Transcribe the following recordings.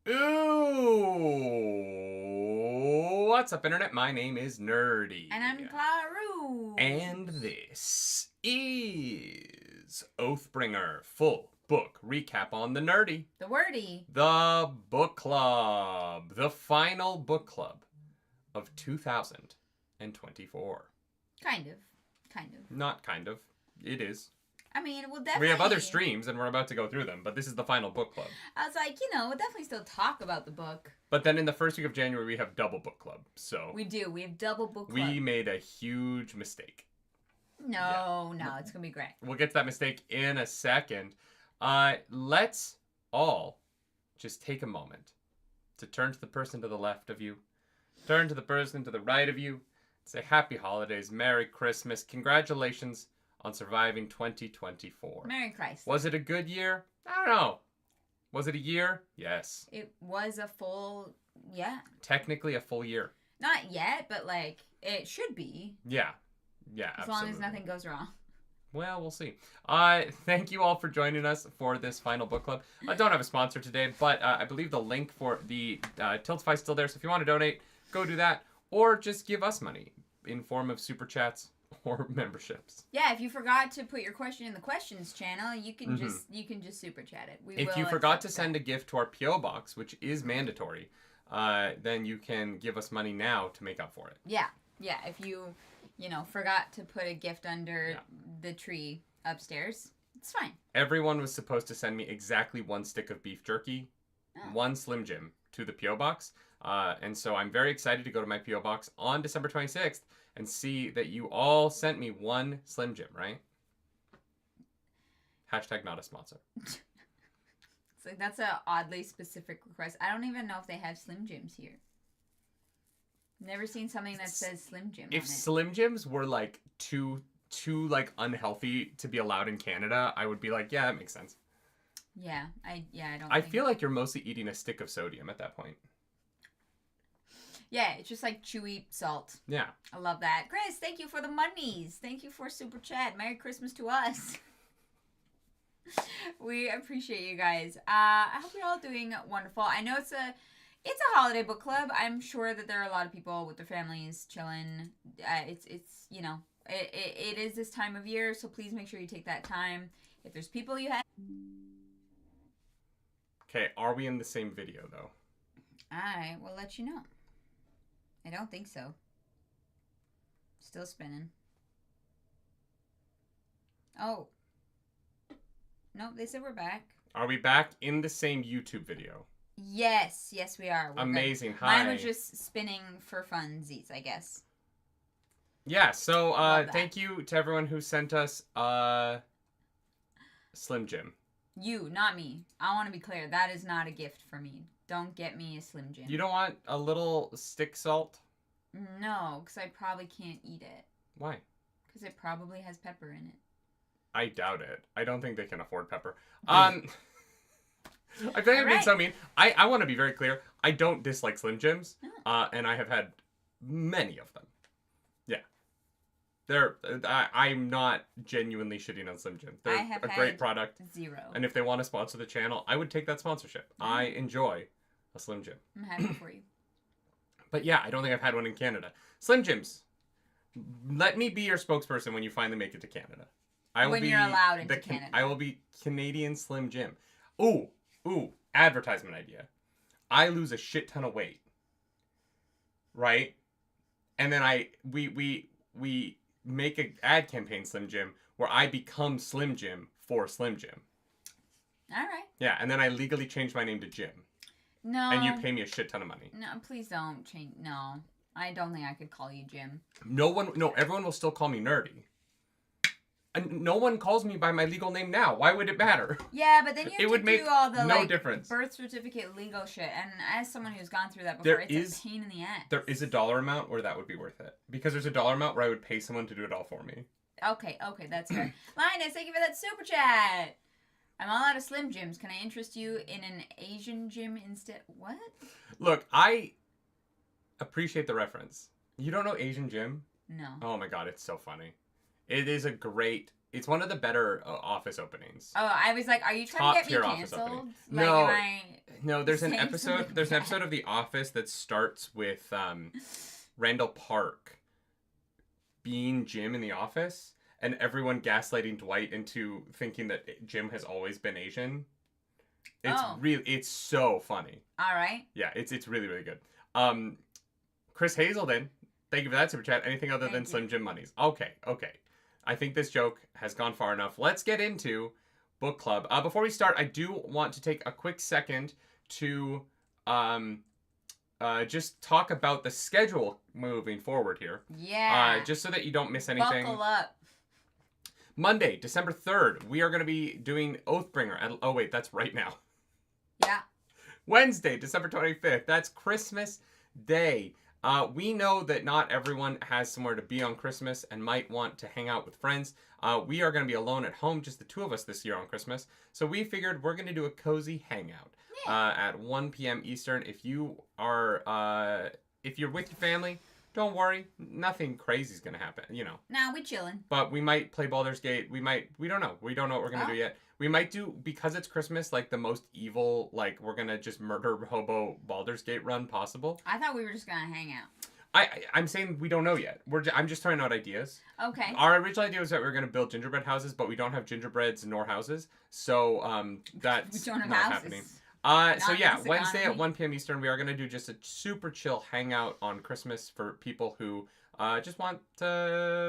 Ooh, what's up, Internet? My name is Nerdy. And I'm Claru. And this is Oathbringer Full Book Recap on the Nerdy. The Wordy. The Book Club. The final book club of 2024. Kind of. Not kind of. It is. I mean, we'll definitely... We have other streams, and we're about to go through them, but this is the final book club. I was like, we'll definitely still talk about the book. But then in the first week of January, we have double book club, so... We do. We have double book club. We made a huge mistake. No, it's going to be great. We'll get to that mistake in a second. Let's all just take a moment to turn to the person to the left of you, turn to the person to the right of you, say happy holidays, Merry Christmas, congratulations on surviving 2024. Merry Christ. Was it a good year? I don't know. Was it a year? Yes. It was a full, yeah. Technically a full year. Not yet, but it should be. Yeah, as absolutely. long as nothing goes wrong. Well, we'll see. Thank you all for joining us for this final book club. I don't have a sponsor today, but I believe the link for the Tiltify is still there. So if you want to donate, go do that. Or just give us money in form of super chats or memberships. Yeah, if you forgot to put your question in the questions channel, you can just super chat it. If you forgot to send a gift to our PO box, which is mandatory, then you can give us money now to make up for it. Yeah. If you forgot to put a gift under the tree upstairs, it's fine. Everyone was supposed to send me exactly one stick of beef jerky, one Slim Jim to the PO box. And so I'm very excited to go to my PO box on December 26th and see that you all sent me one Slim Jim, right? Hashtag not a sponsor. So that's an oddly specific request. I don't even know if they have Slim Jims here. Never seen something that says Slim Jim. If Slim Jims were too unhealthy to be allowed in Canada, I would be like, yeah, that makes sense. Yeah, I feel like you're mostly eating a stick of sodium at that point. Yeah, it's just like chewy salt. Yeah. I love that. Chris, thank you for the monies. Thank you for super chat. Merry Christmas to us. We appreciate you guys. I hope you're all doing wonderful. I know it's a holiday book club. I'm sure that there are a lot of people with their families chilling. It is this time of year, so please make sure you take that time. If there's people you have. Okay, are we in the same video though? I will let you know. I don't think so. Still spinning. Oh. Nope, they said we're back. Are we back in the same YouTube video? Yes, we are. We're amazing. Good. Hi. Mine was just spinning for funsies, I guess. Yeah, so thank you to everyone who sent us Slim Jim. You, not me. I want to be clear. That is not a gift for me. Don't get me a Slim Jim. You don't want a little stick salt? No, because I probably can't eat it. Why? Because it probably has pepper in it. I doubt it. I don't think they can afford pepper. I feel like I'm being so mean. I want to be very clear. I don't dislike Slim Jims, and I have had many of them. Yeah. I'm not genuinely shitting on Slim Jim. They're a great product. Zero. And if they want to sponsor the channel, I would take that sponsorship. I enjoy a Slim Jim. I'm happy for you. But yeah, I don't think I've had one in Canada. Slim Jims, let me be your spokesperson when you finally make it to Canada. When you're allowed into Canada. I will be Canadian Slim Jim. Ooh, advertisement idea. I lose a shit ton of weight. Right? And then we make an ad campaign, Slim Jim, where I become Slim Jim for Slim Jim. All right. Yeah, and then I legally change my name to Jim. No. And you pay me a shit ton of money. No, please don't change. No. I don't think I could call you Jim. Everyone will still call me Nerdy. And no one calls me by my legal name now. Why would it matter? Yeah, but then you have to do all the difference. Birth certificate legal shit. And as someone who's gone through that before, it's a pain in the ass. There is a dollar amount where that would be worth it. Because there's a dollar amount where I would pay someone to do it all for me. Okay, that's fair. Linus, thank you for that super chat. I'm all out of Slim Jims. Can I interest you in an Asian gym instead? What? Look, I appreciate the reference. You don't know Asian Gym? No. Oh my god, it's so funny. It is it's one of the better office openings. Oh, I was like, are you trying to get me canceled? No, No, there's an saying episode. something There's an bad. episode of The Office that starts with Randall Park being Jim in the office, and everyone gaslighting Dwight into thinking that Jim has always been Asian. It's so funny. All right. Yeah, it's really, really good. Chris Hazelden, thank you for that super chat. Anything other than Slim Jim monies? Okay. I think this joke has gone far enough. Let's get into book club. Before we start, I do want to take a quick second to just talk about the schedule moving forward here. Yeah. Just so that you don't miss anything. Buckle up. Monday, December 3rd, we are going to be doing Oathbringer. Oh, wait, that's right now. Yeah. Wednesday, December 25th, that's Christmas Day. We know that not everyone has somewhere to be on Christmas and might want to hang out with friends. We are going to be alone at home, just the two of us this year on Christmas. So we figured we're going to do a cozy hangout at 1 p.m. Eastern. If you are, if you're with your family, don't worry. Nothing crazy is going to happen, you know. Nah, we chilling. But we might play Baldur's Gate. We don't know. We don't know what we're going to do yet. We might do, because it's Christmas, like the most evil, like we're going to just murder hobo Baldur's Gate run possible. I thought we were just going to hang out. I'm saying we don't know yet. I'm just throwing out ideas. Okay. Our original idea was that we were going to build gingerbread houses, but we don't have gingerbreads nor houses. So that's we don't have not houses. happening. Not So yeah, in this Wednesday at economy. 1 p.m. Eastern, we are going to do just a super chill hangout on Christmas for people who just want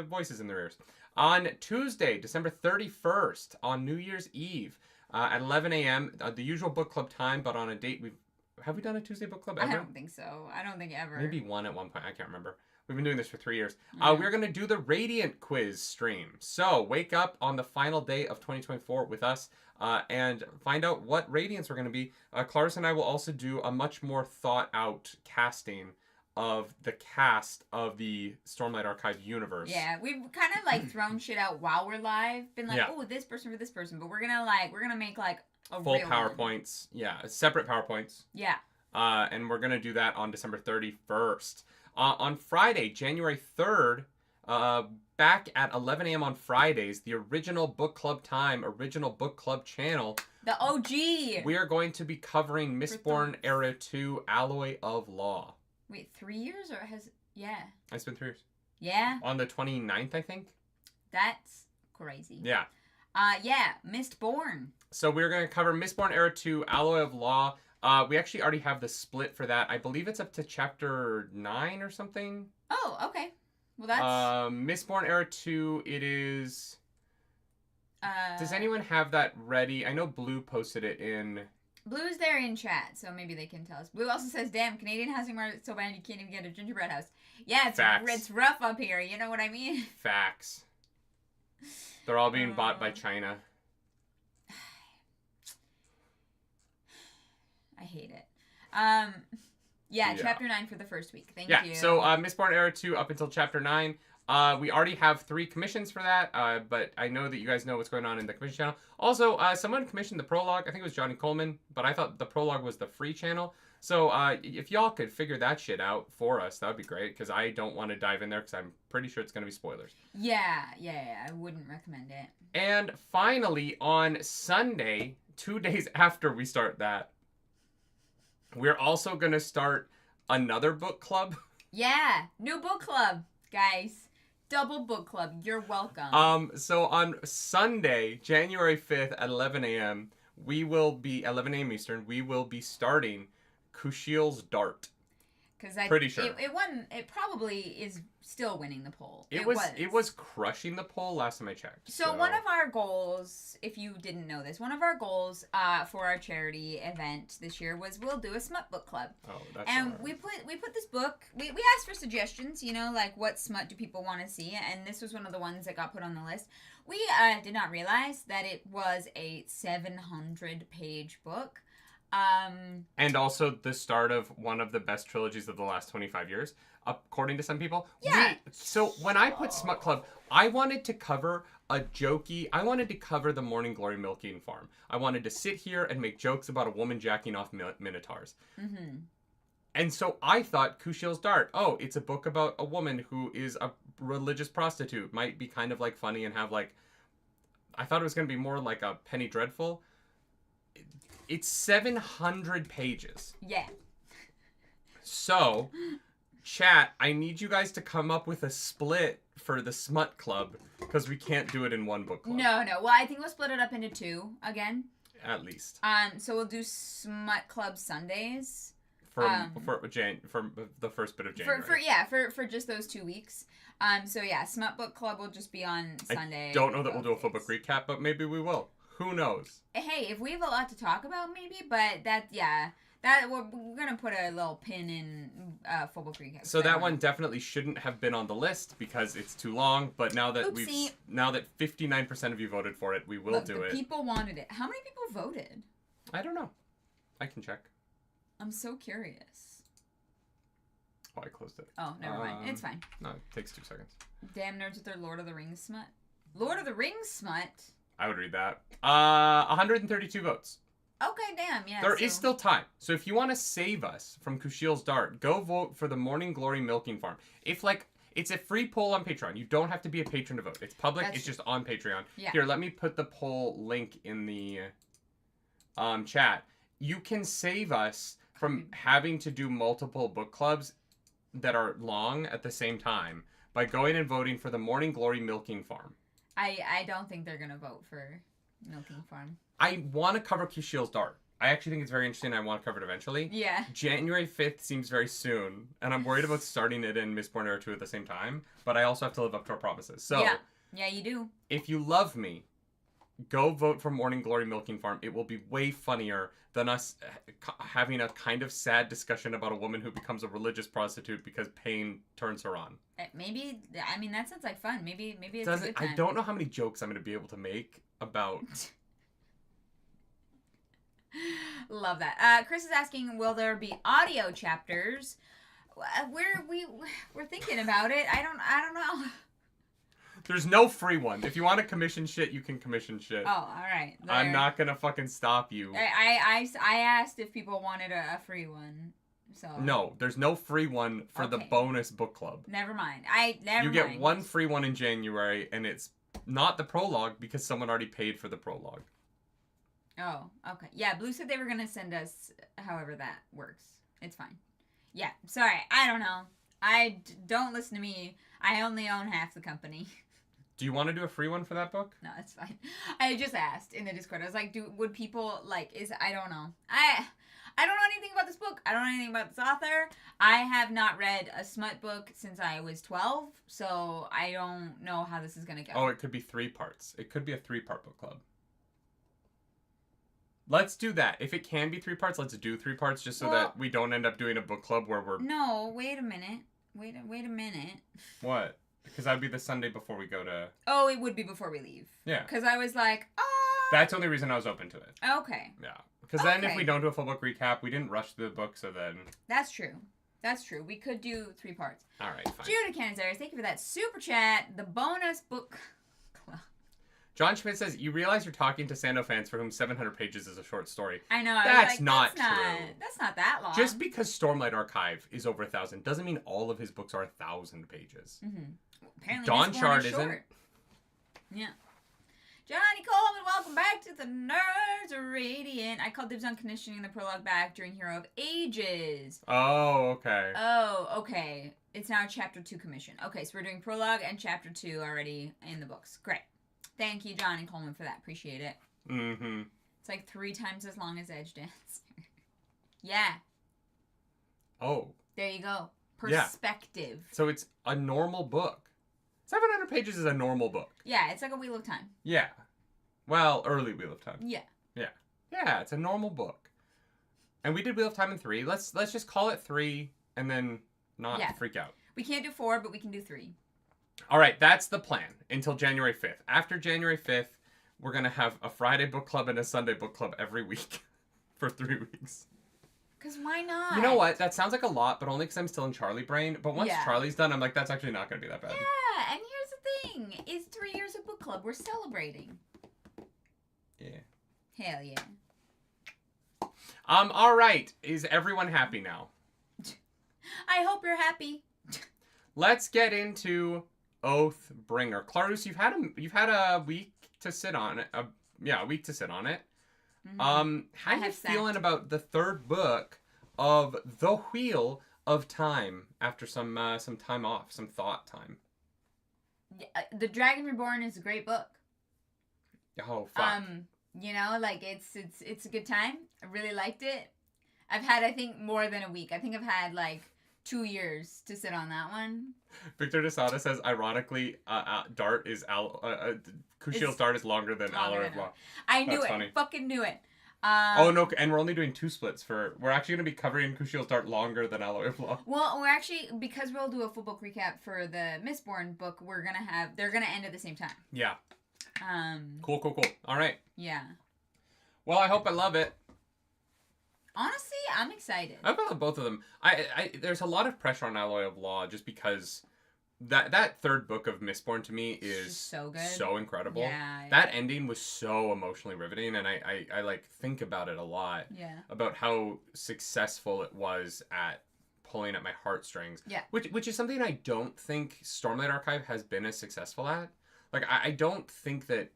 voices in their ears. On Tuesday, December 31st, on New Year's Eve, at 11 a.m., the usual book club time, but on a date have we done a Tuesday book club ever? I don't think so. I don't think ever. Maybe one at one point. I can't remember. We've been doing this for 3 years. Yeah. We're going to do the Radiant quiz stream. So wake up on the final day of 2024 with us and find out what Radiance we're going to be. Clarissa and I will also do a much more thought out casting of the cast of the Stormlight Archive universe. Yeah, we've kind of like thrown shit out while we're live. Been like, Yeah. oh, this person for this person, but we're gonna make like a Full real one. PowerPoints. Yeah, separate PowerPoints. Yeah. And we're going to do that on December 31st. On Friday, January 3rd, back at 11 a.m. on Fridays, the original book club time, original book club channel. The OG. We are going to be covering Mistborn Era 2 Alloy of Law. Wait, 3 years or yeah. It's been 3 years. Yeah. On the 29th, I think. That's crazy. Yeah. Yeah, Mistborn. So we're going to cover Mistborn Era 2 Alloy of Law. We actually already have the split for that. I believe it's up to chapter 9 or something. Oh, okay. Well, that's. Mistborn Era 2, it is. Does Uh, anyone have that ready? I know Blue posted it in. Blue is there in chat, so maybe they can tell us. Blue also says, "Damn, Canadian housing market so bad you can't even get a gingerbread house." Yeah, it's rough up here. You know what I mean? Facts. They're all being bought by China. I hate it. Yeah, chapter 9 for the first week. Thank you. Yeah, so Mistborn Era 2 up until chapter 9. We already have 3 commissions for that, but I know that you guys know what's going on in the commission channel. Also, someone commissioned the prologue. I think it was Johnny Coleman, but I thought the prologue was the free channel. So if y'all could figure that shit out for us, that would be great, because I don't want to dive in there, because I'm pretty sure it's going to be spoilers. Yeah, I wouldn't recommend it. And finally, on Sunday, 2 days after we start that, we're also going to start another book club. Yeah, new book club, guys. Double book club. You're welcome. So on Sunday, January 5th at 11 a.m., we will be, 11 a.m. Eastern, we will be starting Kushiel's Dart. Because Pretty sure. It won. It probably is still winning the poll. It was crushing the poll last time I checked. So one of our goals, if you didn't know this, one of our goals for our charity event this year was we'll do a smut book club. Oh, that's and so we put this book. We asked for suggestions. You know, like what smut do people want to see, and this was one of the ones that got put on the list. We did not realize that it was a 700-page book. And also the start of one of the best trilogies of the last 25 years, according to some people. Yeah. So when I put Smut Club, I wanted to cover I wanted to cover the Morning Glory milking farm. I wanted to sit here and make jokes about a woman jacking off minotaurs. Mm-hmm. And so I thought Kushiel's Dart, oh, it's a book about a woman who is a religious prostitute. Might be kind of like funny and have like, I thought it was going to be more like a Penny Dreadful. It's 700 pages. Yeah. So, chat, I need you guys to come up with a split for the Smut Club, because we can't do it in one book club. No. Well, I think we'll split it up into 2 again. At least. So we'll do Smut Club Sundays. For the first bit of January. For just those 2 weeks. So yeah, Smut Book Club will just be on Sunday. I don't know that we'll do a full book recap, but maybe we will. Who knows? Hey, if we have a lot to talk about, maybe. But we're gonna put a little pin in full book recap. So that one definitely shouldn't have been on the list because it's too long. But now that now that 59% of you voted for it, we will do it. People wanted it. How many people voted? I don't know. I can check. I'm so curious. Oh, I closed it. Oh, never mind. It's fine. No, it takes 2 seconds. Damn nerds with their Lord of the Rings smut. Lord of the Rings smut? I would read that. 132 votes. Okay, damn, yeah. There is still time. So if you want to save us from Kushiel's Dart, go vote for the Morning Glory Milking Farm. It's a free poll on Patreon. You don't have to be a patron to vote. It's public. It's just on Patreon. Yeah. Here, let me put the poll link in the chat. You can save us from having to do multiple book clubs that are long at the same time by going and voting for the Morning Glory Milking Farm. I don't think they're going to vote for Milking Farm. I want to cover Kushiel's Dart. I actually think it's very interesting. I want to cover it eventually. Yeah. January 5th seems very soon, and I'm worried about starting it in Mistborn Era 2 at the same time, but I also have to live up to our promises. So, yeah, you do. If you love me, go vote for Morning Glory Milking Farm. It will be way funnier than us having a kind of sad discussion about a woman who becomes a religious prostitute because pain turns her on. Maybe, I mean, that sounds like fun. Maybe it's a good time. I don't know how many jokes I'm going to be able to make about... Love that. Chris is asking, will there be audio chapters? We're thinking about it. I don't know. There's no free one. If you want to commission shit, you can commission shit. Oh, all right. I'm not gonna fucking stop you. I asked if people wanted a free one. So no, there's no free one for the bonus book club. Never mind. You get one free one in January, and it's not the prologue because someone already paid for the prologue. Oh, okay. Yeah, Blue said they were gonna send us however that works. It's fine. Yeah, sorry. I don't know. Don't listen to me. I only own half the company. Do you want to do a free one for that book? No, it's fine. I just asked in the Discord. I was like, would people I don't know. I don't know anything about this book. I don't know anything about this author. I have not read a smut book since I was 12, so I don't know how this is gonna go. Oh, it could be 3 parts. It could be a 3-part book club. Let's do that. If it can be 3 parts, let's do 3 parts just so that we don't end up doing a book club where we're... No, wait a minute. Wait a minute. What? Because that'd be the Sunday before we go to... Oh, it would be before we leave. Yeah. Because I was like, That's the only reason I was open to it. Okay. Yeah. Because then if we don't do a full book recap, we didn't rush through the book, so then... That's true. We could do 3 parts. All right, fine. Judah Canizares, thank you for that super chat. The bonus book club. John Schmidt says, you realize you're talking to Sando fans for whom 700 pages is a short story. I know. That's not true. That's not that long. Just because Stormlight Archive is over 1,000 doesn't mean all of his books are 1,000 pages. Mm-hmm. Apparently Dawn this Shard one is isn't. short. Yeah. Johnny Coleman, welcome back to the Nerds are Radiant. I called dibs on conditioning the prologue back during Hero of Ages. Oh, okay. Oh, okay. It's now chapter 2 commission. Okay, so we're doing prologue and chapter 2 already in the books. Great. Thank you, Johnny Coleman, for that. Appreciate it. Mm-hmm. It's like 3 times as long as Edge Dance. Yeah. Oh. There you go. Perspective. Yeah. So it's a normal book. 700 pages is a normal book. Yeah, it's like a Wheel of Time. Yeah. Well, early Wheel of Time. Yeah. Yeah. Yeah, it's a normal book. And we did Wheel of Time in 3. Let's just call it 3 and then not freak out. We can't do 4, but we can do 3. All right, that's the plan until January 5th. After January 5th, we're going to have a Friday book club and a Sunday book club every week for 3 weeks. Because why not? You know what? That sounds like a lot, but only because I'm still in Charlie brain. But once Charlie's done, I'm like, that's actually not going to be that bad. Yeah, and here's the thing. It's 3 years of book club. We're celebrating. Yeah. Hell yeah. All right. Is everyone happy now? I hope you're happy. Let's get into Oathbringer. Clarus, you've had a week to sit on it. A week to sit on it. How are you feeling about the third book of The Wheel of Time after some time off, some thought time? The Dragon Reborn is a great book. Oh, fuck. You know, like it's a good time. I really liked it. I've had, I think, more than a week. I think I've had like 2 years to sit on that one. Victor Desada says, ironically, Dart is Kushiel's Dart is longer than Alaric Law. I knew it. Funny. Fucking knew it. Oh no, and we're only doing 2 splits we're actually going to be covering Kushiel's Dart longer than Alaric Law. Well, we're actually, because we'll do a full book recap for the Mistborn book, they're going to end at the same time. Yeah. Cool. All right. Yeah. Well, I hope I love it. Honestly, I'm excited. I love both of them. There's a lot of pressure on Alloy of Law just because that third book of Mistborn to me is so good, so incredible. Yeah. That ending was so emotionally riveting, and I like think about it a lot. Yeah. About how successful it was at pulling at my heartstrings. Yeah. Which is something I don't think Stormlight Archive has been as successful at. Like I don't think that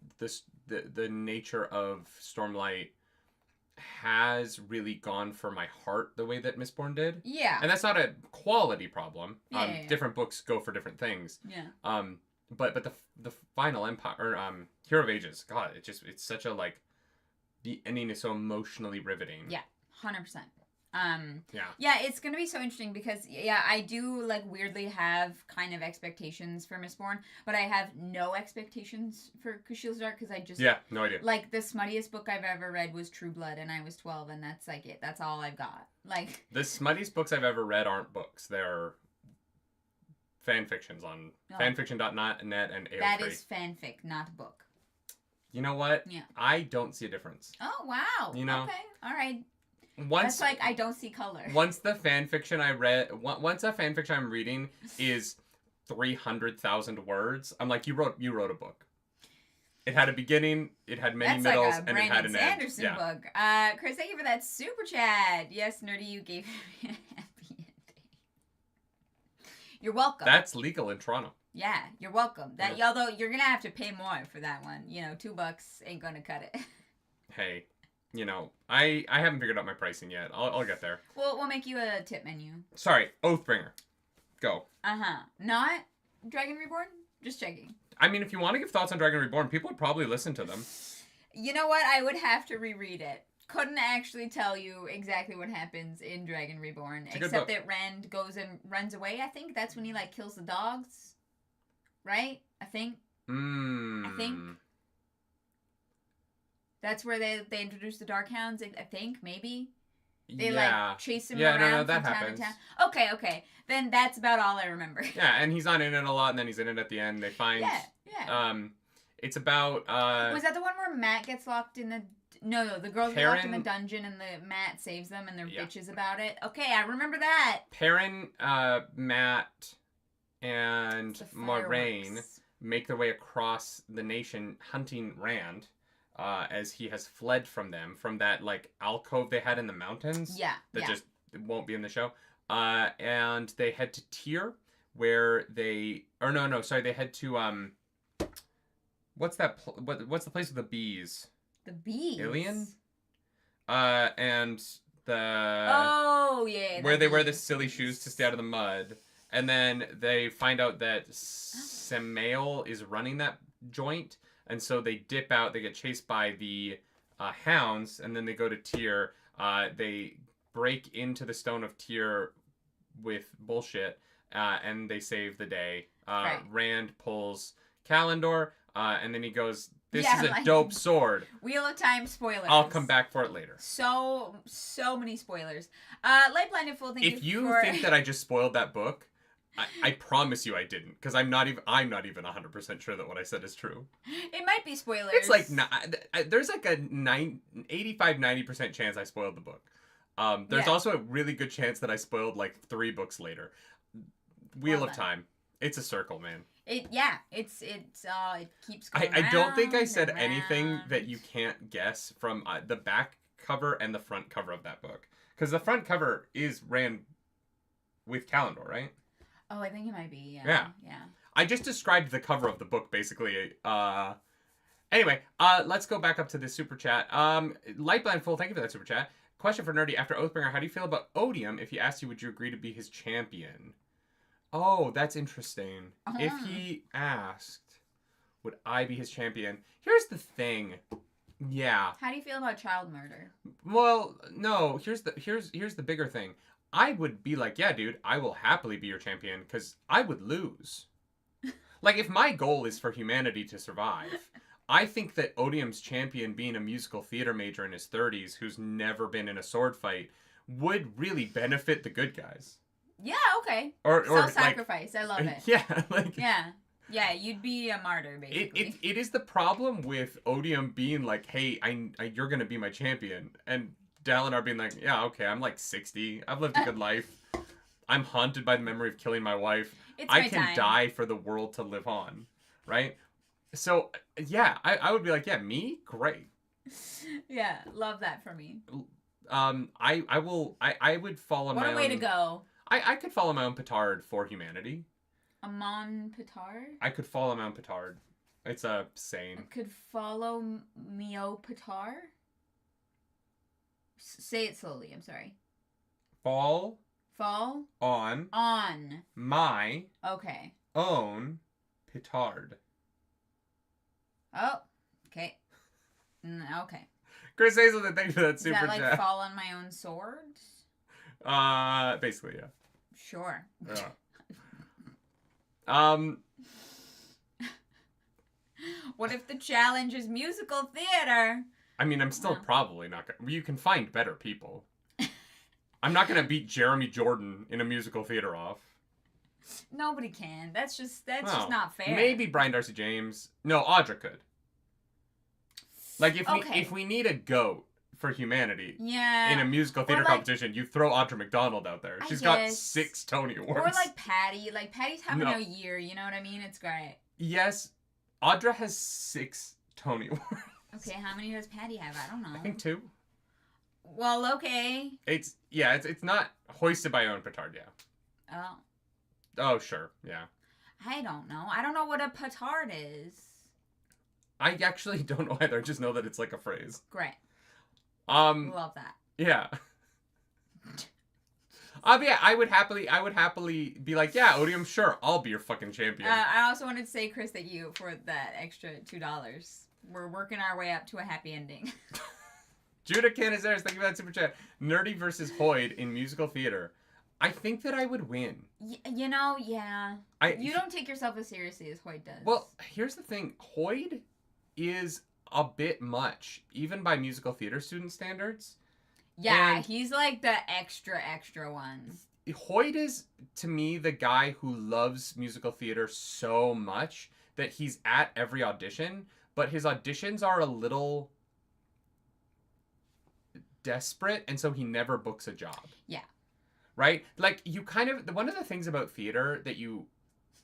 the nature of Stormlight has really gone for my heart the way that Mistborn did. Yeah. And that's not a quality problem. Yeah. Different books go for different things. Yeah. But the final Empire or Hero of Ages, God, it's such a like the ending is so emotionally riveting. Yeah. 100%. Yeah, it's gonna be so interesting because I do like weirdly have kind of expectations for Mistborn, but I have no expectations for Kushiel's Dart because I just no idea. Like the smuttiest book I've ever read was True Blood, and I was 12, and that's like it. That's all I've got. Like the smuttiest books I've ever read aren't books; they're fan fictions on fanfiction.net and AO3. That is fanfic, not a book. You know what? Yeah, I don't see a difference. Oh wow. You know? Okay. All right. That's like I don't see color. Once the fan fiction once a fan fiction I'm reading is 300,000 words, I'm like, you wrote a book. It had a beginning, it had many middles, and it had an end. Brandon Sanderson book. Chris, thank you for that super chat. Yes, Nerdy, you gave me a happy ending. You're welcome. That's legal in Toronto. Yeah, you're welcome. Although you're gonna have to pay more for that one. You know, $2 ain't gonna cut it. Hey. You know, I haven't figured out my pricing yet. I'll get there. We'll make you a tip menu. Sorry, Oathbringer. Go. Not Dragon Reborn? Just checking. I mean, if you want to give thoughts on Dragon Reborn, people would probably listen to them. You know what? I would have to reread it. Couldn't actually tell you exactly what happens in Dragon Reborn. Except that Rand goes and runs away, I think. That's when he, like, kills the dogs. Right? I think. I think. That's where they introduce the Darkhounds, I think, maybe. They like chase him around from town to town. Okay. Then that's about all I remember. Yeah, and he's not in it a lot, and then he's in it at the end. They find it's about was that the one where Matt gets locked in the No, the girls get locked in the dungeon and the Matt saves them and they're bitches about it. Okay, I remember that. Perrin, Matt, and Moraine make their way across the nation hunting Rand. As he has fled from them, from that, like, alcove they had in the mountains. Yeah, that just won't be in the show. And they head to Tyr, where they... Or no, sorry, they head to, what's that... what's the place with the bees? The bees? Ilion? And the... Oh, yeah. Where they wear the silly shoes to stay out of the mud. And then they find out that Samael is running that joint. And so they dip out, they get chased by the hounds, and then they go to Tyr. They break into the Stone of Tyr with bullshit, and they save the day. Rand pulls Kalendor, and then he goes, this is a dope sword. Wheel of Time spoilers. I'll come back for it later. So many spoilers. Light Blinded Fool, thank you for... If you think that I just spoiled that book... I promise you I didn't, because I'm not even 100% sure that what I said is true. It might be spoilers. It's like, there's like a 85-90% chance I spoiled the book. There's also a really good chance that I spoiled like 3 books later. Wheel of Time. It's a circle, man. It keeps going I don't think I said anything that you can't guess from the back cover and the front cover of that book. Because the front cover is Rand with Kalendor, right? Oh, I think it might be, yeah. I just described the cover of the book, basically, Anyway, let's go back up to this super chat. Lightblind Full, thank you for that super chat. Question for Nerdy. After Oathbringer, how do you feel about Odium? If he asked you, would you agree to be his champion? Oh, that's interesting. If he asked, would I be his champion? Here's the thing. Yeah. How do you feel about child murder? Well, no. Here's the bigger thing. I would be like, yeah, dude, I will happily be your champion because I would lose. Like, if my goal is for humanity to survive, I think that Odium's champion being a musical theater major in his 30s who's never been in a sword fight would really benefit the good guys. Yeah, okay. Or self-sacrifice. Like, I love it. Yeah, like... Yeah, you'd be a martyr, basically. It is the problem with Odium being like, hey, you're going to be my champion. And Dalinar being like, yeah, okay, I'm like 60. I've lived a good life. I'm haunted by the memory of killing my wife. I can die for the world to live on. Right? So, yeah, I would be like, yeah, me? Great. Yeah, love that for me. I would follow my own... What a way to go. I could follow my own petard for humanity. Amon petard? I could follow my own petard. It's a saying. I could follow Mio petard? Say it slowly, I'm sorry. Fall on my okay own petard. Oh, okay. Okay. Chris Hazelton, thank you for that super chat. Is that like fall on my own sword? Basically, yeah. Sure. Yeah. What if the challenge is musical theater? I mean, I'm still probably not gonna... You can find better people. I'm not gonna beat Jeremy Jordan in a musical theater off. Nobody can. That's just not fair. Maybe Brian Darcy James. No, Audra could. Like, if we need a goat for humanity in a musical theater competition, you throw Audra McDonald out there. She's got 6 Tony Awards. Or like Patty. Like, Patty's having a year, you know what I mean? It's great. Yes, Audra has 6 Tony Awards. Okay, how many does Patty have? I don't know. I think 2. Well, okay. It's not hoisted by own petard, yeah. Oh. Oh, sure, yeah. I don't know. I don't know what a petard is. I actually don't know either. I just know that it's like a phrase. Great. Love that. Yeah. Yeah, I would happily be like, yeah, Odium, sure, I'll be your fucking champion. I also wanted to say, Chris, thank you for that extra $2. We're working our way up to a happy ending. Judah Canizares, thank you for that super chat. Nerdy versus Hoid in musical theater. I think that I would win. You know, yeah. You don't take yourself as seriously as Hoid does. Well, here's the thing. Hoid is a bit much, even by musical theater student standards. Yeah, and he's like the extra one. Hoid is, to me, the guy who loves musical theater so much that he's at every audition, but his auditions are a little desperate, and so he never books a job. Yeah. Right? Like, you kind of... One of the things about theater that you...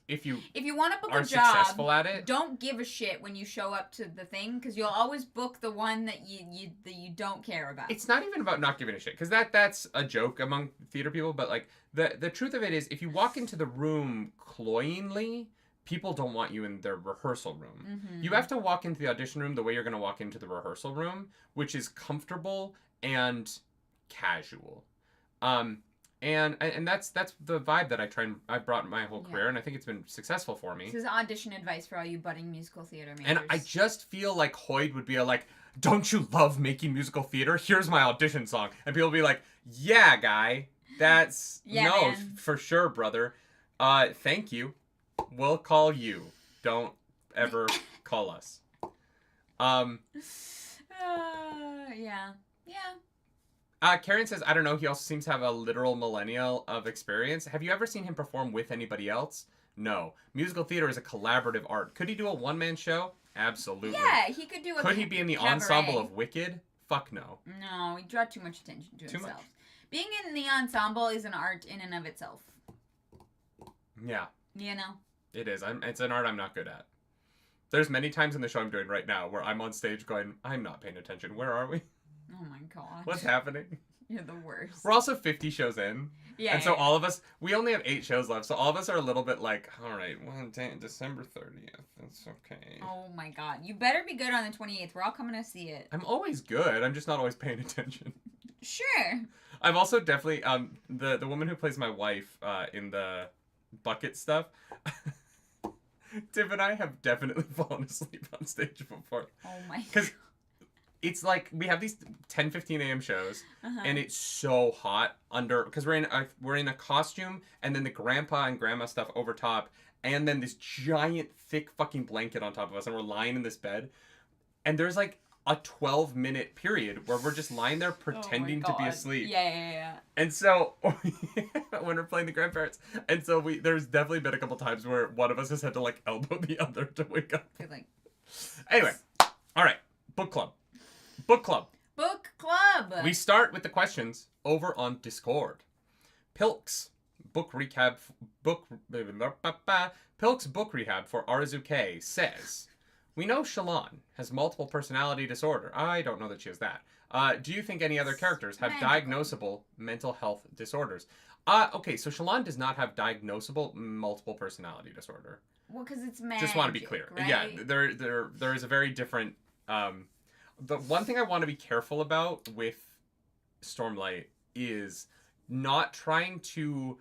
If you want to book a job, successful at it, don't give a shit when you show up to the thing, because you'll always book the one that you don't care about. It's not even about not giving a shit, because that's a joke among theater people, but like the truth of it is, if you walk into the room cloyingly, people don't want you in their rehearsal room. Mm-hmm. You have to walk into the audition room the way you're going to walk into the rehearsal room, which is comfortable and casual. And that's the vibe that I brought my whole career, and I think it's been successful for me. This is audition advice for all you budding musical theater majors. And I just feel like Hoid would be like, don't you love making musical theater? Here's my audition song. And people would be like, yeah, guy. That's... yeah, no, man. For sure, brother. Thank you. We'll call you. Don't ever call us. Yeah. Karen says, I don't know, he also seems to have a literal millennial of experience. Have you ever seen him perform with anybody else? No. Musical theater is a collaborative art. Could he do a one-man show? Absolutely. Yeah, he could do a Could he be in the ensemble of Wicked? Fuck no. No, he draw too much attention to himself. Much. Being in the ensemble is an art in and of itself. Yeah. You know? It is. It's an art I'm not good at. There's many times in the show I'm doing right now where I'm on stage going, I'm not paying attention. Where are we? Oh my god. What's happening? You're the worst. We're also 50 shows in. Yeah. And so all of us, we only have 8 shows left. So all of us are a little bit like, all right, well, December 30th. It's okay. Oh my god. You better be good on the 28th. We're all coming to see it. I'm always good. I'm just not always paying attention. Sure. I've also definitely, the woman who plays my wife in the bucket stuff, Tiff and I have definitely fallen asleep on stage before. Oh my god. Because it's like, we have these 10-15 a.m. shows, and it's so hot under, because we're in a costume, and then the grandpa and grandma stuff over top, and then this giant, thick fucking blanket on top of us, and we're lying in this bed, and there's like a 12-minute period where we're just lying there pretending to be asleep. Yeah. And so, when we're playing the grandparents, and so there's definitely been a couple times where one of us has had to like elbow the other to wake up. Like, anyway, all right, book club. Book club. Book club. We start with the questions over on Discord. Pilk's book recap Pilk's book rehab for Arazuke says, "We know Shallan has multiple personality disorder. I don't know that she has that. Do you think any other characters have diagnosable mental health disorders?" Okay, so Shallan does not have diagnosable multiple personality disorder. Well, because it's magic. Just want to be clear. Right? Yeah, there is a very different. The one thing I want to be careful about with Stormlight is not trying to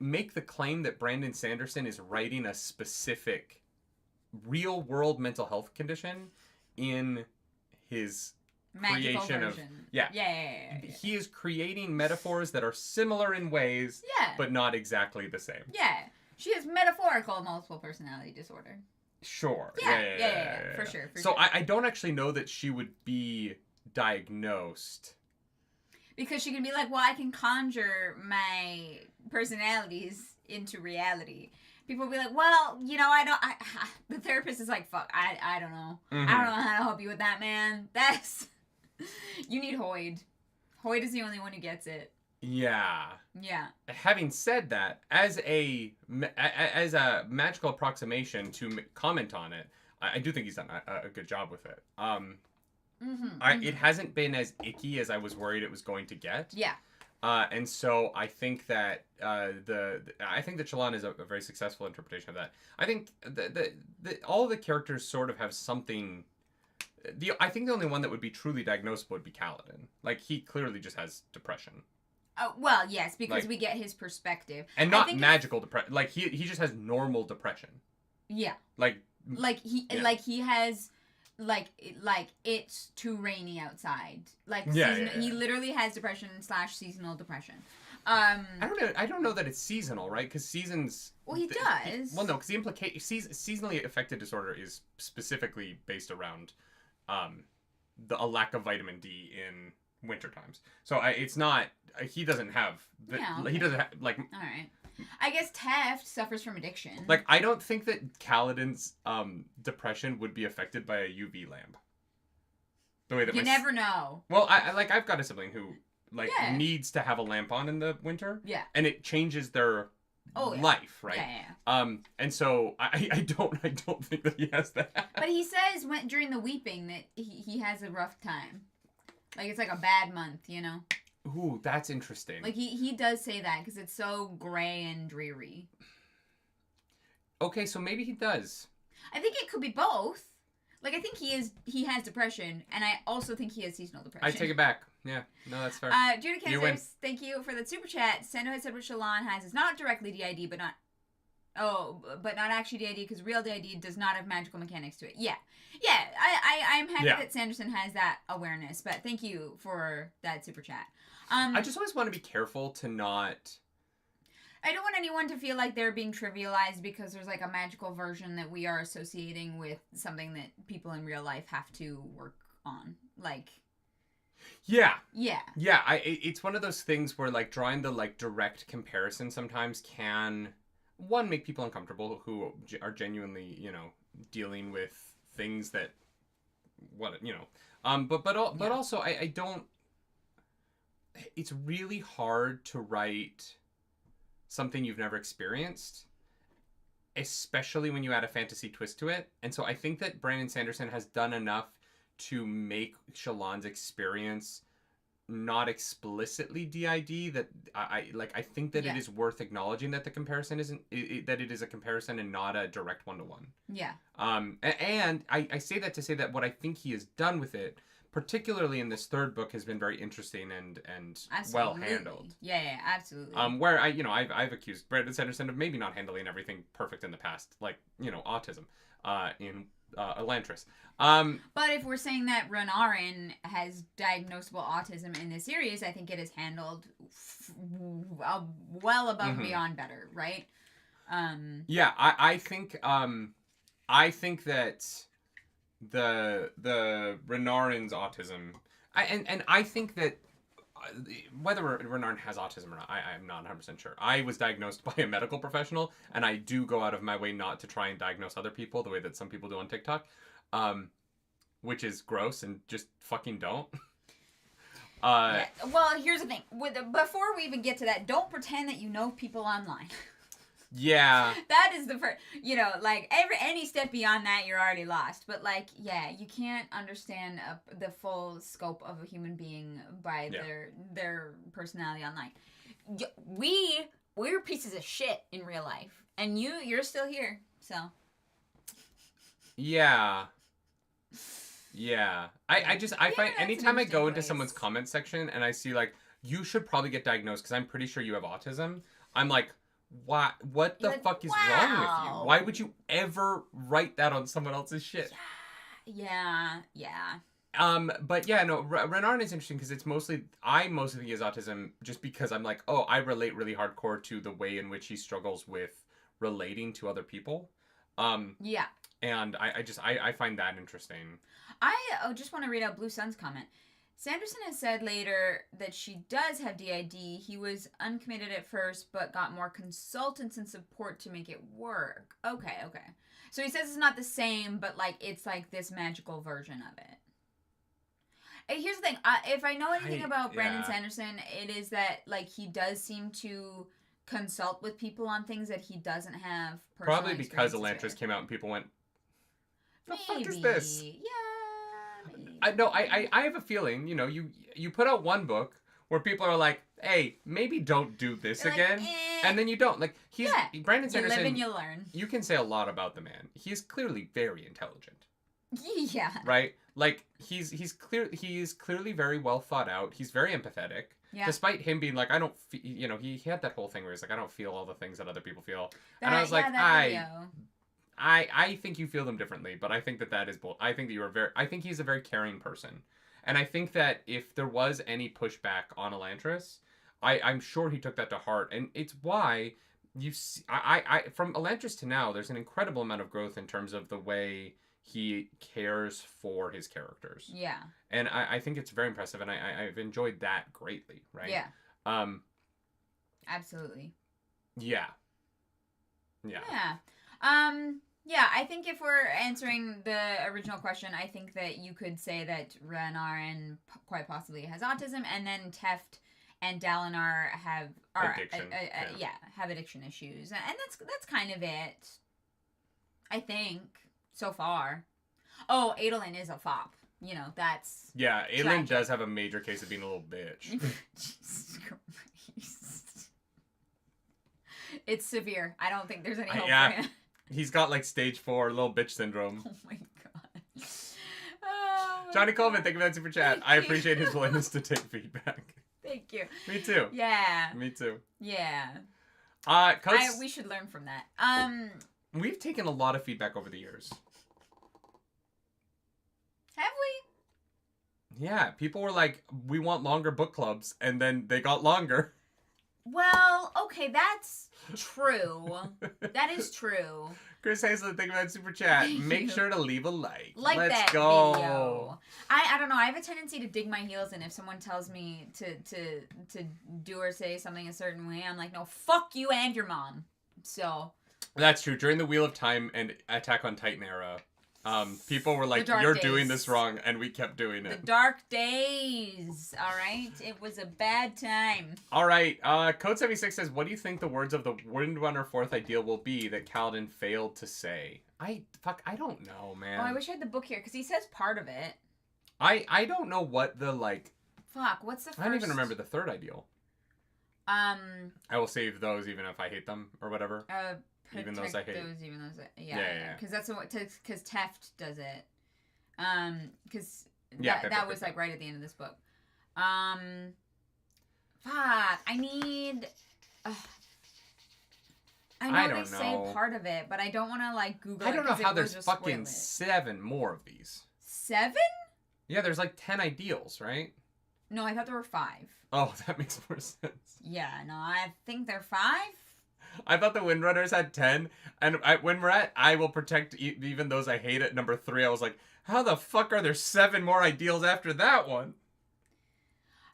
make the claim that Brandon Sanderson is writing a specific real world mental health condition in his Magical creation version. of yeah. He is creating metaphors that are similar in ways, but not exactly the same. Yeah. She has metaphorical multiple personality disorder. Sure. Yeah. For sure. So I don't actually know that she would be diagnosed. Because she can be like, well, I can conjure my personalities into reality. People will be like, well, you know, the therapist is like, fuck, I don't know. Mm-hmm. I don't know how to help you with that, man. You need Hoid. Hoid is the only one who gets it. Yeah. Yeah. Having said that, as a magical approximation to comment on it, I do think he's done a good job with it. It hasn't been as icky as I was worried it was going to get. Yeah. And so I think that Shallan is a very successful interpretation of that. I think all of the characters sort of have something. I think the only one that would be truly diagnosable would be Kaladin. Like, he clearly just has depression. Oh, well, yes, because we get his perspective. And not magical depression. Like, he just has normal depression. Yeah. Like he has it's too rainy outside. He literally has depression / seasonal depression. I don't know that it's seasonal, right? Because seasons. Well, he does. No, because the seasonally affected disorder is specifically based around a lack of vitamin D in winter times. So it's not. He doesn't have. He doesn't have like. All right. I guess Taft suffers from addiction. Like, I don't think that Kaladin's depression would be affected by a UV lamp. The way that you never know. Well, I've got a sibling who needs to have a lamp on in the winter. Yeah. And it changes their life, right? Yeah. And so I don't think that he has that. But he says during the weeping that he has a rough time. Like, it's like a bad month, you know? Ooh, that's interesting. Like, he does say that because it's so gray and dreary. Okay, so maybe he does. I think it could be both. Like, I think he has depression, and I also think he has seasonal depression. I take it back. Yeah, no, that's fair. Judah Kansas, thank you for the super chat. Sendo had said what Shallan has is not directly DID, but not actually DID, because real DID does not have magical mechanics to it. Yeah, I'm happy that Sanderson has that awareness, but thank you for that super chat. I just always want to be careful to not. I don't want anyone to feel like they're being trivialized because there's like a magical version that we are associating with something that people in real life have to work on. Like. Yeah. Yeah. Yeah. It's one of those things where like drawing the like direct comparison sometimes can make people uncomfortable who are genuinely, dealing with things that but also I don't. It's really hard to write something you've never experienced, especially when you add a fantasy twist to it. And so I think that Brandon Sanderson has done enough to make Shallan's experience not explicitly DID, that I think that it is worth acknowledging that the comparison isn't that it is a comparison and not a direct one-to-one. Yeah. And I say that to say that what I think he has done with it, particularly in this third book, has been very interesting and well handled. Yeah, absolutely. Where I've accused Brandon Sanderson of maybe not handling everything perfect in the past, like autism, in Elantris. But if we're saying that Renarin has diagnosable autism in this series, I think it is handled well above and beyond better, right? Yeah, I think that the Renarin's autism, I think that whether Renarin has autism or not, I'm not 100% sure. I was diagnosed by a medical professional, and I do go out of my way not to try and diagnose other people the way that some people do on TikTok, which is gross, and just fucking don't. Yeah. Well, here's the thing. Before we even get to that, don't pretend that you know people online. Yeah. That is the first, any step beyond that, you're already lost. But, you can't understand the full scope of a human being by their personality online. We're pieces of shit in real life. And you're still here, so. Yeah. Yeah. I find anytime I go into someone's comment section and I see, you should probably get diagnosed because I'm pretty sure you have autism, I'm like, what the fuck is wrong with you? Why would you ever write that on someone else's shit? Yeah. But yeah, no, Renarin is interesting because I mostly think he has autism just because I'm like, I relate really hardcore to the way in which he struggles with relating to other people. Yeah. And I find that interesting. I just want to read out Blue Sun's comment. Sanderson has said later that she does have DID. He was uncommitted at first, but got more consultants and support to make it work. Okay. So he says it's not the same, but, it's, this magical version of it. Here's the thing. If I know anything about Brandon Sanderson, it is that, he does seem to consult with people on things that he doesn't have personal Probably because Elantris came out and people went, the fuck is this? Yeah. I have a feeling, you put out one book where people are like, hey, maybe don't do this again. And then you don't. Brandon Sanderson. You live and you learn. You can say a lot about the man. He's clearly very intelligent. Yeah. Right? He's clearly very well thought out. He's very empathetic. Yeah. Despite him being like, I don't feel, he had that whole thing where he's like, I don't feel all the things that other people feel. And I was like, I think you feel them differently, but I think that is bull. I think that I think he's a very caring person. And I think that if there was any pushback on Elantris, I'm sure he took that to heart. And it's why you see, from Elantris to now, there's an incredible amount of growth in terms of the way he cares for his characters. Yeah. And I think it's very impressive, and I've enjoyed that greatly, right? Yeah. Absolutely. Yeah. Yeah, I think if we're answering the original question, I think that you could say that Renarin quite possibly has autism, and then Teft and Dalinar have addiction. Have addiction issues, and that's kind of it. I think so far. Oh, Adolin is a fop. That's Adolin does have a major case of being a little bitch. Jesus Christ. It's severe. I don't think there's any hope for him. He's got stage 4 little bitch syndrome. Oh my god. Oh, Johnny Coleman, thank you for that super chat. I appreciate his willingness to take feedback. Thank you. Me too. Yeah. Me too. Yeah. We should learn from that. We've taken a lot of feedback over the years. Have we? Yeah, people were like, we want longer book clubs, and then they got longer. Well, okay, that's true. That is true. Chris Hazelton, thank you for that super chat. Make sure to leave a like. Like Let's that go. video. I don't know. I have a tendency to dig my heels in if someone tells me to do or say something a certain way. I'm like, no, fuck you and your mom. So. That's true. During the Wheel of Time and Attack on Titan era, people were like, you're doing this wrong, and we kept doing it. The dark days, all right? It was a bad time. All right, Code 76 says, what do you think the words of the Windrunner 4th ideal will be that Kaladin failed to say? I don't know, man. Oh, I wish I had the book here, because he says part of it. I don't know what the, Fuck, what's the first? I don't even remember the third ideal. I will save those even if I hate them or whatever. Even those I hate. Yeah. Because that's what. Because Teft does it. Because that was like right at the end of this book. Fuck. I need. I know they say part of it, but I don't want to like Google. I don't know how there's fucking 7 more of these. 7? Yeah, there's like 10 ideals, right? No, I thought there were 5. Oh, that makes more sense. Yeah, no, I think they're 5. I thought the Windrunners had 10, and when we're at I will protect even those I hate at number 3, I was like, how the fuck are there 7 more ideals after that one?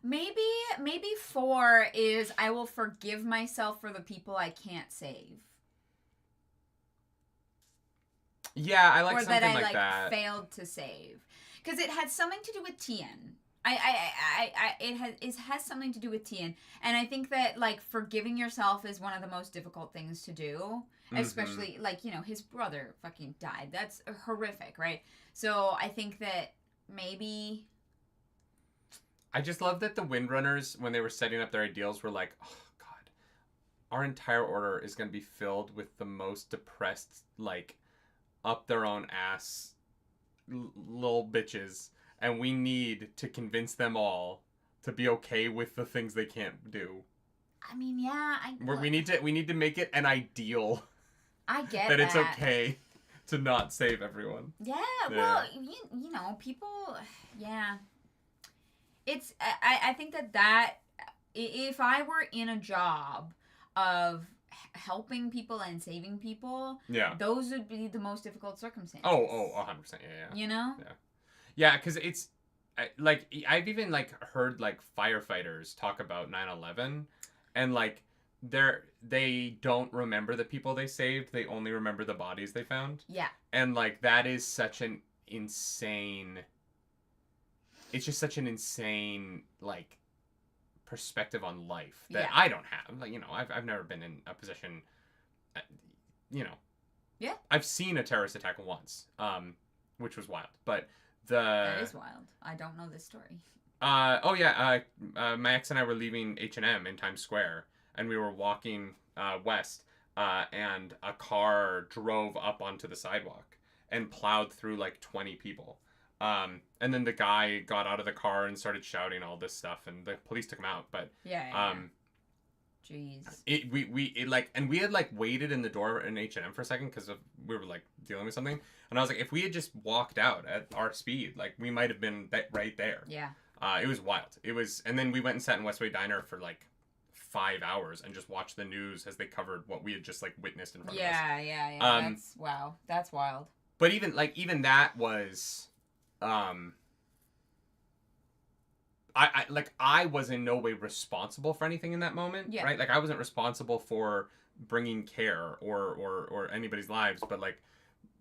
Maybe 4 is I will forgive myself for the people I can't save. Yeah, I like or something that I like that. Failed to save, because it had something to do with Tien. It has something to do with Tien, and I think that like forgiving yourself is one of the most difficult things to do, especially like, you know, his brother fucking died. That's horrific, right? So I think that maybe. I just love that the Windrunners, when they were setting up their ideals, were like, oh god, our entire order is going to be filled with the most depressed, like, up their own ass little bitches, and we need to convince them all to be okay with the things they can't do. I mean, yeah, we need to make it an ideal. I get that it's okay to not save everyone. Yeah. Well, you know, people. Yeah. It's. I think that if I were in a job of helping people and saving people, those would be the most difficult circumstances. Oh, 100%. Yeah. You know? Yeah, because it's like I've even like heard like firefighters talk about 9/11, and like they don't remember the people they saved, they only remember the bodies they found. Yeah. And like that is such an insane. It's just such an insane like perspective on life that I don't have. Like, you know, I've never been in a position, you know. Yeah. I've seen a terrorist attack once, which was wild, but that is wild. I don't know this story. My ex and I were leaving H&M in Times Square, and we were walking west, and a car drove up onto the sidewalk and plowed through like 20 people. And then the guy got out of the car and started shouting all this stuff, and the police took him out. But jeez. We had like waited in the door in H&M for a second because we were like dealing with something, and I was like, if we had just walked out at our speed, like we might have been right there. Yeah. It was wild. It was, and then we went and sat in Westway Diner for like 5 hours and just watched the news as they covered what we had just like witnessed in front of us. Yeah. That's wild. But even that was. I was in no way responsible for anything in that moment, right? Like I wasn't responsible for bringing care or anybody's lives, but like,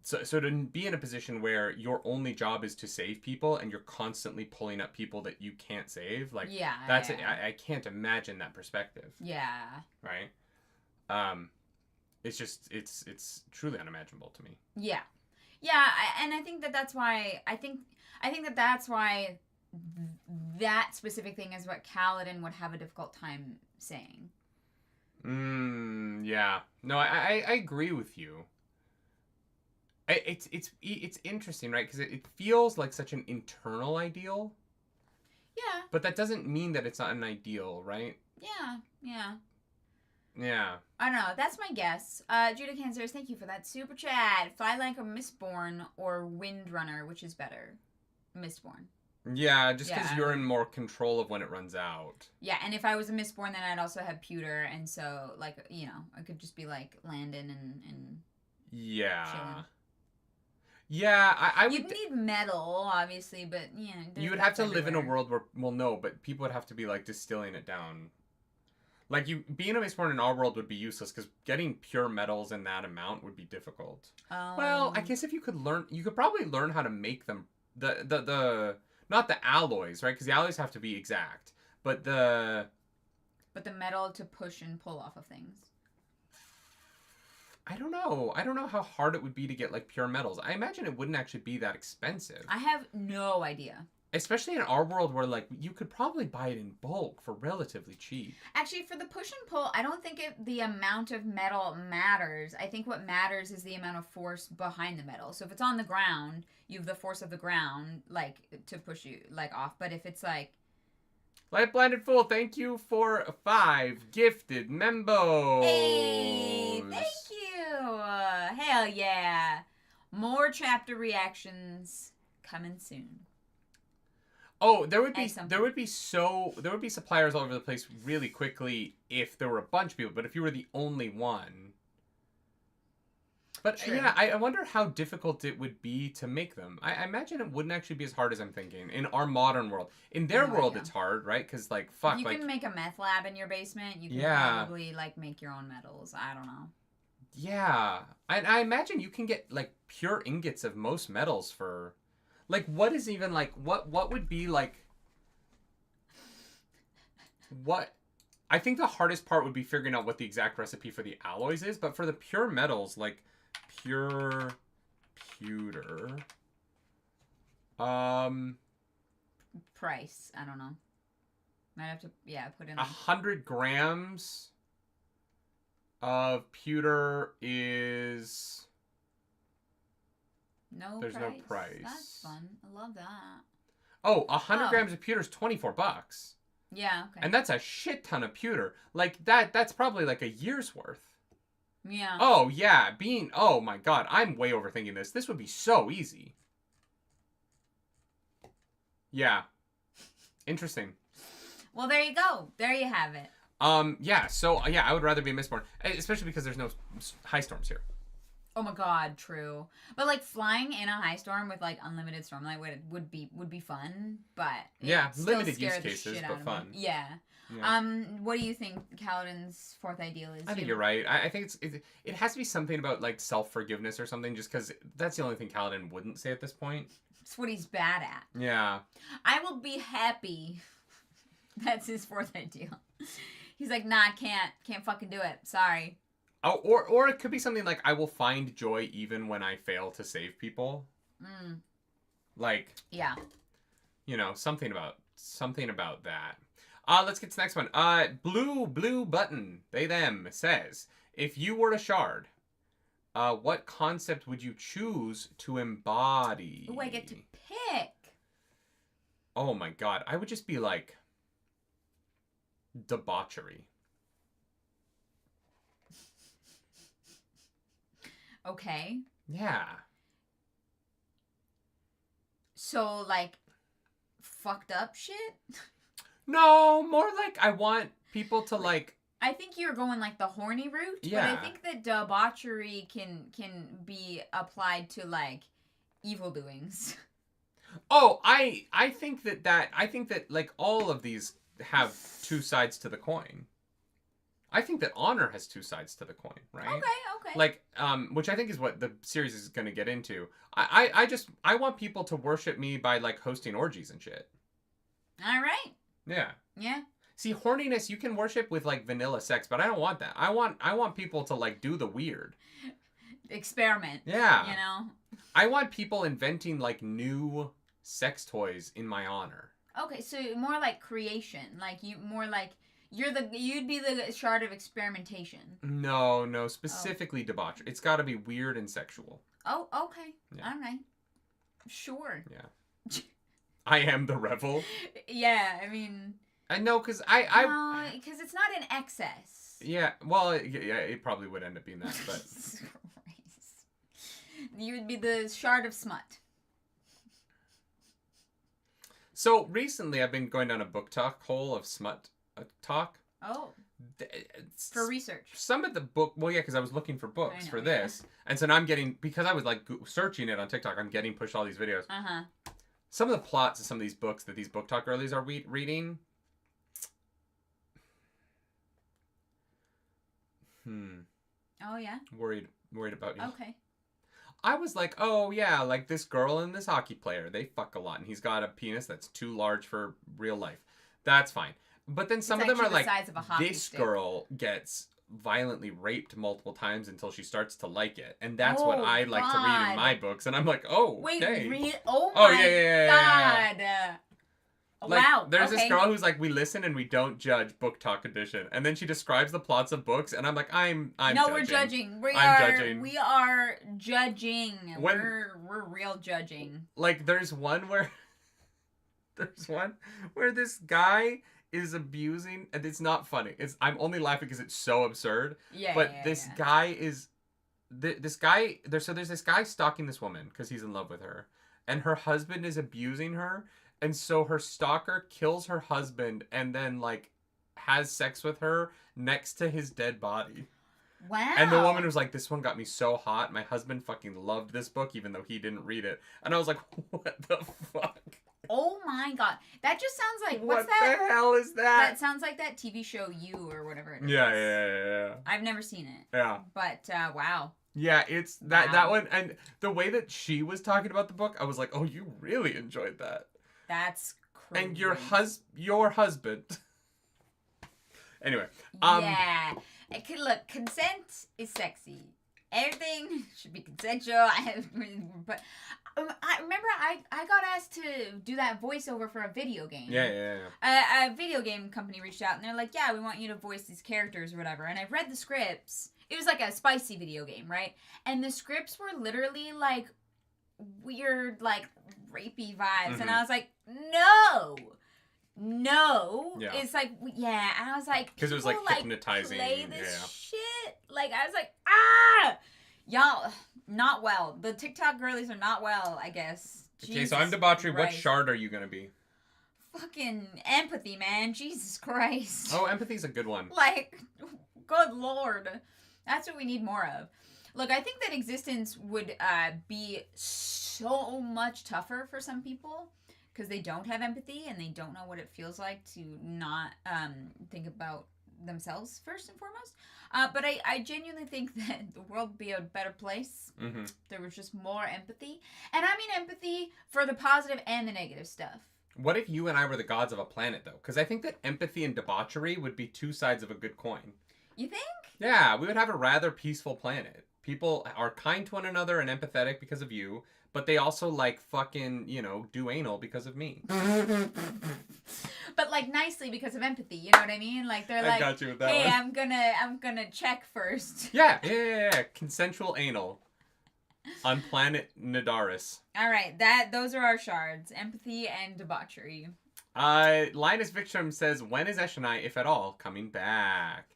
so to be in a position where your only job is to save people and you're constantly pulling up people that you can't save, like that's it. I can't imagine that perspective. Yeah. Right. It's just it's truly unimaginable to me. Yeah. Yeah, and I think that's why that's why that specific thing is what Kaladin would have a difficult time saying. Yeah. No, I agree with you. It's interesting, right? Because it feels like such an internal ideal. Yeah. But that doesn't mean that it's not an ideal, right? Yeah. Yeah. I don't know. That's my guess. Judah Cancers, thank you for that super chat. Fly like a Mistborn or Windrunner, which is better? Mistborn. Yeah, just because you're in more control of when it runs out. Yeah, and if I was a Mistborn, then I'd also have Pewter, and so, like, you know, I could just be, like, Landon and chilling. Yeah, I would... You'd need metal, obviously, but, yeah. You would have to live in a world where... Well, no, but people would have to be, like, distilling it down. Like, being a Mistborn in our world would be useless, because getting pure metals in that amount would be difficult. Well, I guess if you could learn... You could probably learn how to make them... Not the alloys, right? Because the alloys have to be exact. But the metal to push and pull off of things. I don't know. I don't know how hard it would be to get, like, pure metals. I imagine it wouldn't actually be that expensive. I have no idea. Especially in our world where, like, you could probably buy it in bulk for relatively cheap. Actually, for the push and pull, I don't think the amount of metal matters. I think what matters is the amount of force behind the metal. So if it's on the ground, you have the force of the ground, like, to push you, like, off. But if it's, like... Light Blinded Fool, thank you for 5 gifted members. Hey, thank you. Hell yeah. More chapter reactions coming soon. Oh, there would be suppliers all over the place really quickly if there were a bunch of people, but if you were the only one. But True. yeah, I wonder how difficult it would be to make them. I imagine it wouldn't actually be as hard as I'm thinking in our modern world. In their world, it's hard, right? Because, like, fuck, you like, can make a meth lab in your basement. You can probably, like, make your own metals. I don't know. Yeah, I imagine you can get, like, pure ingots of most metals for. Like, what is even, like, what would be, like, what, I think the hardest part would be figuring out what the exact recipe for the alloys is, but for the pure metals, like, pure pewter, price, I don't know. Might have to, put in 100 grams of pewter is... There's no price. That's fun. I love that. Oh, 100 grams of pewter is $24. Yeah, okay. And that's a shit ton of pewter. Like, that's probably like a year's worth. Yeah. Oh, yeah. Oh my god, I'm way overthinking this. This would be so easy. Yeah. Interesting. Well, there you go. There you have it. Yeah, so, yeah, I would rather be a Mistborn. Especially because there's no high storms here. Oh my god, true. But, like, flying in a high storm with, like, unlimited Stormlight would be fun, but yeah, limited use cases, but fun. Yeah. What do you think Kaladin's fourth ideal is? I think you're right. I think it has to be something about, like, self-forgiveness or something, just because that's the only thing Kaladin wouldn't say at this point. It's what he's bad at. Yeah. I will be happy. That's his fourth ideal. He's like, nah, can't fucking do it. Sorry. Oh, or it could be something like, I will find joy even when I fail to save people. Like, yeah, you know, something about that. Let's get to the next one. Blue Button, they them, says, if you were a shard, what concept would you choose to embody? Oh, I get to pick. Oh my god, I would just be like debauchery. Okay. Yeah. So, like, fucked up shit? No, more like I want people to, like... I think you're going, like, the horny route. Yeah. But I think that debauchery can be applied to, like, evil doings. Oh, I think that, like, all of these have two sides to the coin. I think that honor has two sides to the coin, right? Okay. Like, which I think is what the series is going to get into. I want people to worship me by, like, hosting orgies and shit. All right. Yeah. Yeah. See, horniness you can worship with, like, vanilla sex, but I don't want that. I want people to, like, do the weird. Experiment. Yeah. You know? I want people inventing, like, new sex toys in my honor. Okay, so more like creation. Like, you'd be the shard of experimentation. No, specifically debauchery. It's got to be weird and sexual. Oh, okay. Yeah. All right. Sure. Yeah. I am the revel. Yeah, I mean... I know, because No, because it's not in excess. Yeah, well, it probably would end up being that, but... Christ. You'd be the shard of smut. So, recently I've been going down a book talk hole of smut talk. Oh. For research. Some of the book... Well, yeah, because I was looking for books for this. Yeah. And so now I'm getting... Because I was, like, searching it on TikTok, I'm getting pushed all these videos. Uh-huh. Some of the plots of some of these books that these book talk girlies are reading... Oh, yeah? Worried about you. Okay. I was like, oh, yeah, like this girl and this hockey player, they fuck a lot. And he's got a penis that's too large for real life. That's fine. But then some of them are like, this girl gets violently raped multiple times until she starts to like it. And that's what Oh, I like to read in my books. And I'm like, oh, Wait, okay. Oh Oh, my yeah. god. Like, Wow. there's okay. this girl who's like, we listen and we don't judge book talk edition. And then she describes the plots of books, and I'm like, I'm no, judging. we're judging. I'm judging. We are judging. When- we're real judging. Like, there's one where this guy is abusing, and it's not funny. I'm only laughing because it's so absurd. Yeah. But yeah, this yeah. guy is there's this guy stalking this woman because he's in love with her, and her husband is abusing her, and so her stalker kills her husband and then like has sex with her next to his dead body. Wow. And the woman was like, this one got me so hot. My husband fucking loved this book even though he didn't read it. And I was like, what the fuck? Oh my god. That just sounds like What what's that? the hell is that? That sounds like that TV show You or whatever it is. Yeah. I've never seen it. Yeah. But wow. Yeah, it's that Wow. one, and the way that she was talking about the book, I was like, oh, you really enjoyed that. That's crazy. And your husband. Anyway, Yeah. Look, consent is sexy. Everything should be consensual. But I remember I got asked to do that voiceover for a video game. Yeah. A video game company reached out and they're like, yeah, we want you to voice these characters or whatever. And I read the scripts. It was like a spicy video game, right? And the scripts were literally like weird, like rapey vibes. Mm-hmm. And I was like, no. Yeah. It's like, yeah. And I was like, because it was like people, hypnotizing. play this Yeah. shit. Like, I was like, y'all, not well. The TikTok girlies are not well, I guess. Okay, so I'm debauchery. What Christ. shard are you gonna be? Fucking empathy, man. Jesus Christ. Oh, empathy's a good one. Like, good lord. That's what we need more of. Look, I think that existence would be so much tougher for some people because they don't have empathy and they don't know what it feels like to not think about themselves first and foremost. But I genuinely think that the world would be a better place. Mm-hmm. There was just more empathy. And I mean empathy for the positive and the negative stuff. What if you and I were the gods of a planet, though? Because I think that empathy and debauchery would be two sides of a good coin. You think? Yeah, we would have a rather peaceful planet. People are kind to one another and empathetic because of you, but they also like fucking, do anal because of me. But like nicely because of empathy, you know what I mean? Like they're I like, got you with that hey, one. I'm gonna check first. Yeah. Consensual anal on planet Nadaris. All right, those are our shards: empathy and debauchery. Linus Vikstrom says, when is Eshonai, if at all, coming back?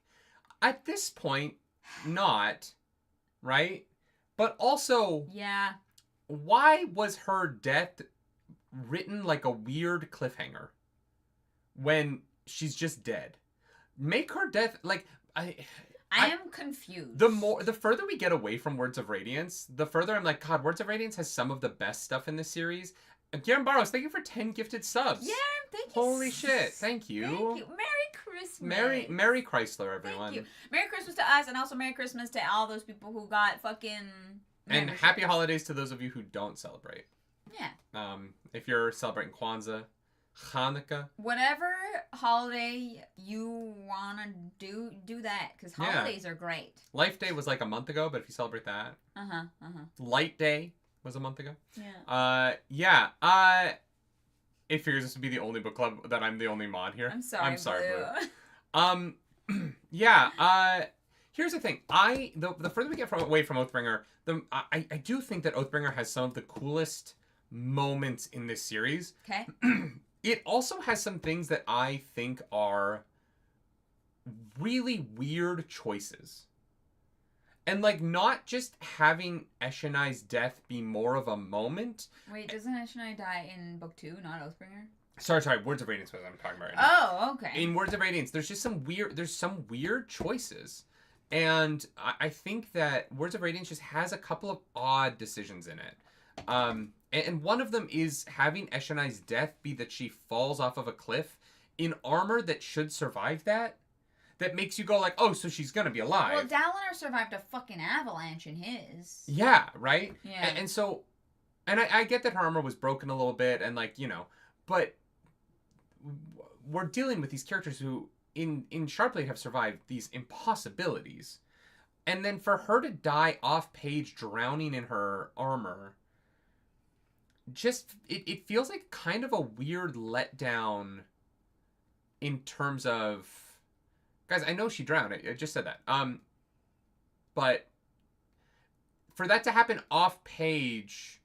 At this point, not, right? But also, Yeah. why was her death written like a weird cliffhanger when she's just dead? Make her death like I am confused. the further we get away from Words of Radiance, the further I'm like, God, Words of Radiance has some of the best stuff in this series. Guillermo Barros, thank you for 10 gifted subs. Yeah, thank you. Holy shit, thank you. Thank you. Merry Christmas. Merry Chrysler, everyone. Thank you. Merry Christmas to us, and also Merry Christmas to all those people who got fucking. And memberships. happy holidays to those of you who don't celebrate. Yeah. If you're celebrating Kwanzaa, Hanukkah. Whatever holiday you wanna do that, because holidays are great. Life Day was like a month ago, but if you celebrate that. Light Day was a month ago. Yeah. It figures this would be the only book club that I'm the only mod here. I'm sorry, Blue. Here's the thing. The further we get away from Oathbringer, I do think that Oathbringer has some of the coolest moments in this series. Okay. It also has some things that I think are really weird choices. And, like, not just having Eshonai's death be more of a moment. Wait, doesn't Eshonai die in book 2, not Oathbringer? Sorry, Words of Radiance is what I'm talking about right now. Oh, okay. In Words of Radiance, there's some weird choices. And I think that Words of Radiance just has a couple of odd decisions in it. And one of them is having Eshonai's death be that she falls off of a cliff in armor that should survive that. That makes you go like, oh, so she's gonna be alive. Well, Dalinar survived a fucking avalanche in his. Yeah, right? Yeah. And so, I get that her armor was broken a little bit, and like, but we're dealing with these characters who in Sharpblade have survived these impossibilities. And then for her to die off page drowning in her armor, just it feels like kind of a weird letdown in terms of, guys, I know she drowned. I just said that. But for that to happen off page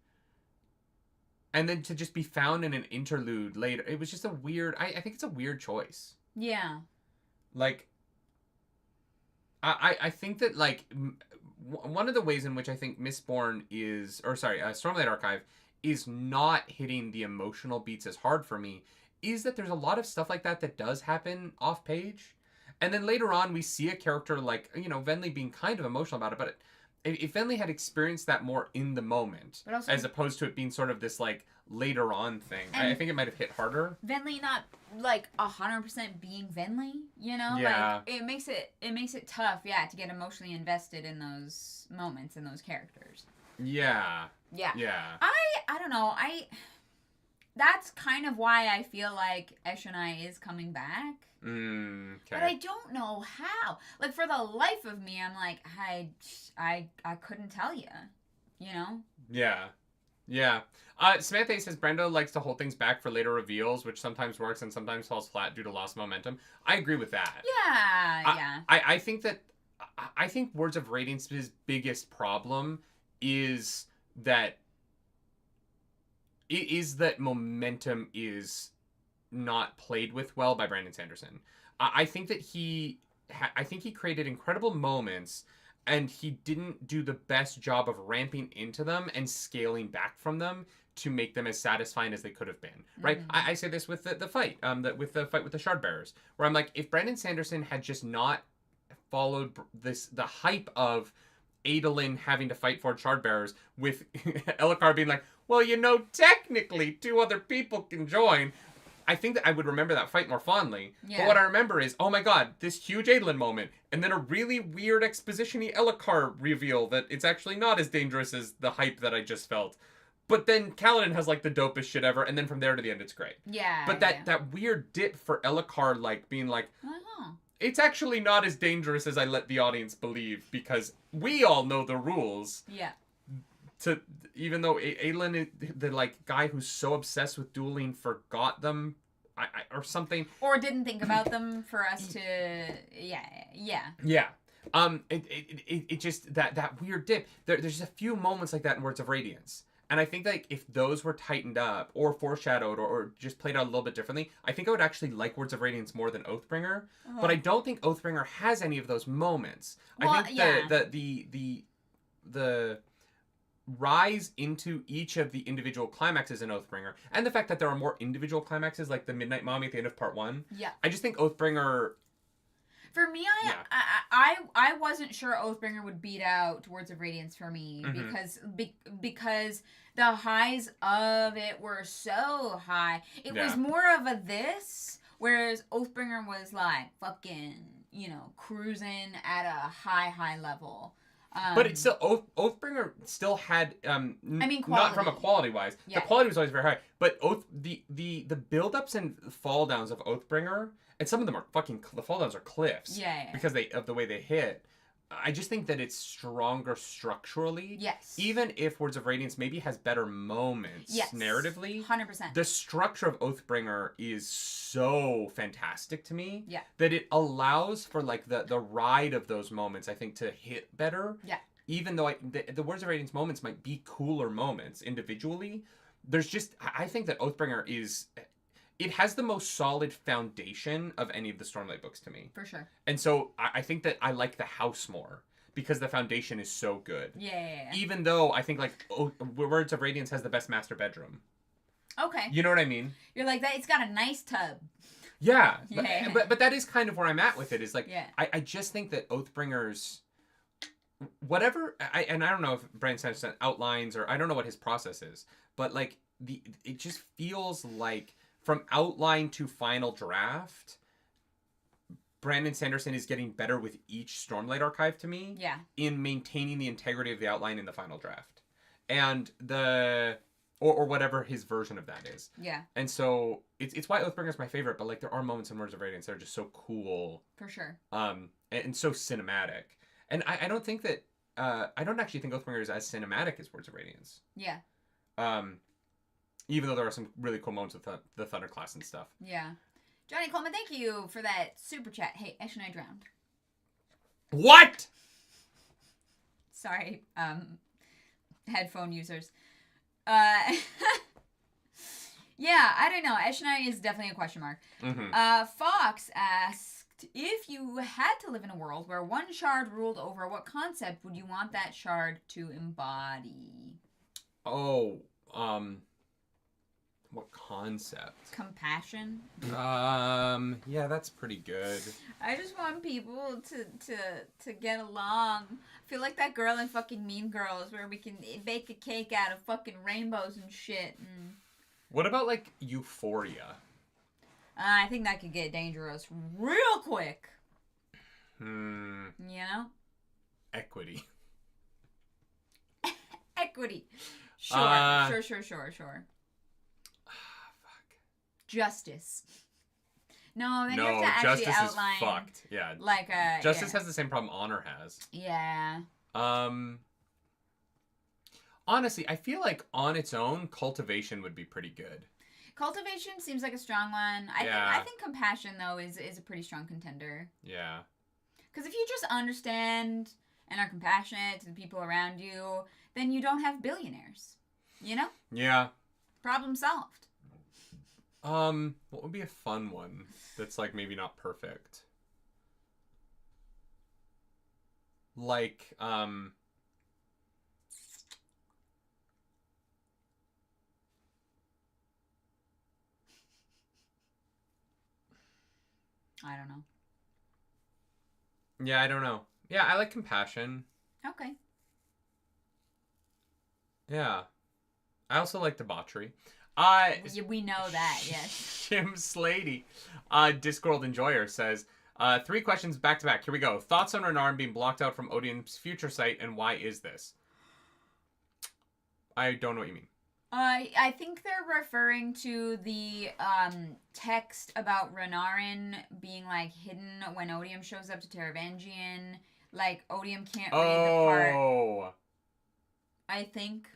and then to just be found in an interlude later, it was just a weird, I think it's a weird choice. Yeah. Like, I think that, like, one of the ways in which I think Stormlight Archive is not hitting the emotional beats as hard for me is that there's a lot of stuff like that does happen off page. And then later on, we see a character like, Venli being kind of emotional about it, but if Venli had experienced that more in the moment, also, as opposed to it being sort of this, like, later on thing, I think it might have hit harder. Venli not, like, 100% being Venli, Yeah. Like, it makes it tough, to get emotionally invested in those moments and those characters. Yeah. Yeah. Yeah. I don't know, that's kind of why I feel like Eshonai is coming back. Okay. But I don't know how. Like, for the life of me, I'm like, I couldn't tell you. Yeah. Yeah. Samantha says Brando likes to hold things back for later reveals, which sometimes works and sometimes falls flat due to lost momentum. I agree with that. Yeah. I think Words of Radiance's biggest problem is that momentum is not played with well by Brandon Sanderson. I think that he created incredible moments, and he didn't do the best job of ramping into them and scaling back from them to make them as satisfying as they could have been. Right? I say this with the fight, with the fight with the Shardbearers, where I'm like, if Brandon Sanderson had just not followed the hype of Adolin having to fight for Shardbearers, with Elhokar being like, well, technically 2 other people can join, I think that I would remember that fight more fondly. Yeah. But what I remember is, oh my god, this huge Adolin moment, and then a really weird exposition-y Elhokar reveal that it's actually not as dangerous as the hype that I just felt. But then Kaladin has, like, the dopest shit ever, and then from there to the end, it's great. Yeah. But that weird dip for Elhokar, like, being like, it's actually not as dangerous as I let the audience believe, because we all know the rules. Yeah. Even though Adolin, the, like, guy who's so obsessed with dueling, forgot them, or something, or didn't think about them for us to, yeah. It just that weird dip. There's just a few moments like that in Words of Radiance, and I think like if those were tightened up or foreshadowed or just played out a little bit differently, I think I would actually like Words of Radiance more than Oathbringer. But I don't think Oathbringer has any of those moments. Well, I think the rise into each of the individual climaxes in Oathbringer, and the fact that there are more individual climaxes, like the Midnight Mommy at the end of part 1. Yeah. I just think Oathbringer... For me, I wasn't sure Oathbringer would beat out Words of Radiance for me, because the highs of it were so high. It was more of a this, whereas Oathbringer was like fucking, cruising at a high level. But it's still, Oathbringer still had, not from a quality-wise. Yeah. The quality was always very high. But the build-ups and fall-downs of Oathbringer, and some of them are the fall-downs are cliffs. Yeah. Because of the way they hit. I just think that it's stronger structurally. Yes. Even if Words of Radiance maybe has better moments narratively. 100%. The structure of Oathbringer is so fantastic to me. Yeah. That it allows for like the ride of those moments, I think, to hit better. Yeah. Even though the Words of Radiance moments might be cooler moments individually, I think that Oathbringer it has the most solid foundation of any of the Stormlight books to me. For sure. And so I think that I like the house more because the foundation is so good. Yeah. Even though I think like Words of Radiance has the best master bedroom. Okay. You know what I mean? You're like that. It's got a nice tub. Yeah. But that is kind of where I'm at with it. Is like I just think that Oathbringer's whatever. I don't know if Brandon Sanderson outlines or I don't know what his process is, but like it just feels like. From outline to final draft, Brandon Sanderson is getting better with each Stormlight archive to me. Yeah. In maintaining the integrity of the outline in the final draft. And or whatever his version of that is. Yeah. And so it's why Oathbringer is my favorite. But like there are moments in Words of Radiance that are just so cool. For sure. And so cinematic. And I don't think that I don't actually think Oathbringer is as cinematic as Words of Radiance. Yeah. Even though there are some really cool moments with the Thunderclass and stuff. Yeah. Johnny Coleman, thank you for that super chat. Hey, Ash and I drowned. What? Sorry, headphone users. Yeah, I don't know. Ash and I is definitely a question mark. Mm-hmm. Fox asked, if you had to live in a world where one shard ruled over, what concept would you want that shard to embody? Oh, what concept? Compassion. Yeah, that's pretty good. I just want people to get along. I feel like that girl in fucking Mean Girls where we can bake a cake out of fucking rainbows and shit. And... What about, like, Euphoria? I think that could get dangerous real quick. You know? Equity. Equity. Sure. Justice. No, then you have to actually Justice outline. Is fucked. Yeah. Like Justice has the same problem Honor has. Yeah. Honestly, I feel like on its own, Cultivation would be pretty good. Cultivation seems like a strong one. I think Compassion though is a pretty strong contender. Yeah. Because if you just understand and are compassionate to the people around you, then you don't have billionaires. You know? Yeah. Problem solved. What would be a fun one that's like maybe not perfect? Like, I don't know. Yeah, I don't know. Yeah, I like Compassion. Okay. Yeah. I also like Debauchery. We know that, yes. Jim Slady, Discworld Enjoyer, says, 3 questions back to back. Here we go. Thoughts on Renan being blocked out from Odium's future sight, and why is this? I don't know what you mean. I think they're referring to the text about Renarin being like hidden when Odium shows up to Taravangian. Like Odium can't read the part. I think.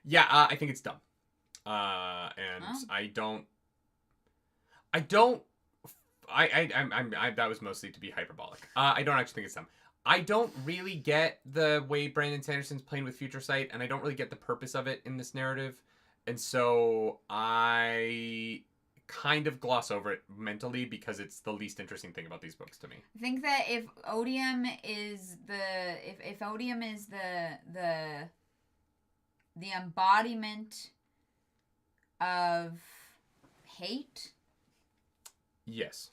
Yeah, I think it's dumb. That was mostly to be hyperbolic. I don't actually think it's dumb. I don't really get the way Brandon Sanderson's playing with Future Sight, and I don't really get the purpose of it in this narrative. And so I kind of gloss over it mentally because it's the least interesting thing about these books to me. I think that if Odium is if Odium is the embodiment of hate. Yes.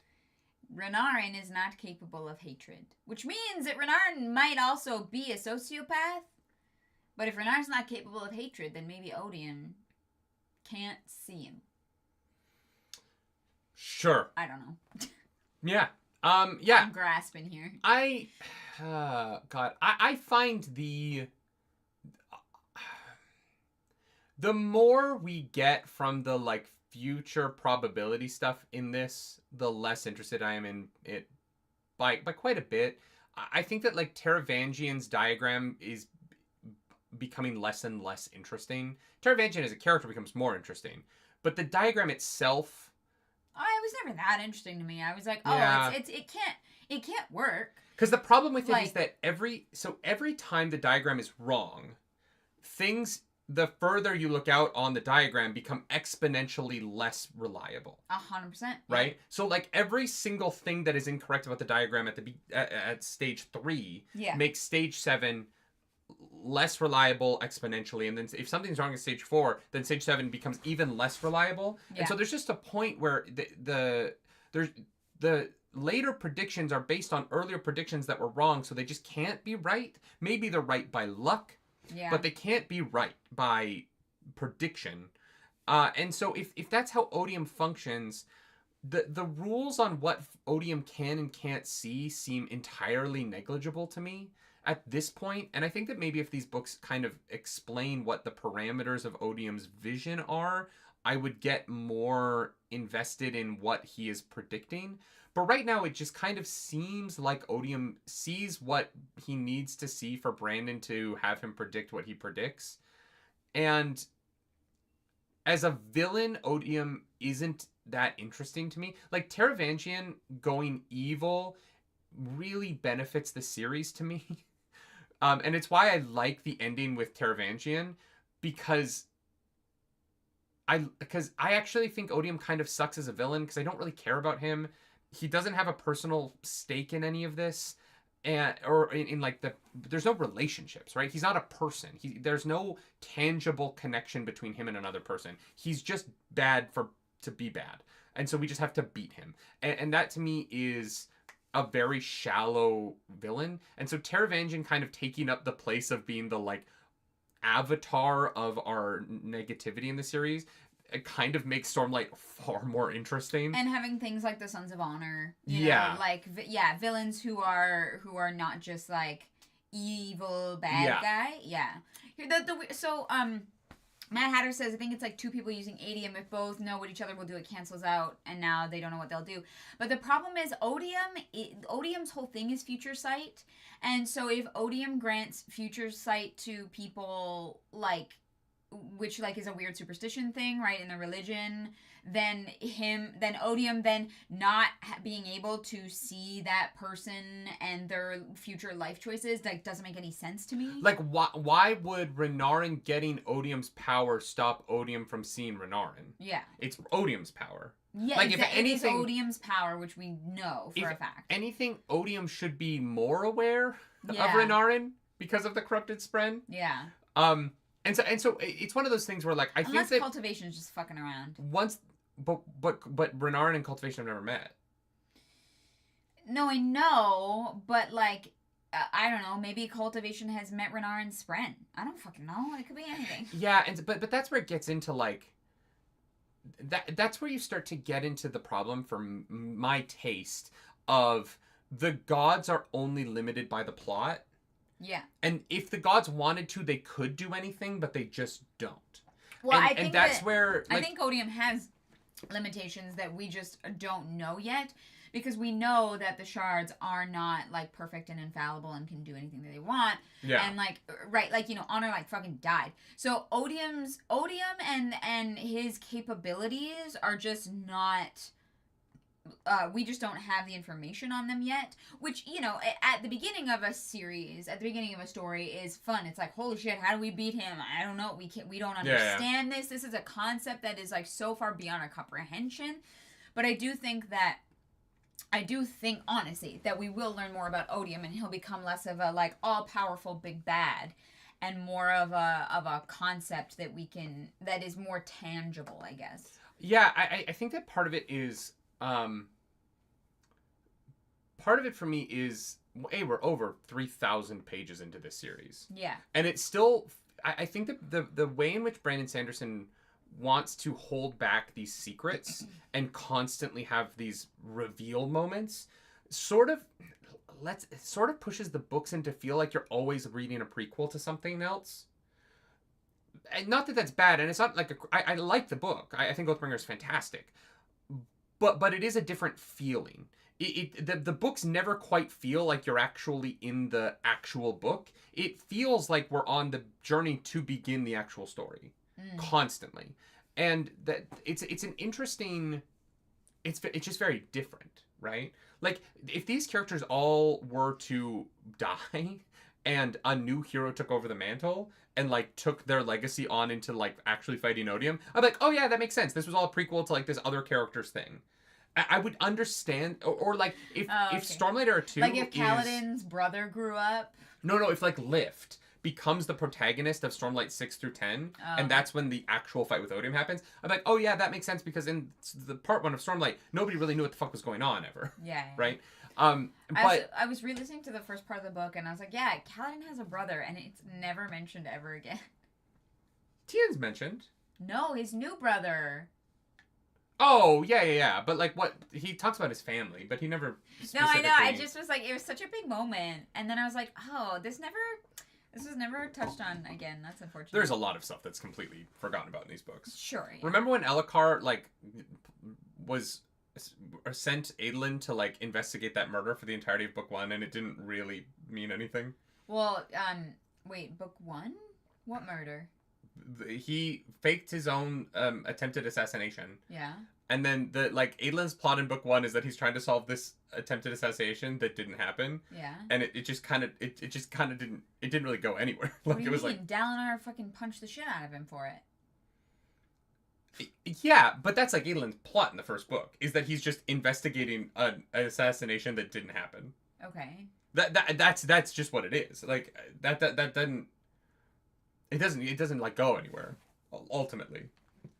Renarin is not capable of hatred, which means that Renarin might also be a sociopath. But if Renarin's not capable of hatred, then maybe Odium can't see him. Sure. I don't know. Yeah. Yeah. I'm grasping here. God, I find the more we get from the like future probability stuff in this, the less interested I am in it by quite a bit. I think that like Taravangian's diagram is becoming less and less interesting. Taravangian as a character becomes more interesting, but the diagram itself, it was never that interesting to me. I was like, it can't work. Because the problem with it is that every time the diagram is wrong, things, the further you look out on the diagram, become exponentially less reliable. 100%. Right? Yeah. So, like, every single thing that is incorrect about the diagram at stage 3 makes stage 7 less reliable exponentially. And then if something's wrong at stage 4, then stage 7 becomes even less reliable. Yeah. And so there's just a point where the later predictions are based on earlier predictions that were wrong, so they just can't be right. Maybe they're right by luck. Yeah. But they can't be right by prediction. And so if that's how Odium functions, the rules on what Odium can and can't see seem entirely negligible to me at this point. And I think that maybe if these books kind of explain what the parameters of Odium's vision are, I would get more invested in what he is predicting. But right now, it just kind of seems like Odium sees what he needs to see for Brandon to have him predict what he predicts. And as a villain, Odium isn't that interesting to me. Like, Taravangian going evil really benefits the series to me. And it's why I like the ending with Taravangian, because I actually think Odium kind of sucks as a villain, because I don't really care about him. He doesn't have a personal stake in any of this, or in like there's no relationships, right? He's not a person. There's no tangible connection between him and another person. He's just bad to be bad, and so we just have to beat him. And that to me is a very shallow villain. And so Taravangian kind of taking up the place of being the like avatar of our negativity in the series, it kind of makes Stormlight far more interesting. And having things like the Sons of Honor, you Yeah. know, like villains who are not just like evil bad guy. Yeah. So Mad Hatter says, I think it's like two people using Odium. If both know what each other will do, it cancels out, and now they don't know what they'll do. But the problem is Odium's whole thing is future sight, and so if Odium grants future sight to people, like, which like is a weird superstition thing, right, in the religion, then Odium then not being able to see that person and their future life choices, like, doesn't make any sense to me. Like, why would Renarin getting Odium's power stop Odium from seeing Renarin? Yeah. It's Odium's power. Yeah, like, if anything, it is Odium's power, which we know for a fact. Anything, Odium should be more aware of Renarin because of the corrupted Spren. Yeah. And so it's one of those things where, like, I think that cultivation is just fucking around. But Renarin and cultivation have never met. No, I know, but like, I don't know. Maybe cultivation has met Renarin Spren. I don't fucking know. It could be anything. Yeah, but that's where it gets into like. That's where you start to get into the problem for my taste of the gods are only limited by the plot. Yeah. And if the gods wanted to, they could do anything, but they just don't. Well, I think that's where... Like, I think Odium has limitations that we just don't know yet, because we know that the shards are not, like, perfect and infallible and can do anything that they want. Yeah. And, like, right, like, you know, Honor, like, fucking died. So Odium and his capabilities are just not... we just don't have the information on them yet, which, you know, at the beginning of a series, at the beginning of a story is fun. It's like, holy shit, how do we beat him? I don't know. We don't understand this. This is a concept that is, like, so far beyond our comprehension. But I do think, honestly, that we will learn more about Odium, and he'll become less of a, like, all-powerful big bad and more of a concept that is more tangible, I guess. Yeah, I think that part of it is... part of it for me is, hey, we're over 3,000 pages into this series. Yeah. And it's still, I think that the way in which Brandon Sanderson wants to hold back these secrets and constantly have these reveal moments sort of pushes the books into feel like you're always reading a prequel to something else. And not that that's bad, and it's not like I like the book. I think Oathbringer is fantastic. But it is a different feeling. The books never quite feel like you're actually in the actual book. It feels like we're on the journey to begin the actual story constantly, and that it's an interesting. It's just very different, right? Like, if these characters all were to die, and a new hero took over the mantle and, like, took their legacy on into, like, actually fighting Odium, I'm like, oh yeah, that makes sense. This was all a prequel to, like, this other character's thing. I would understand, or like, if Stormlight Era 2 like, if Kaladin's brother grew up? No, if, like, Lift becomes the protagonist of Stormlight 6 through 10, and that's when the actual fight with Odium happens, I'm like, oh yeah, that makes sense, because in the part 1 of Stormlight, nobody really knew what the fuck was going on ever. Yeah. Right? But I was re-listening to the first part of the book, and I was like, yeah, Kaladin has a brother, and it's never mentioned ever again. Tien's mentioned. No, his new brother. Oh, yeah. But, like, what... He talks about his family, but he never No, I know. I specifically- just was like, it was such a big moment. And then I was like, oh, this was never touched on again. That's unfortunate. There's a lot of stuff that's completely forgotten about in these books. Sure. Yeah. Remember when Elhokar, like, was... sent Adolin to, like, investigate that murder for the entirety of book 1, and it didn't really mean anything? Well, wait, book 1? What murder? He faked his own attempted assassination. Yeah. And then Adolin's plot in book 1 is that he's trying to solve this attempted assassination that didn't happen. Yeah. And it just kind of didn't really go anywhere. What do Like you it was mean? Dalinar fucking punched the shit out of him for it. Yeah, but that's like Adolin's plot in the first book, is that he's just investigating an assassination that didn't happen. Okay. That's just what it is. Like that doesn't it doesn't like go anywhere ultimately.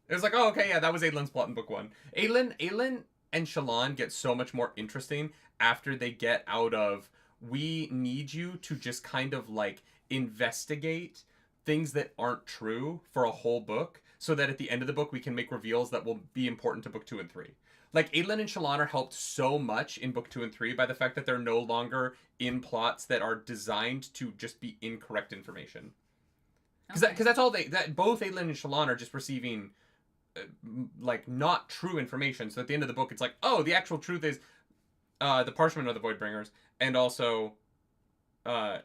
It was like, oh, okay, yeah, that was Adolin's plot in book 1. Adolin and Shallan get so much more interesting after they get out of, we need you to just kind of like investigate things that aren't true for a whole book, so that at the end of the book we can make reveals that will be important to book 2 and 3. Like, Adolin and Shallan are helped so much in book 2 and 3 by the fact that they're no longer in plots that are designed to just be incorrect information. Because that's all both Adolin and Shallan are just receiving like not true information. So at the end of the book, it's like, oh, the actual truth is the parchment are the Voidbringers, and also Elhokar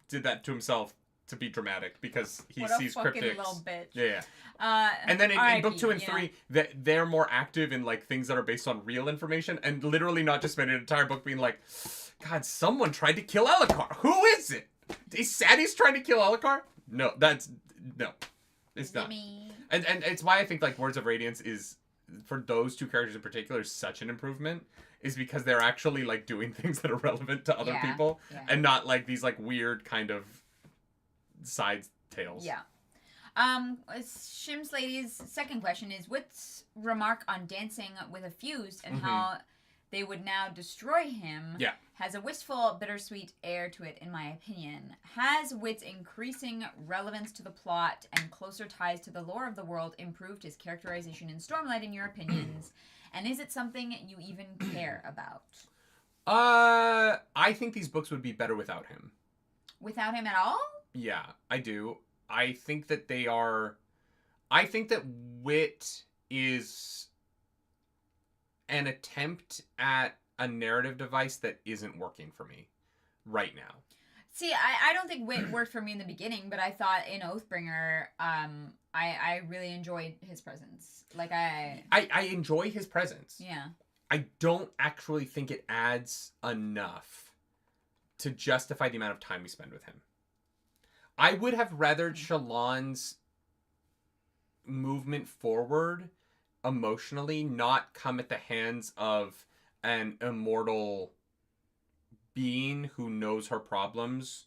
did that to himself to be dramatic because he sees what a fucking cryptics. Little bitch. Yeah. And then in book 2 and 3, they're more active in like things that are based on real information, and literally not just spend an entire book being like, God, someone tried to kill Elhokar. Who is it? Is Sadie's trying to kill Elhokar? No, it's not. And it's why I think like Words of Radiance is, for those two characters in particular, such an improvement, is because they're actually like doing things that are relevant to other people, and not like these like weird kind of side tales. Yeah. Shim's lady's second question is, what's remark on dancing with a fuse and how they would now destroy him has a wistful, bittersweet air to it, in my opinion. Has Wit's increasing relevance to the plot and closer ties to the lore of the world improved his characterization in Stormlight, in your opinions? And is it something you even care about? I think these books would be better without him. Without him at all? Yeah, I do. I think that I think that Wit is an attempt at a narrative device that isn't working for me right now. See, I don't think Wit worked for me in the beginning, but I thought in Oathbringer, I really enjoyed his presence. Like I enjoy his presence. Yeah. I don't actually think it adds enough to justify the amount of time we spend with him. I would have rathered Shallan's movement forward emotionally not come at the hands of an immortal being who knows her problems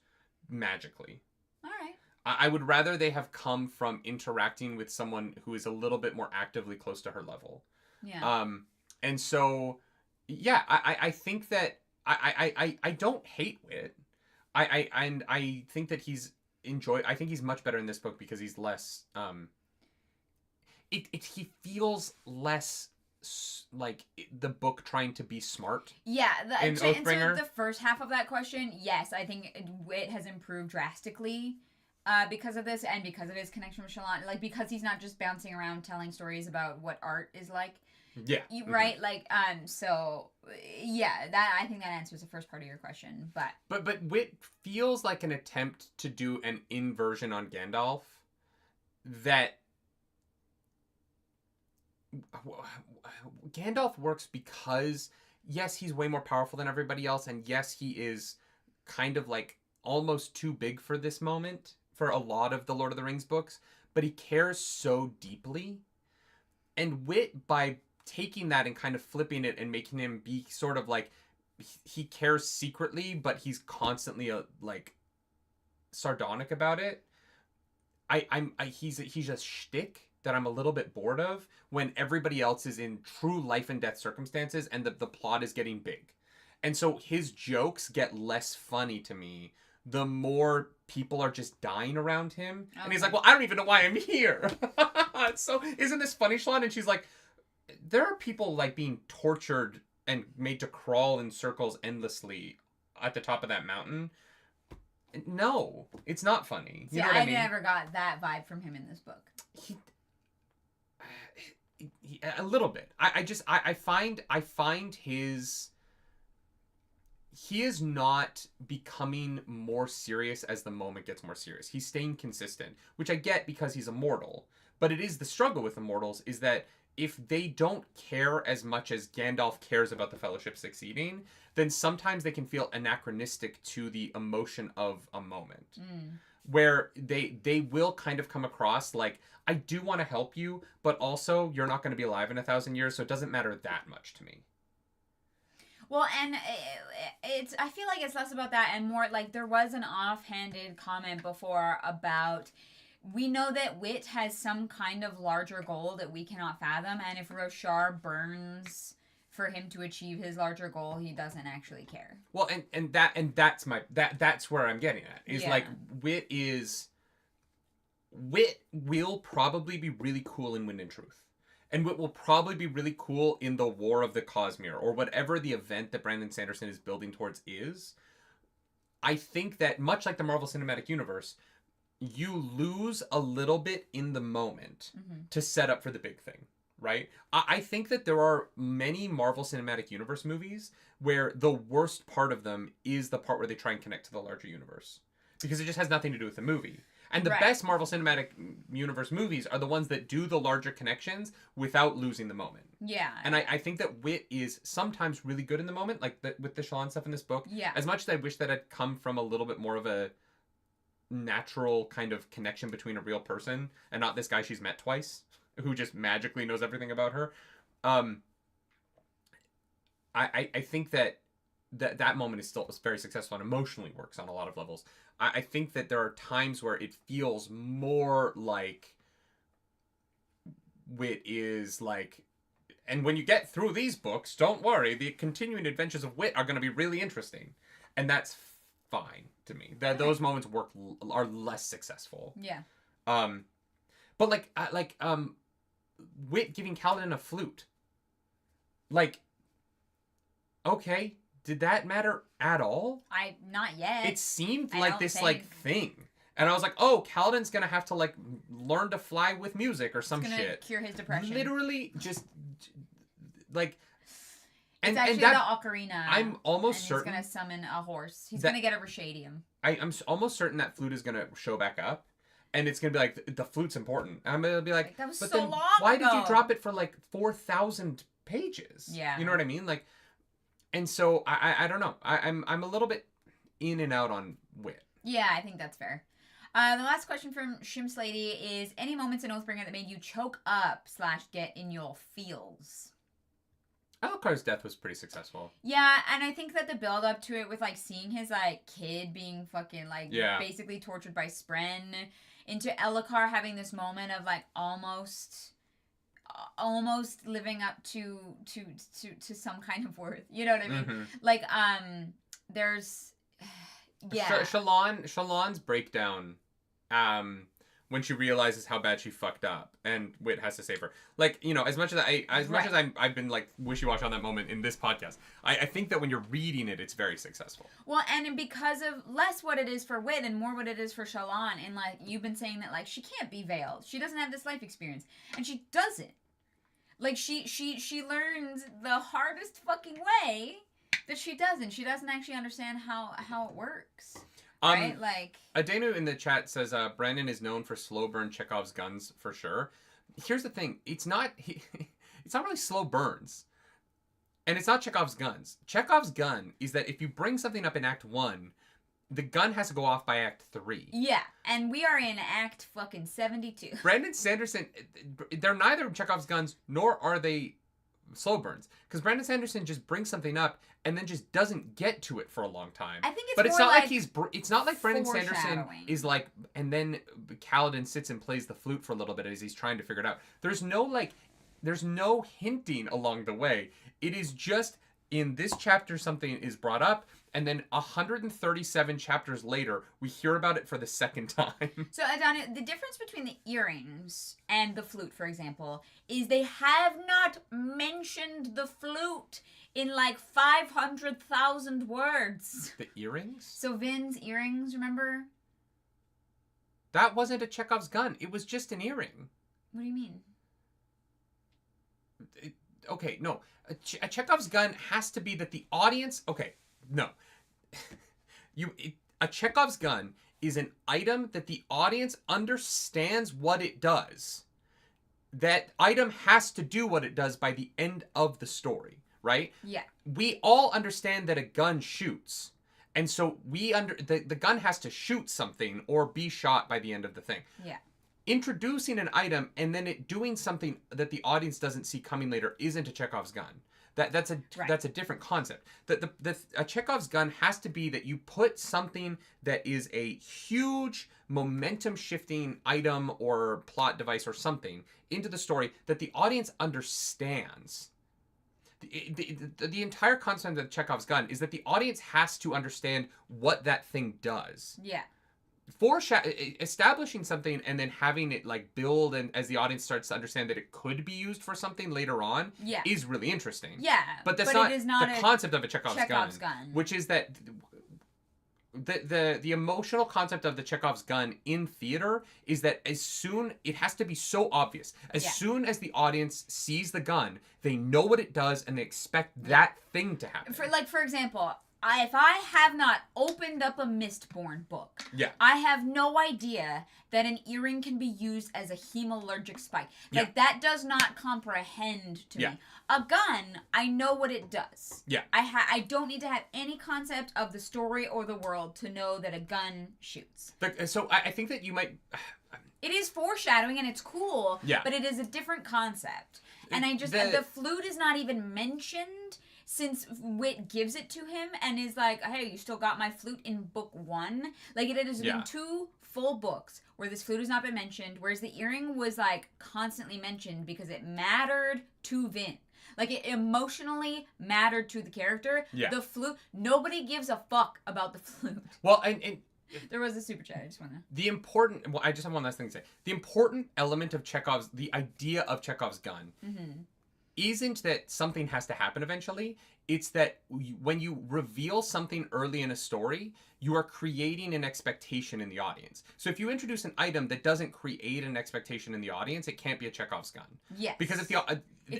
magically. All right. I would rather they have come from interacting with someone who is a little bit more actively close to her level. Yeah. And so, yeah, I think that I don't hate Wit. I think that I think he's much better in this book because he's less he feels less like the book trying to be smart. Yeah, in to answer Oathbringer. the first half of that question, yes, I think Wit has improved drastically because of this and because of his connection with Shallan. Like, because he's not just bouncing around telling stories about what art is like. Yeah. Right? Like, so, yeah, I think that answers the first part of your question, But Wit feels like an attempt to do an inversion on Gandalf that Gandalf works because, yes, he's way more powerful than everybody else, and yes, he is kind of like almost too big for this moment for a lot of the Lord of the Rings books, but he cares so deeply. And Wit, by taking that and kind of flipping it and making him be sort of like, he cares secretly, but he's constantly like sardonic about it. He's a shtick that I'm a little bit bored of when everybody else is in true life and death circumstances and the plot is getting big. And so his jokes get less funny to me the more people are just dying around him. And he's Okay. like, well, I don't even know why I'm here. So isn't this funny, Shalon? And she's like, there are people like being tortured and made to crawl in circles endlessly at the top of that mountain. No, it's not funny. You See, know what I I mean? never got that vibe from him in this book. A little bit. I find his, he is not becoming more serious as the moment gets more serious. He's staying consistent, which I get because he's immortal. But it is the struggle with immortals is that if they don't care as much as Gandalf cares about the Fellowship succeeding, then sometimes they can feel anachronistic to the emotion of a moment. Where they will kind of come across like, I do want to help you, but also you're not going to be alive in 1,000 years, so it doesn't matter that much to me. Well, and it's I feel like it's less about that and more like there was an offhanded comment before about we know that Wit has some kind of larger goal that we cannot fathom, and if Roshar burns for him to achieve his larger goal, he doesn't actually care. Well, that's where I'm getting at. Is Yeah. like Wit will probably be really cool in Wind and Truth. And Wit will probably be really cool in the War of the Cosmere, or whatever the event that Brandon Sanderson is building towards is. I think that, much like the Marvel Cinematic Universe, you lose a little bit in the moment to set up for the big thing, right? I think that there are many Marvel Cinematic Universe movies where the worst part of them is the part where they try and connect to the larger universe. Because it just has nothing to do with the movie. And the best Marvel Cinematic Universe movies are the ones that do the larger connections without losing the moment. Yeah. And I think that Wit is sometimes really good in the moment, like with the Shalon stuff in this book. Yeah. As much as I wish that had come from a little bit more of a natural kind of connection between a real person and not this guy she's met twice who just magically knows everything about her. I think that moment is still very successful and emotionally works on a lot of levels. I think that there are times where it feels more like Wit is like, and when you get through these books, don't worry, the continuing adventures of Wit are going to be really interesting. And that's fine to me. That those moments are less successful. Yeah. But Wit giving Kaladin a flute. Like, okay, did that matter at all? Not yet. It seemed I like don't this think- like thing. And I was like, oh, Kaladin's gonna have to like learn to fly with music or some it's gonna shit. cure his depression. Literally just like It's actually that, the ocarina. I'm almost and certain he's gonna summon a horse. He's that- gonna get a Rashadium. I'm almost certain that flute is gonna show back up. And it's gonna be like, the flute's important. I'm gonna be like, That was but so then long why did you ago." drop it for like 4,000 pages? Yeah. You know what I mean? Like, and so I don't know. I'm a little bit in and out on Wit. Yeah, I think that's fair. The last question from Shimps Lady is: any moments in Oathbringer that made you choke up / get in your feels? Alucard's death was pretty successful. Yeah, and I think that the build up to it with like seeing his like kid being fucking like basically tortured by Spren, into Elokar having this moment of like almost living up to some kind of worth. You know what I mean? Mm-hmm. Like there's yeah. Shalon's breakdown when she realizes how bad she fucked up and Wit has to save her. Like, you know, as much as I've been like wishy-washy on that moment in this podcast, I think that when you're reading it, it's very successful. Well, and because of less what it is for Wit and more what it is for Shalon, and like you've been saying that like she can't be veiled. She doesn't have this life experience. And she doesn't. Like she learns the hardest fucking way that she doesn't. She doesn't actually understand how it works. Right? Like Adenu in the chat says Brandon is known for slow burn Chekhov's guns for sure. Here's the thing, it's not really slow burns. And it's not Chekhov's guns. Chekhov's gun is that if you bring something up in Act 1, the gun has to go off by Act 3. yeah, and we are in Act fucking 72. Brandon Sanderson, they're neither Chekhov's guns nor are they slow burns, because Brandon Sanderson just brings something up and then just doesn't get to it for a long time. I think it's but it's more not like it's not like Brandon Sanderson foreshadowing. is like, and then Kaladin sits and plays the flute for a little bit as he's trying to figure it out. There's no hinting along the way. It is just in this chapter something is brought up, and then 137 chapters later, we hear about it for the second time. So, Adana, the difference between the earrings and the flute, for example, is they have not mentioned the flute in like 500,000 words. The earrings? So Vin's earrings, remember? That wasn't a Chekhov's gun. It was just an earring. What do you mean? Okay, no. A Chekhov's gun has to be that the audience... Okay, no. A Chekhov's gun is an item that the audience understands what it does. That item has to do what it does by the end of the story, right? Yeah. We all understand that a gun shoots. And so the gun has to shoot something or be shot by the end of the thing. Yeah. Introducing an item and then it doing something that the audience doesn't see coming later isn't a Chekhov's gun. That's a different concept. A Chekhov's gun has to be that you put something that is a huge momentum shifting item or plot device or something into the story that the audience understands. The entire concept of Chekhov's gun is that the audience has to understand what that thing does. Yeah. Establishing something and then having it like build and as the audience starts to understand that it could be used for something later on is really interesting. Yeah. But that's it is not the concept of a Chekhov's gun. Which is that the emotional concept of the Chekhov's gun in theater is that it has to be so obvious. As soon as the audience sees the gun, they know what it does and they expect that thing to happen. For example, if I have not opened up a Mistborn book, I have no idea that an earring can be used as a hemalurgic spike. That does not comprehend to me. A gun, I know what it does. Yeah. I don't need to have any concept of the story or the world to know that a gun shoots. So I think that you might... It is foreshadowing and it's cool, but it is a different concept. And the flute is not even mentioned since Wit gives it to him and is like, hey, you still got my flute in book 1. Like, it has been 2 full books where this flute has not been mentioned, whereas the earring was, like, constantly mentioned because it mattered to Vin. Like, it emotionally mattered to the character. Yeah. The flute, nobody gives a fuck about the flute. Well, and there was a super chat, I just want to... I just have one last thing to say. The important element of the idea of Chekhov's gun... Mm-hmm. Isn't that something has to happen eventually. It's that when you reveal something early in a story, you are creating an expectation in the audience. So if you introduce an item that doesn't create an expectation in the audience, it can't be a Chekhov's gun. Yes. Because it's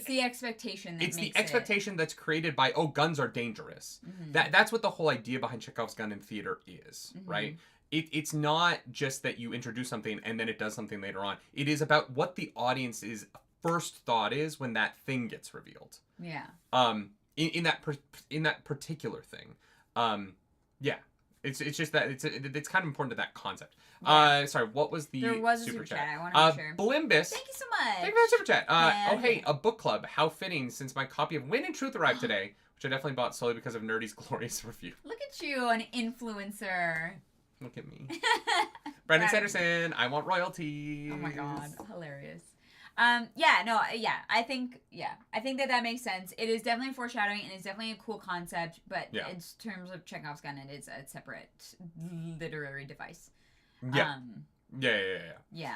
the expectation that it's the expectation that's created by, guns are dangerous. Mm-hmm. That's what the whole idea behind Chekhov's gun in theater is, right? It's not just that you introduce something and then it does something later on. It is about what the audience is first thought is when that thing gets revealed. Yeah. In that particular thing. Yeah. It's just that it's kind of important to that concept. Yeah. Sorry, what was the There was a super chat. I want to make sure. Blimbus. Thank you so much. Thank you for the super chat. Oh hey, a book club. How fitting since my copy of Wind and Truth arrived today, which I definitely bought solely because of Nerdy's glorious review. Look at you, an influencer. Look at me. Brandon Sanderson, I want royalties. Oh my god, hilarious. I think that makes sense. It is definitely foreshadowing and it's definitely a cool concept, but in terms of Chekhov's gun, it is a separate literary device. Yeah. Yeah.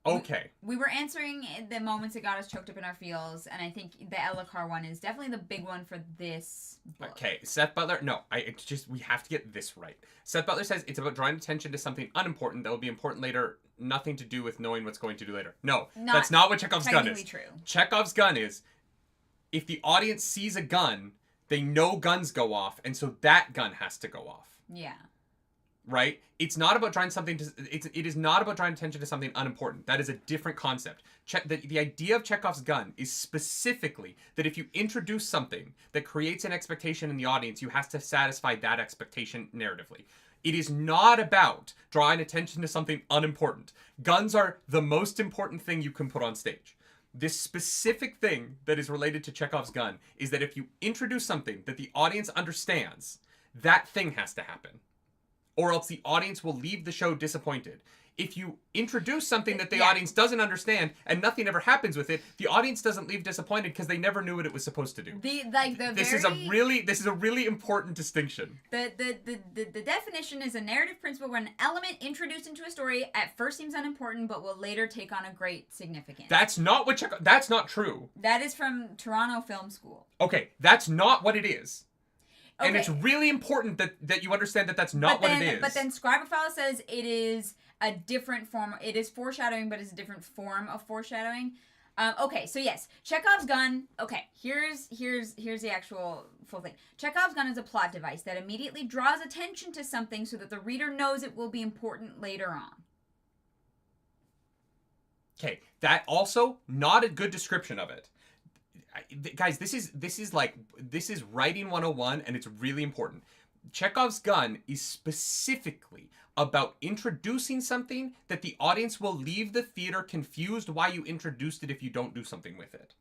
Okay. We were answering the moments that got us choked up in our feels, and I think the Elakar one is definitely the big one for this book. Okay, Seth Butler. No, we have to get this right. Seth Butler says it's about drawing attention to something unimportant that will be important later, nothing to do with knowing what's going to do later. No, that's not what Chekhov's gun is. True. Chekhov's gun is, if the audience sees a gun, they know guns go off, and so that gun has to go off. Yeah. Right? It's not about drawing something to... It is not about drawing attention to something unimportant. That is a different concept. The idea of Chekhov's gun is specifically that if you introduce something that creates an expectation in the audience, you have to satisfy that expectation narratively. It is not about drawing attention to something unimportant. Guns are the most important thing you can put on stage. This specific thing that is related to Chekhov's gun is that if you introduce something that the audience understands, that thing has to happen. Or else the audience will leave the show disappointed. if you introduce something that the Yeah. audience doesn't understand and nothing ever happens with it, the audience doesn't leave disappointed because they never knew what it was supposed to do. This is a really important distinction. The definition is a narrative principle where an element introduced into a story at first seems unimportant but will later take on a great significance. That's not true. That is from Toronto Film School. Okay, that's not what it is. Okay. And it's really important that you understand that that's not what it is. But then Scribophile says it is a different form. It is foreshadowing, but it's a different form of foreshadowing. Okay, so yes, Chekhov's gun. Okay, here's the actual full thing. Chekhov's gun is a plot device that immediately draws attention to something so that the reader knows it will be important later on. Okay, that also not a good description of it. Guys, this is writing 101, and it's really important. Chekhov's gun is specifically about introducing something that the audience will leave the theater confused why you introduced it if you don't do something with it.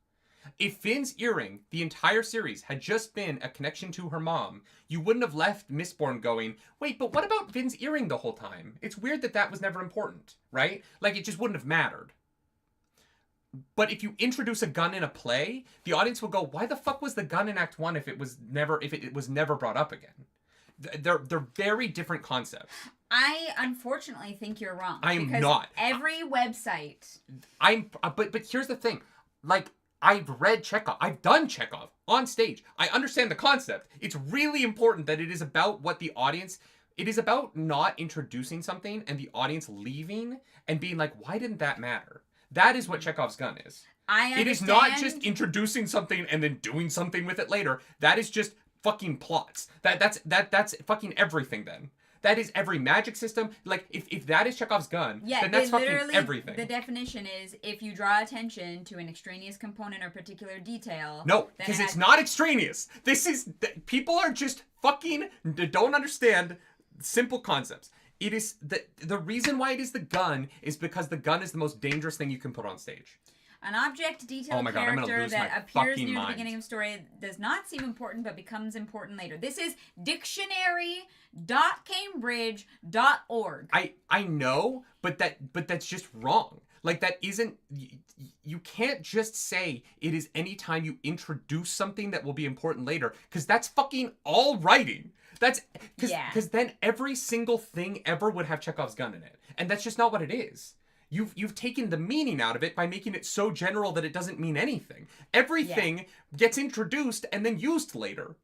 If Finn's earring, the entire series, had just been a connection to her mom, you wouldn't have left Mistborn going, wait, but what about Finn's earring the whole time? It's weird that was never important, right? Like, it just wouldn't have mattered. But if you introduce a gun in a play, the audience will go, why the fuck was the gun in Act 1 if it was never brought up again? They're very different concepts. I unfortunately think you're wrong. I am not. Every website. But here's the thing. Like, I've read Chekhov. I've done Chekhov on stage. I understand the concept. It's really important that it is about what the audience... It is about not introducing something and the audience leaving and being like, why didn't that matter? That is what Chekhov's gun is. I understand. It is not just introducing something and then doing something with it later. That is just fucking plots. That's fucking everything then. That is every magic system. Like, if that is Chekhov's gun, then that's fucking everything. The definition is if you draw attention to an extraneous component or particular detail. No, because it's not extraneous. People are just fucking don't understand simple concepts. It is the reason why it is the gun is because the gun is the most dangerous thing you can put on stage. An object, detail, character that appears near the beginning of a story does not seem important but becomes important later. This is dictionary.cambridge.org. I know, but that's just wrong. Like, that isn't... You can't just say it is any time you introduce something that will be important later, because that's fucking all writing. That's... Because then every single thing ever would have Chekhov's gun in it. And that's just not what it is. You've taken the meaning out of it by making it so general that it doesn't mean anything. Everything gets introduced and then used later.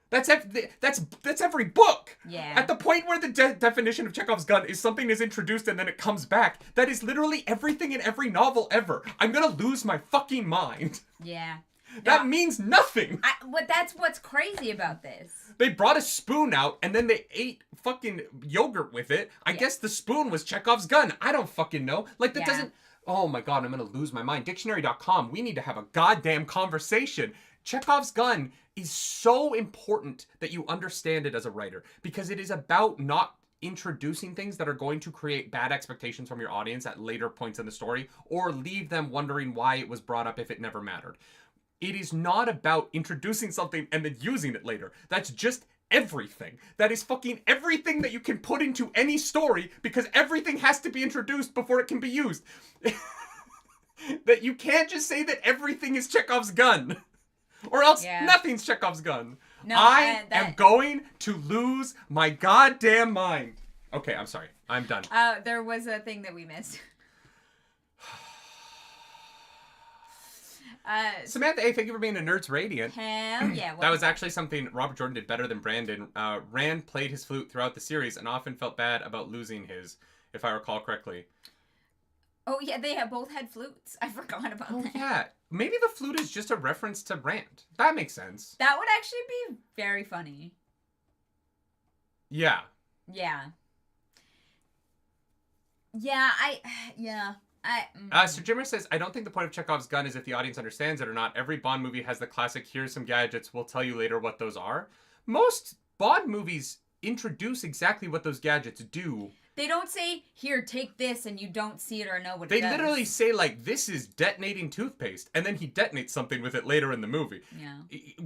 That's every book. Yeah. At the point where the definition of Chekhov's gun is something is introduced and then it comes back, that is literally everything in every novel ever. I'm gonna lose my fucking mind. Yeah. That means nothing. But that's what's crazy about this. They brought a spoon out and then they ate fucking yogurt with it. I guess the spoon was Chekhov's gun. I don't fucking know. Like, that doesn't... Oh my god, I'm gonna lose my mind. Dictionary.com, we need to have a goddamn conversation. Chekhov's gun is so important that you understand it as a writer, because it is about not introducing things that are going to create bad expectations from your audience at later points in the story, or leave them wondering why it was brought up if it never mattered. It is not about introducing something and then using it later. That's just everything. That is fucking everything that you can put into any story, because everything has to be introduced before it can be used. That you can't just say that everything is Chekhov's gun. Or else nothing's Chekhov's gun. No, I am going to lose my goddamn mind. Okay, I'm sorry. I'm done. There was a thing that we missed. Samantha A., thank you for being a Nerds Radiant. Hell yeah. That was actually something Robert Jordan did better than Brandon. Rand played his flute throughout the series and often felt bad about losing his, if I recall correctly. Oh, yeah, they both had flutes. I forgot about that. Yeah. Maybe the flute is just a reference to Rand. That makes sense. That would actually be very funny. Yeah. Yeah. Sir Jimmer says, I don't think the point of Chekhov's gun is if the audience understands it or not. Every Bond movie has the classic, here's some gadgets, we'll tell you later what those are. Most Bond movies introduce exactly what those gadgets do They don't say, here, take this, and you don't see it or know what it They does. literally say, like, this is detonating toothpaste, and then he detonates something with it later in the movie. Yeah.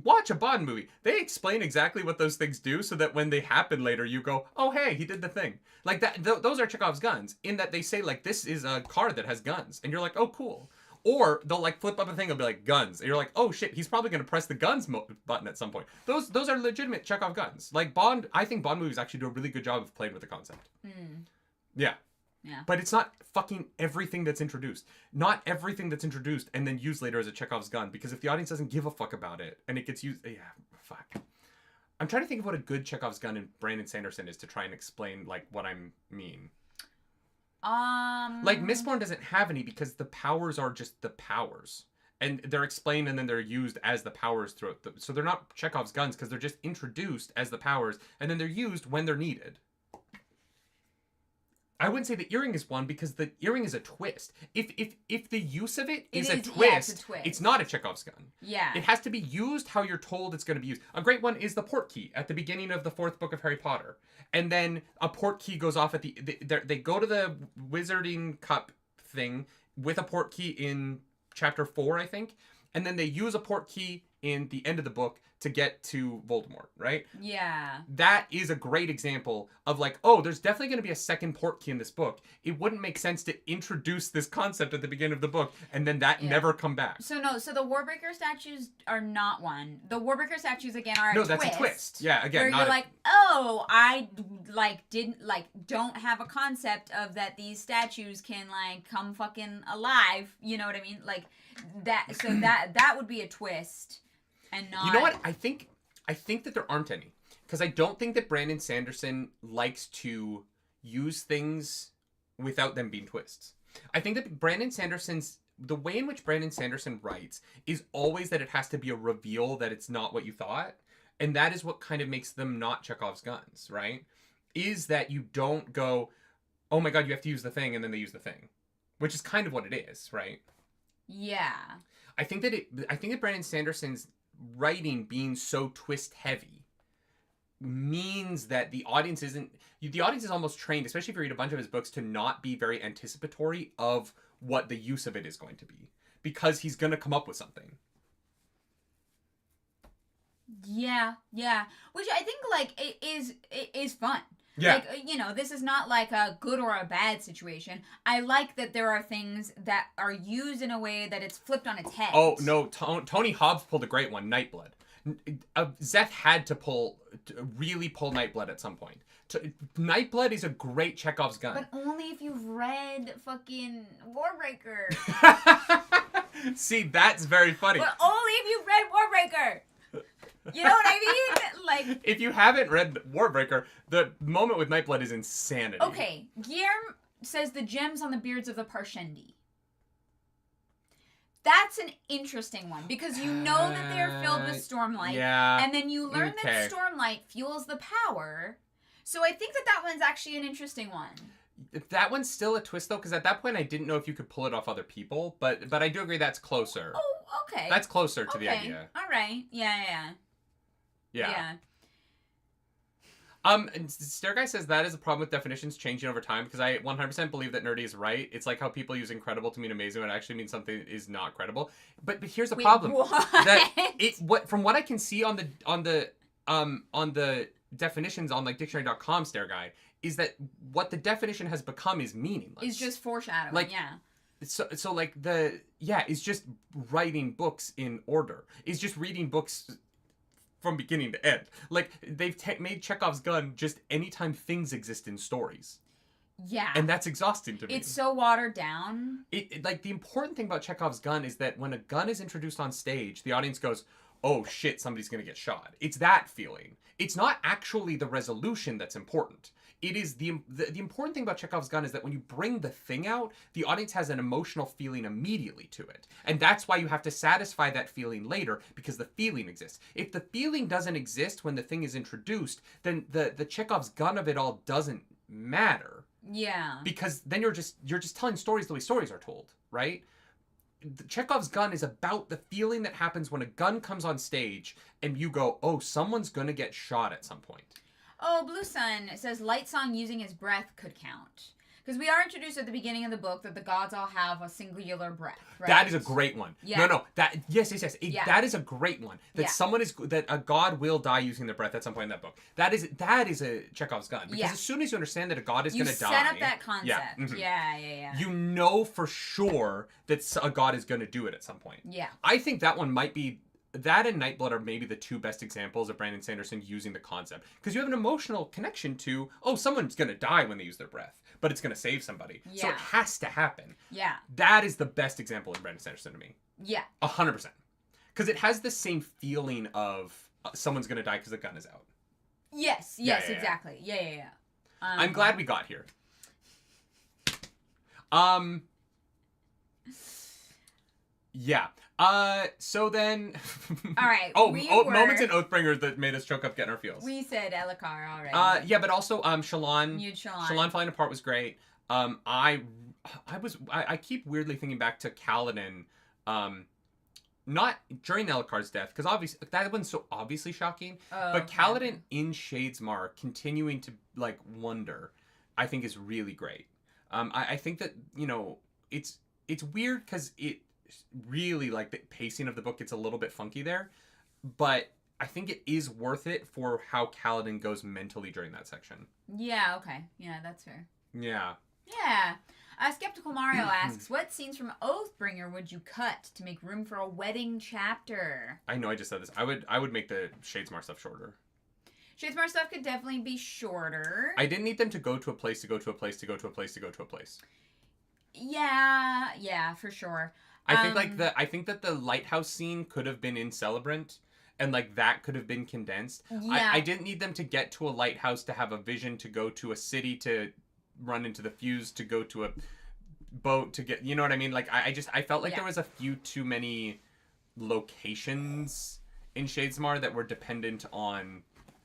Watch a Bond movie. They explain exactly what those things do so that when they happen later, you go, oh, hey, he did the thing. Like, that. Those are Chekhov's guns, in that they say, like, this is a car that has guns. And you're like, oh, cool. Or they'll, like, flip up a thing and be like, guns. And you're like, oh, shit, he's probably going to press the guns button at some point. Those are legitimate Chekhov guns. Like, Bond, I think Bond movies actually do a really good job of playing with the concept. Yeah. Yeah. But it's not fucking everything that's introduced. Not everything that's introduced and then used later as a Chekhov's gun. Because if the audience doesn't give a fuck about it and it gets used... Yeah, fuck. I'm trying to think of what a good Chekhov's gun in Brandon Sanderson is to try and explain, like, what I mean. Like, Mistborn doesn't have any because the powers are just the powers. And they're explained and then they're used as the powers throughout the... So they're not Chekhov's guns because they're just introduced as the powers and then they're used when they're needed. I wouldn't say the earring is one because the earring is a twist. If the use of it is a twist, yeah, it's a twist, it's not a Chekhov's gun. Yeah. It has to be used how you're told it's going to be used. A great one is the port key at the beginning of the 4th book of Harry Potter. And then a port key goes off at they go to the Wizarding Cup thing with a port key in chapter 4, I think. And then they use a port key in the end of the book to get to Voldemort, right? Yeah. That is a great example of like, oh, there's definitely going to be a second port key in this book. It wouldn't make sense to introduce this concept at the beginning of the book and then that never come back. So the Warbreaker statues are not one. The Warbreaker statues again are a twist. No, that's a twist. Yeah, again, where not you're like, oh, I don't have a concept of that these statues can like come fucking alive. You know what I mean? Like that. So that would be a twist. And not... You know what? I think that there aren't any. Because I don't think that Brandon Sanderson likes to use things without them being twists. I think that the way in which Brandon Sanderson writes is always that it has to be a reveal that it's not what you thought. And that is what kind of makes them not Chekhov's guns, right? Is that you don't go, oh my god, you have to use the thing, and then they use the thing. Which is kind of what it is, right? Yeah. I think that Brandon Sanderson's writing being so twist heavy means that the audience is almost trained, especially if you read a bunch of his books, to not be very anticipatory of what the use of it is going to be, because he's going to come up with something. Yeah, which I think like it is fun. Yeah. Like, this is not like a good or a bad situation. I like that there are things that are used in a way that it's flipped on its head. Oh, no. Tony Hobbs pulled a great one, Nightblood. Zeth had to really pull Nightblood at some point. Nightblood is a great Chekhov's gun. But only if you've read fucking Warbreaker. See, that's very funny. But only if you've read Warbreaker. You know what I mean? Like, if you haven't read Warbreaker, the moment with Nightblood is insanity. Okay, Guillermo says the gems on the beards of the Parshendi. That's an interesting one, because you know that they're filled with Stormlight. Yeah. And then you learn that Stormlight fuels the power. So I think that one's actually an interesting one. That one's still a twist, though, because at that point I didn't know if you could pull it off other people, but I do agree that's closer. Oh, okay. That's closer to the idea. All right. Yeah. And Stairguy says that is a problem with definitions changing over time, because I 100% believe that nerdy is right. It's like how people use incredible to mean amazing when it actually means something is not credible. But here's the problem. What? That from what I can see on the definitions on like dictionary.com, Stairguy, is that what the definition has become is meaningless. It's just foreshadowing. Like, yeah. So like it's just writing books in order. It's just reading books from beginning to end. Like, they've made Chekhov's gun just anytime things exist in stories. Yeah. And that's exhausting to me. It's so watered down. Like, the important thing about Chekhov's gun is that when a gun is introduced on stage, the audience goes, oh shit, somebody's gonna get shot. It's that feeling. It's not actually the resolution that's important. It is the important thing about Chekhov's gun is that when you bring the thing out, the audience has an emotional feeling immediately to it. And that's why you have to satisfy that feeling later, because the feeling exists. If the feeling doesn't exist when the thing is introduced, then the Chekhov's gun of it all doesn't matter. Yeah. Because then you're just telling stories the way stories are told, right? The Chekhov's gun is about the feeling that happens when a gun comes on stage and you go, oh, someone's gonna get shot at some point. Oh, Blue Sun says light song using his breath could count. Because we are introduced at the beginning of the book that the gods all have a singular breath, right? That is a great one. Yeah. No, yes. Yeah. That is a great one. That Yeah. that a god will die using their breath at some point in that book. That is a Chekhov's gun. Because as soon as you understand that a god is going to die, you set up that concept. Yeah. You know for sure that a god is going to do it at some point. Yeah. I think that one might be. That and Nightblood are maybe the two best examples of Brandon Sanderson using the concept. Because you have an emotional connection to, someone's going to die when they use their breath, but it's going to save somebody. Yeah. So it has to happen. Yeah. That is the best example in Brandon Sanderson to me. Yeah. 100%. Because it has the same feeling of someone's going to die because the gun is out. Yes, exactly. Yeah. I'm glad we got here. Yeah. So then... All right. Moments in Oathbringer that made us choke up getting our feels. We said Elokar already. Yeah, but also Shallan. Shallan. Shallan falling apart was great. I keep weirdly thinking back to Kaladin, not during Elkar's death, because obviously that one's so obviously shocking. But Kaladin in Shadesmar continuing to like wonder, I think is really great. I think that it's weird because it really like the pacing of the book gets a little bit funky there, but I think it is worth it for how Kaladin goes mentally during that section. Yeah. Okay. Yeah, that's fair. Yeah. Yeah. Skeptical Mario asks, what scenes from Oathbringer would you cut to make room for a wedding chapter? I know I just said this. I would make the Shadesmar stuff shorter. Shadesmar stuff could definitely be shorter. I didn't need them to go to a place to go to a place to go to a place to go to a place. Yeah, for sure. I think that the lighthouse scene could have been in Celebrant, and like that could have been condensed. Yeah. I didn't need them to get to a lighthouse to have a vision to go to a city to run into the fuse to go to a boat to get, you know what I mean? Like I felt like there was a few too many locations in Shadesmar that were dependent on.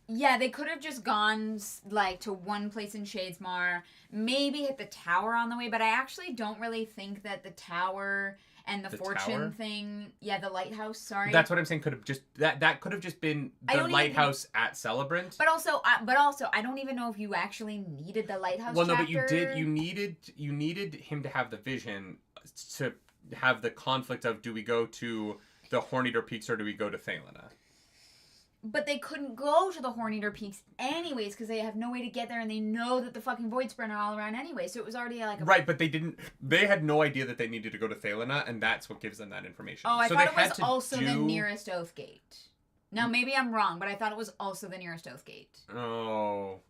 Yeah, they could have just gone like to one place in Shadesmar, maybe hit the tower on the way, but I actually don't really think that the tower and the fortune tower? Thing, the lighthouse, sorry. That's what I'm saying. Could have just that could have just been the lighthouse at Celebrant. But also, I don't even know if you actually needed the lighthouse. Well, no, chapter. but you did. You needed him to have the vision to have the conflict of do we go to the Horneater Peaks or do we go to Thalena? But they couldn't go to the Horneater Peaks anyways because they have no way to get there, and they know that the fucking Voidspren are all around anyway. So it was already like right, but they didn't. They had no idea that they needed to go to Thalena, and that's what gives them that information. Oh, I so thought it was also the nearest Oathgate. Now maybe I'm wrong, but I thought it was also the nearest Oathgate. Oh.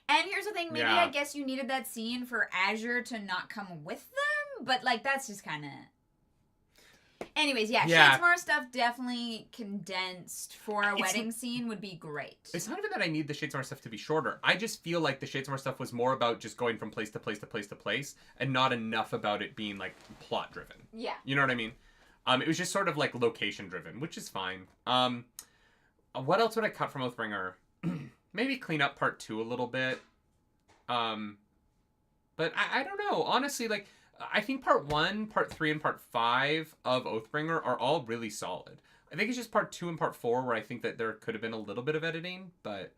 And here's the thing, maybe I guess you needed that scene for Azure to not come with them, but like that's just kind of. Anyways, Shadesmar stuff definitely condensed for a wedding scene would be great. It's not even that I need the Shadesmar stuff to be shorter. I just feel like the Shadesmar stuff was more about just going from place to place to place to place, and not enough about it being like plot driven. Yeah. You know what I mean? It was just sort of like location driven, which is fine. What else would I cut from Oathbringer? Maybe clean up part 2 a little bit. But I don't know. Honestly, like. I think part 1, part 3, and part 5 of Oathbringer are all really solid. I think it's just part 2 and part 4 where I think that there could have been a little bit of editing, but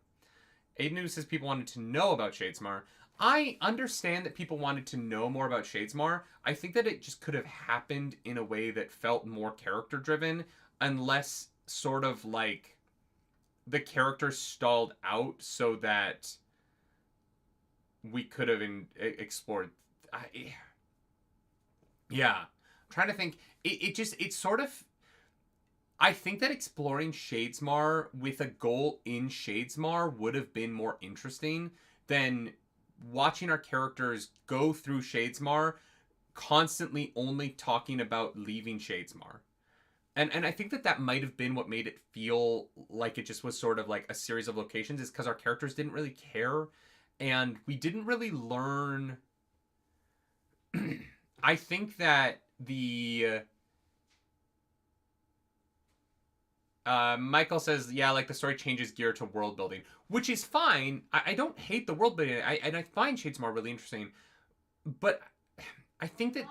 Aiden says people wanted to know about Shadesmar. I understand that people wanted to know more about Shadesmar. I think that it just could have happened in a way that felt more character-driven, unless sort of like the characters stalled out so that we could have explored... Yeah. I'm trying to think. It's sort of... I think that exploring Shadesmar with a goal in Shadesmar would have been more interesting than watching our characters go through Shadesmar constantly only talking about leaving Shadesmar. And I think that might have been what made it feel like it just was sort of like a series of locations, is because our characters didn't really care and we didn't really learn... I think that the... Michael says, yeah, like the story changes gear to world building, which is fine. I don't hate the world building. I find Shadesmar really interesting. But I think that...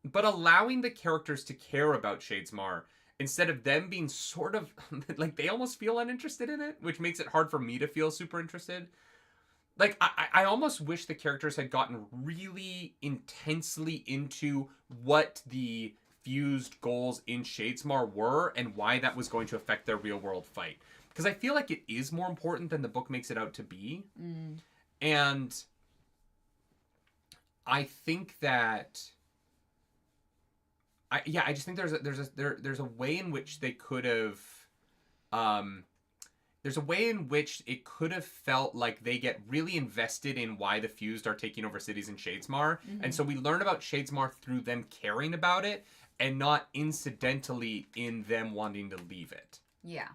But allowing the characters to care about Shadesmar instead of them being sort of like they almost feel uninterested in it, which makes it hard for me to feel super interested. Like I almost wish the characters had gotten really intensely into what the fused goals in Shadesmar were and why that was going to affect their real world fight. Because I feel like it is more important than the book makes it out to be. And I think that I just think there's a way in which they could have there's a way in which it could have felt like they get really invested in why the Fused are taking over cities in Shadesmar. And so we learn about Shadesmar through them caring about it and not incidentally in them wanting to leave it. Yeah.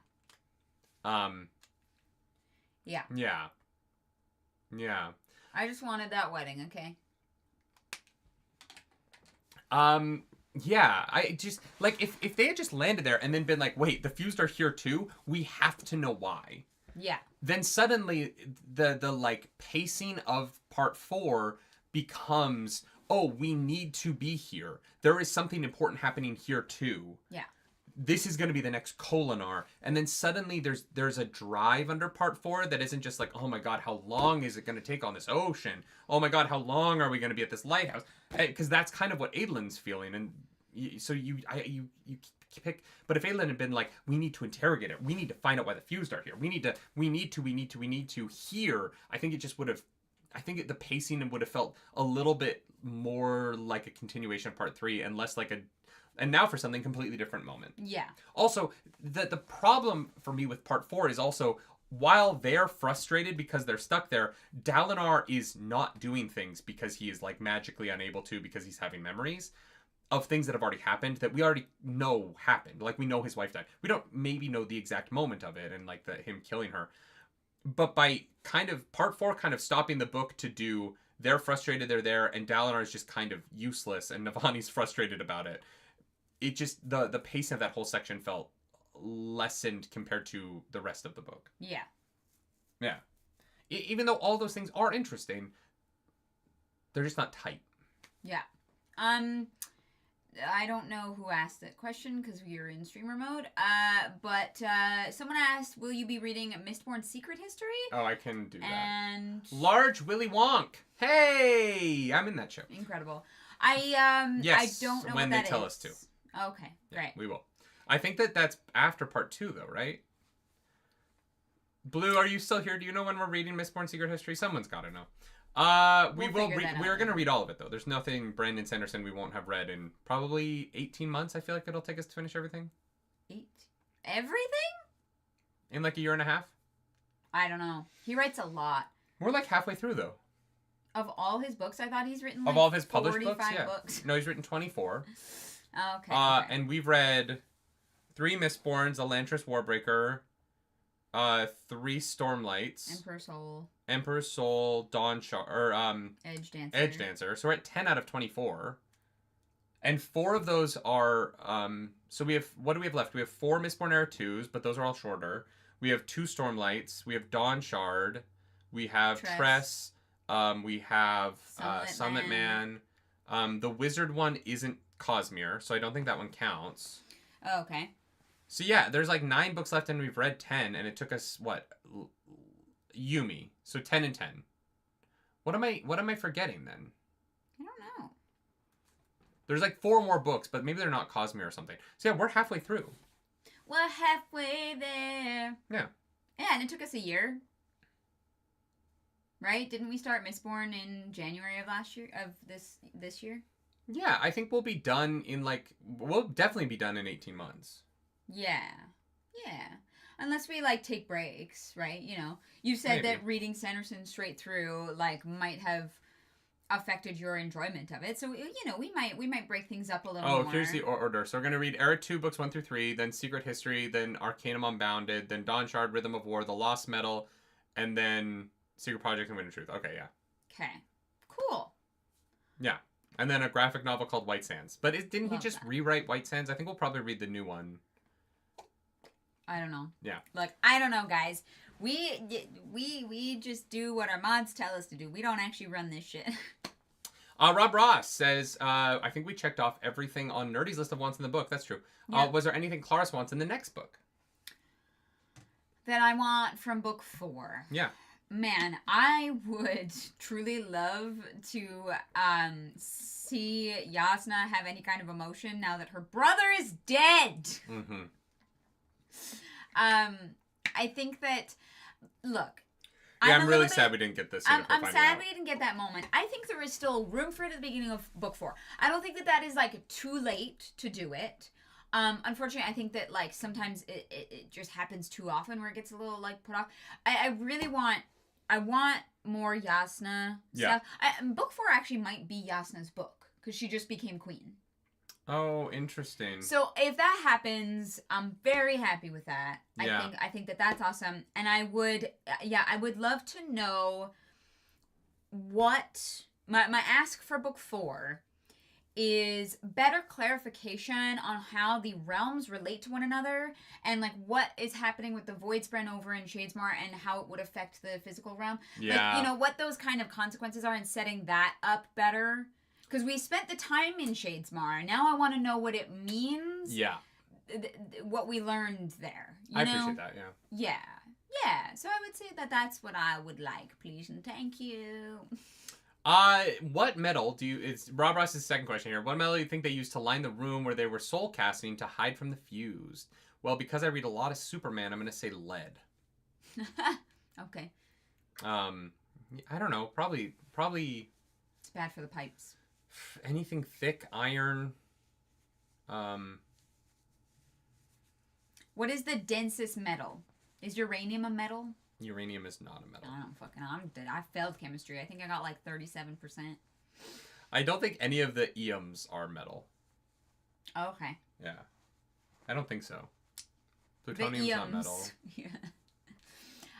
Yeah. I just wanted that wedding, okay? Yeah, I just, like, if they had just landed there and then been like, wait, the Fused are here too, we have to know why. Yeah. Then suddenly, the like, pacing of part 4 becomes, oh, we need to be here. There is something important happening here too. Yeah. This is going to be the next Kolinar. And then suddenly there's a drive under part 4 that isn't just like, oh my god, how long is it going to take on this ocean? Oh my god, how long are we going to be at this lighthouse? Because that's kind of what Adlin's feeling. And so you pick, but if Adlin had been like, we need to interrogate it, we need to find out why the Fused are here, we need to here, I think it just would have, the pacing would have felt a little bit more like a continuation of part 3 and less like and now for something completely different moment. Yeah. Also, the problem for me with part 4 is also, while they're frustrated because they're stuck there, Dalinar is not doing things because he is like magically unable to, because he's having memories of things that have already happened that we already know happened. Like, we know his wife died. We don't maybe know the exact moment of it and like him killing her. But by kind of part 4 kind of stopping the book to do, they're frustrated, they're there, and Dalinar is just kind of useless and Navani's frustrated about it. It just, the pace of that whole section felt lessened compared to the rest of the book. Yeah. Yeah. Even though all those things are interesting, they're just not tight. Yeah. I don't know who asked that question because we are in streamer mode. But someone asked, will you be reading Mistborn's Secret History? Oh, I can do that. And Large Willy Wonk. Hey, I'm in that show. Incredible. Yes, I don't know when what they that tell is. us to. Okay, Yeah, great. we will. I think that's after part 2, though, right? Blue, are you still here? Do you know when we're reading Mistborn Secret History? Someone's got to know. We will. We're going to read all of it, though. There's nothing Brandon Sanderson we won't have read in probably 18 months. I feel like it'll take us to finish everything. Everything? In like a year and a half? I don't know. He writes a lot. We're like halfway through, though. Of all his books, I thought he's written like of all of his published books, yeah. books. No, he's written 24. Okay. And we've read 3 Mistborns, Elantris Warbreaker, 3 Stormlights, Emperor's Soul, Edge Dancer. So we're at 10 out of 24. And 4 of those are so we have, what do we have left? We have 4 Mistborn Era 2s, but those are all shorter. We have 2 Stormlights, we have Dawn Shard, we have Tress, we have Sunlit Man. The Wizard one isn't Cosmere, so I don't think that one counts. Oh, okay. So yeah, there's like 9 books left and we've read 10, and it took us Yumi. So 10 and 10. What am I forgetting then? I don't know. There's like 4 more books, but maybe they're not Cosmere or something. So yeah, we're halfway through. We're halfway there. Yeah. Yeah, and it took us a year. Right? Didn't we start Mistborn in January of last year? Of this year? Yeah, I think we'll be done in we'll definitely be done in 18 months. Yeah. Yeah. Unless we take breaks, right? You know, you said that reading Sanderson straight through might have affected your enjoyment of it. So, you know, we might break things up a little more. Oh, here's the order. So we're going to read Era 2 books 1 through 3, then Secret History, then Arcanum Unbounded, then Dawn Shard, Rhythm of War, The Lost Metal, and then Secret Project and Wind and Truth. Okay, yeah. Okay. Cool. Yeah. And then a graphic novel called White Sands. But didn't he just rewrite White Sands? I think we'll probably read the new one. I don't know. Yeah. I don't know, guys. We just do what our mods tell us to do. We don't actually run this shit. Rob Ross says, I think we checked off everything on Nerdy's list of wants in the book. That's true. Yeah. Was there anything Claris wants in the next book? That I want from book 4. Yeah. Man, I would truly love to see Yasna have any kind of emotion now that her brother is dead. Mm-hmm. I think that, look. Yeah, I'm really sad we didn't get this. I'm sad we didn't get that moment. I think there is still room for it at the beginning of book 4. I don't think that is, like, too late to do it. Unfortunately, I think that, like, sometimes it just happens too often where it gets a little, like, put off. I really want... I want more Yasna stuff. Book 4 actually might be Yasna's book because she just became queen. Oh, interesting. So if that happens, I'm very happy with that. Yeah. I think that that's awesome, and I would love to know what my ask for book 4 is better clarification on how the realms relate to one another and like what is happening with the void sprint over in Shadesmar and how it would affect the physical realm. Yeah. Like, you know, what those kind of consequences are and setting that up better. Because we spent the time in Shadesmar. Now I want to know what it means. Yeah. What we learned there. I appreciate that, yeah. Yeah. Yeah. So I would say that that's what I would like, please, and thank you. What metal do you... It's Rob Ross's second question here. What metal do you think they used to line the room where they were soul casting to hide from the fused? Well, because I read a lot of Superman, I'm going to say lead. Okay. I don't know. Probably... It's bad for the pipes. Anything thick, iron. What is the densest metal? Is uranium a metal? Uranium is not a metal. I don't fucking know. I'm dead. I failed chemistry. I think I got like 37%. I don't think any of the Odiums are metal. Oh, okay. Yeah. I don't think so. Plutonium's not metal. Yeah.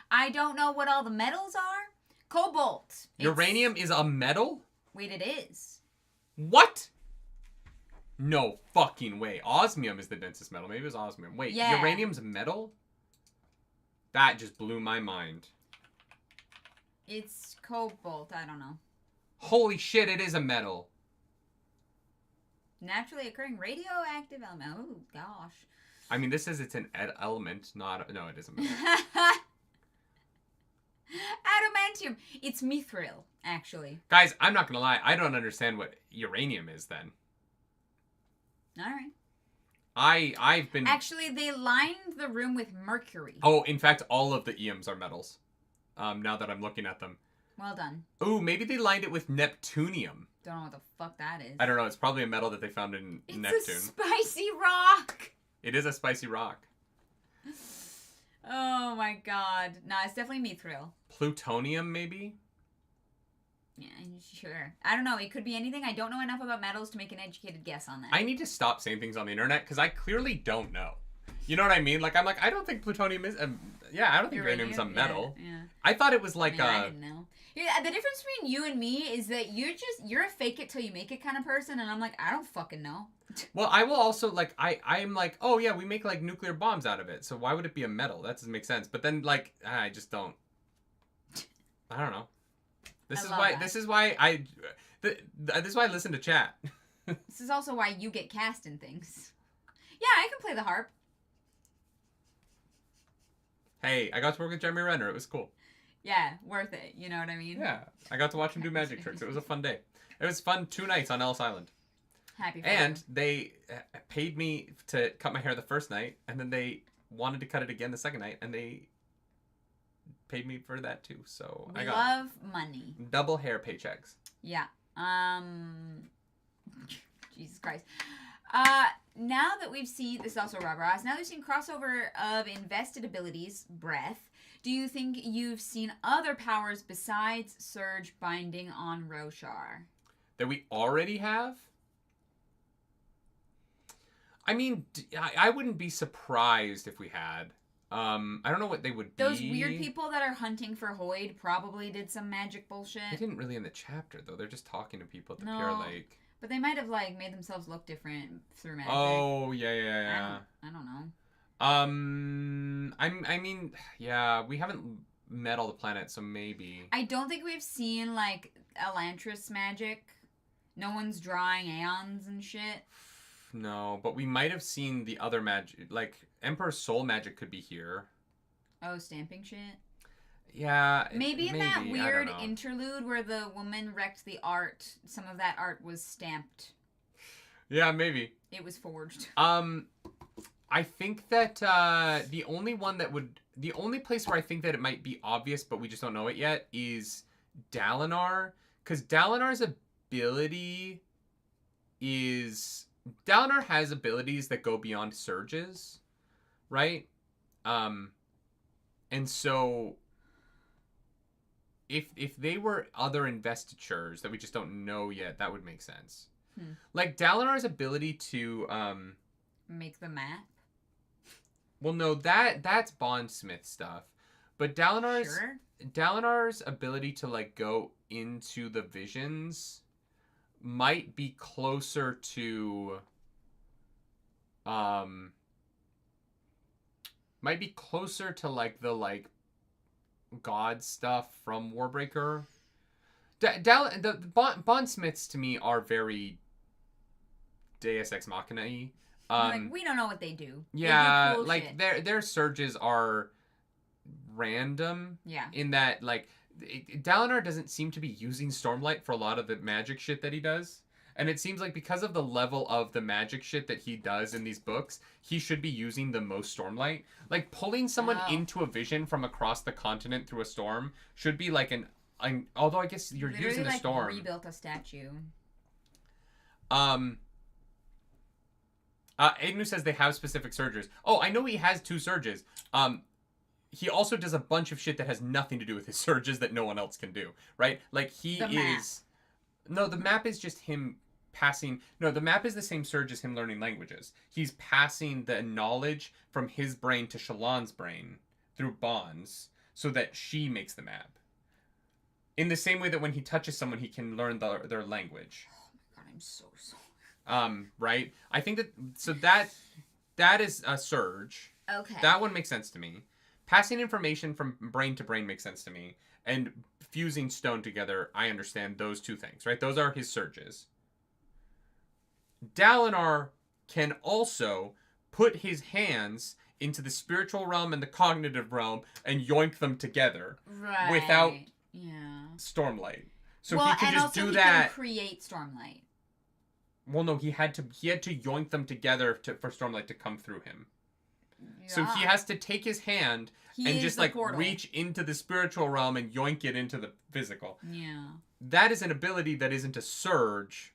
I don't know what all the metals are. Cobalt. Uranium is a metal? Wait, it is. What? No fucking way. Osmium is the densest metal. Maybe it was osmium. Wait, yeah. Uranium's a metal? That just blew my mind. It's cobalt. I don't know. Holy shit, it is a metal. Naturally occurring radioactive element. Oh, gosh. I mean, this says it's an element, not... No, it isn't metal. Adamantium. It's mithril, actually. Guys, I'm not gonna lie. I don't understand what uranium is then. All right. I've been... Actually, they lined the room with mercury. Oh, in fact, all of the Odiums are metals. Now that I'm looking at them. Well done. Ooh, maybe they lined it with Neptunium. Don't know what the fuck that is. I don't know. It's probably a metal that they found in Neptune. It's a spicy rock. It is a spicy rock. Oh my god. Nah, it's definitely mithril. Plutonium, maybe? Yeah, sure. I don't know. It could be anything. I don't know enough about metals to make an educated guess on that. I need to stop saying things on the internet because I clearly don't know. You know what I mean? Like, I'm like, I don't think plutonium is... yeah, I don't think uranium is a metal. Yeah. I thought it was like I didn't know. Yeah, the difference between you and me is that you're a fake it till you make it kind of person, and I'm like, I don't fucking know. Well, I will also, like, I'm like, oh yeah, we make, like, nuclear bombs out of it, so why would it be a metal? That doesn't make sense. But then, like, I just don't... I don't know. This is why I listen to chat. This is also why you get cast in things. Yeah, I can play the harp. Hey, I got to work with Jeremy Renner. It was cool. Yeah, worth it. You know what I mean? Yeah, I got to watch him do magic tricks. It was a fun day. It was fun 2 nights on Ellis Island. Happy for And you. they paid me to cut my hair the first night, and then they wanted to cut it again the second night, and they paid me for that too. So We I got love money. double hair paychecks. Yeah. Jesus Christ. Now that we've seen, this is also Rob Ross, now that we've seen crossover of invested abilities, breath, do you think you've seen other powers besides Surge binding on Roshar? That we already have? I mean, I wouldn't be surprised if we had. I don't know what they would be. Those weird people that are hunting for Hoid probably did some magic bullshit. They didn't really in the chapter, though. They're just talking to people at the No. Pure Lake. But they might have, like, made themselves look different through magic. Oh, yeah. I don't know. I mean, yeah, we haven't met all the planets, so maybe. I don't think we've seen, like, Elantris magic. No one's drawing aeons and shit. No, but we might have seen the other magic. Like, Emperor's Soul magic could be here. Oh, stamping shit? Yeah. Maybe in that I weird don't know. interlude where the woman wrecked the art, some of that art was stamped. Yeah, maybe. It was forged. I think that the only place where I think that it might be obvious, but we just don't know it yet, is Dalinar. Because Dalinar's ability is... Dalinar has abilities that go beyond surges, right? And so... If they were other investitures that we just don't know yet, that would make sense. Like, Dalinar's ability to... Make the map? Well, no, that's Bondsmith stuff. But Dalinar's ability to, like, go into the visions might be closer to... Might be closer to, like, the, like, god stuff from Warbreaker. The Bondsmiths, to me, are very Deus Ex Machina-y. Like, we don't know what they do. Yeah, they do cool like shit. their surges are random. Yeah. In that, like, Dalinar doesn't seem to be using Stormlight for a lot of the magic shit that he does. And it seems like because of the level of the magic shit that he does in these books, he should be using the most Stormlight. Like, pulling someone into a vision from across the continent through a storm should be like although I guess you're Literally, using a storm. Rebuilt a statue. Aidnu says they have specific surges. Oh, I know he has 2 surges. He also does a bunch of shit that has nothing to do with his surges that no one else can do, right? Like, the map is just him passing... No, the map is the same surge as him learning languages. He's passing the knowledge from his brain to Shallan's brain through bonds so that she makes the map. In the same way that when he touches someone, he can learn their language. Oh my god, I'm so sorry. Right? I think that is a surge. Okay. That one makes sense to me. Passing information from brain to brain makes sense to me. And fusing stone together, I understand those 2 things, right? Those are his surges. Dalinar can also put his hands into the spiritual realm and the cognitive realm and yoink them together. Right. Without Stormlight. So he can just do that. Can create Stormlight. Well, no, he had to yoink them together for Stormlight to come through him. Yeah. So he has to take his hand and just, like, portal. Reach into the spiritual realm and yoink it into the physical. Yeah. That is an ability that isn't a surge.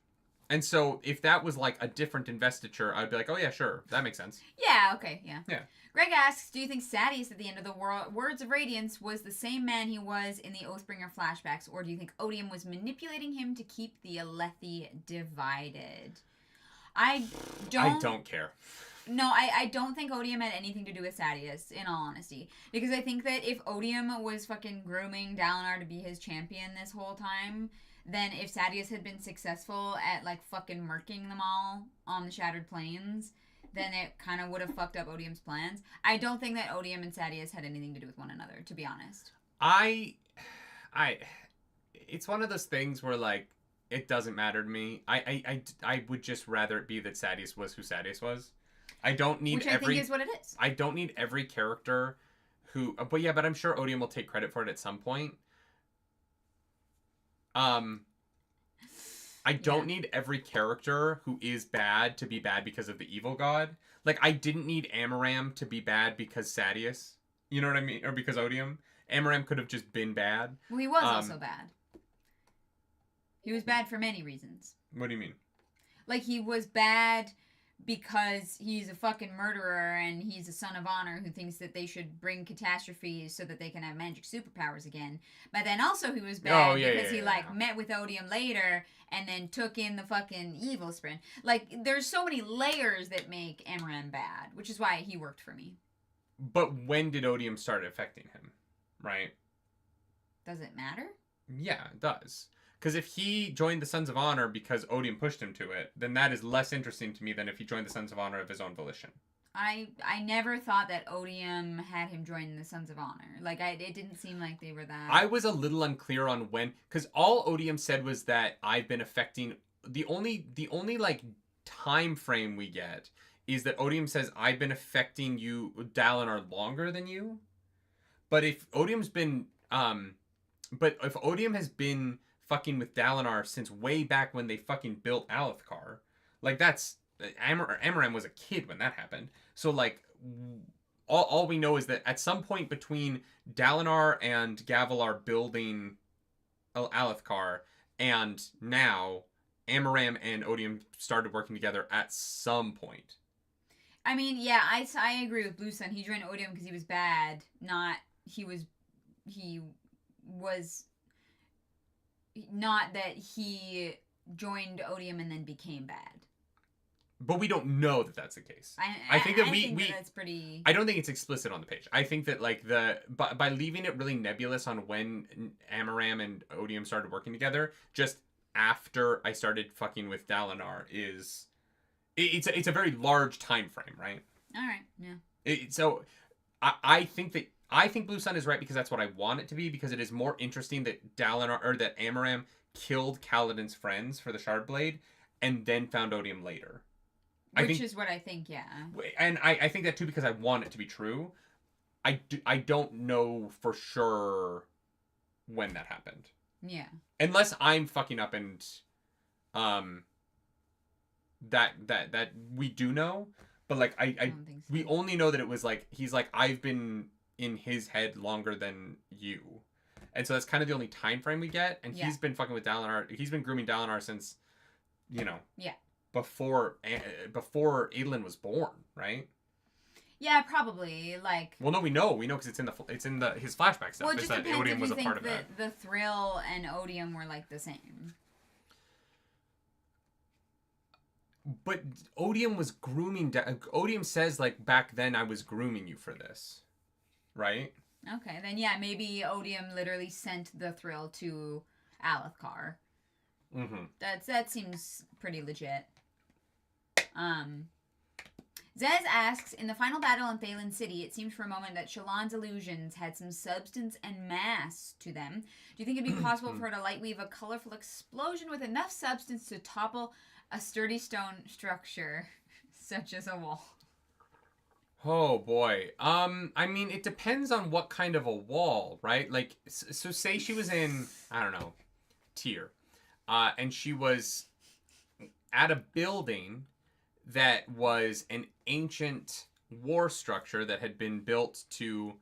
And so if that was, like, a different investiture, I'd be like, oh, yeah, sure. That makes sense. Yeah, okay, yeah. Yeah. Greg asks, do you think Sadeas at the end of the Words of Radiance was the same man he was in the Oathbringer flashbacks, or do you think Odium was manipulating him to keep the Alethi divided? I don't care. No, I don't think Odium had anything to do with Sadeas, in all honesty. Because I think that if Odium was fucking grooming Dalinar to be his champion this whole time, then if Sadeas had been successful at, like, fucking murking them all on the Shattered Plains, then it kind of would have fucked up Odium's plans. I don't think that Odium and Sadeas had anything to do with one another, to be honest. It's one of those things where, like, it doesn't matter to me. I would just rather it be that Sadeas was who Sadeas was. I don't need Which I think is what it is. I don't need every character who... But I'm sure Odium will take credit for it at some point. I don't need every character who is bad to be bad because of the evil god. Like, I didn't need Amaram to be bad because Sadeas. You know what I mean? Or because Odium. Amaram could have just been bad. Well, he was also bad. He was bad for many reasons. What do you mean? Like, he was bad because he's a fucking murderer and he's a son of honor who thinks that they should bring catastrophes so that they can have magic superpowers again. But then also he was bad because he met with Odium later and then took in the fucking evil sprint. Like, there's so many layers that make Amaram bad, which is why he worked for me. But when did Odium start affecting him? Right? Does it matter? Yeah, it does. Because if he joined the Sons of Honor because Odium pushed him to it, then that is less interesting to me than if he joined the Sons of Honor of his own volition. I never thought that Odium had him join the Sons of Honor. Like, it didn't seem like they were that... I was a little unclear on when... Because all Odium said was that I've been affecting the only like time frame we get is that Odium says, I've been affecting you, Dalinar, longer than you. But if Odium's been but if Odium has been fucking with Dalinar since way back when they fucking built Alethkar, like that's Amaram was a kid when that happened. So like all we know is that at some point between Dalinar and Gavilar building Alethkar and now, Amaram and Odium started working together at some point. I mean, yeah, I agree with Blue Sun. He joined Odium because he was bad, not he was not that he joined Odium and then became bad. But we don't know that that's the case. I think that that's pretty. I don't think it's explicit on the page. I think that like by leaving it really nebulous on when Amaram and Odium started working together, just after I started fucking with Dalinar, it's a very large time frame, right? All right, yeah. So I think Blue Sun is right because that's what I want it to be, because it is more interesting that Dalinar or that Amaram killed Kaladin's friends for the Shardblade and then found Odium later. Which is what I think, yeah. And I think that too because I want it to be true. I don't know for sure when that happened. Yeah. Unless I'm fucking up and that we do know, but like I don't think so. We only know that it was like he's like, I've been in his head longer than you. And so that's kind of the only time frame we get, and he's been fucking with Dalinar. He's been grooming Dalinar since, Yeah. Before Adolin was born, right? Yeah, probably. Like. Well, no, we know because it's in his flashback stuff. Well, it just depends Odium was a part of that. The Thrill and Odium were like the same. But Odium was grooming. Odium says like back then I was grooming you for this, right? Okay, then yeah, maybe Odium literally sent the Thrill to Alethkar. Mm-hmm. That seems pretty legit. Zez asks, in the final battle in Thaylen City, it seemed for a moment that Shallan's illusions had some substance and mass to them. Do you think it'd be possible for her to lightweave a colorful explosion with enough substance to topple a sturdy stone structure, such as a wall? Oh boy. I mean, it depends on what kind of a wall, right? Like, so say she was in, I don't know, Tyr, and she was at a building that was an ancient war structure that had been built to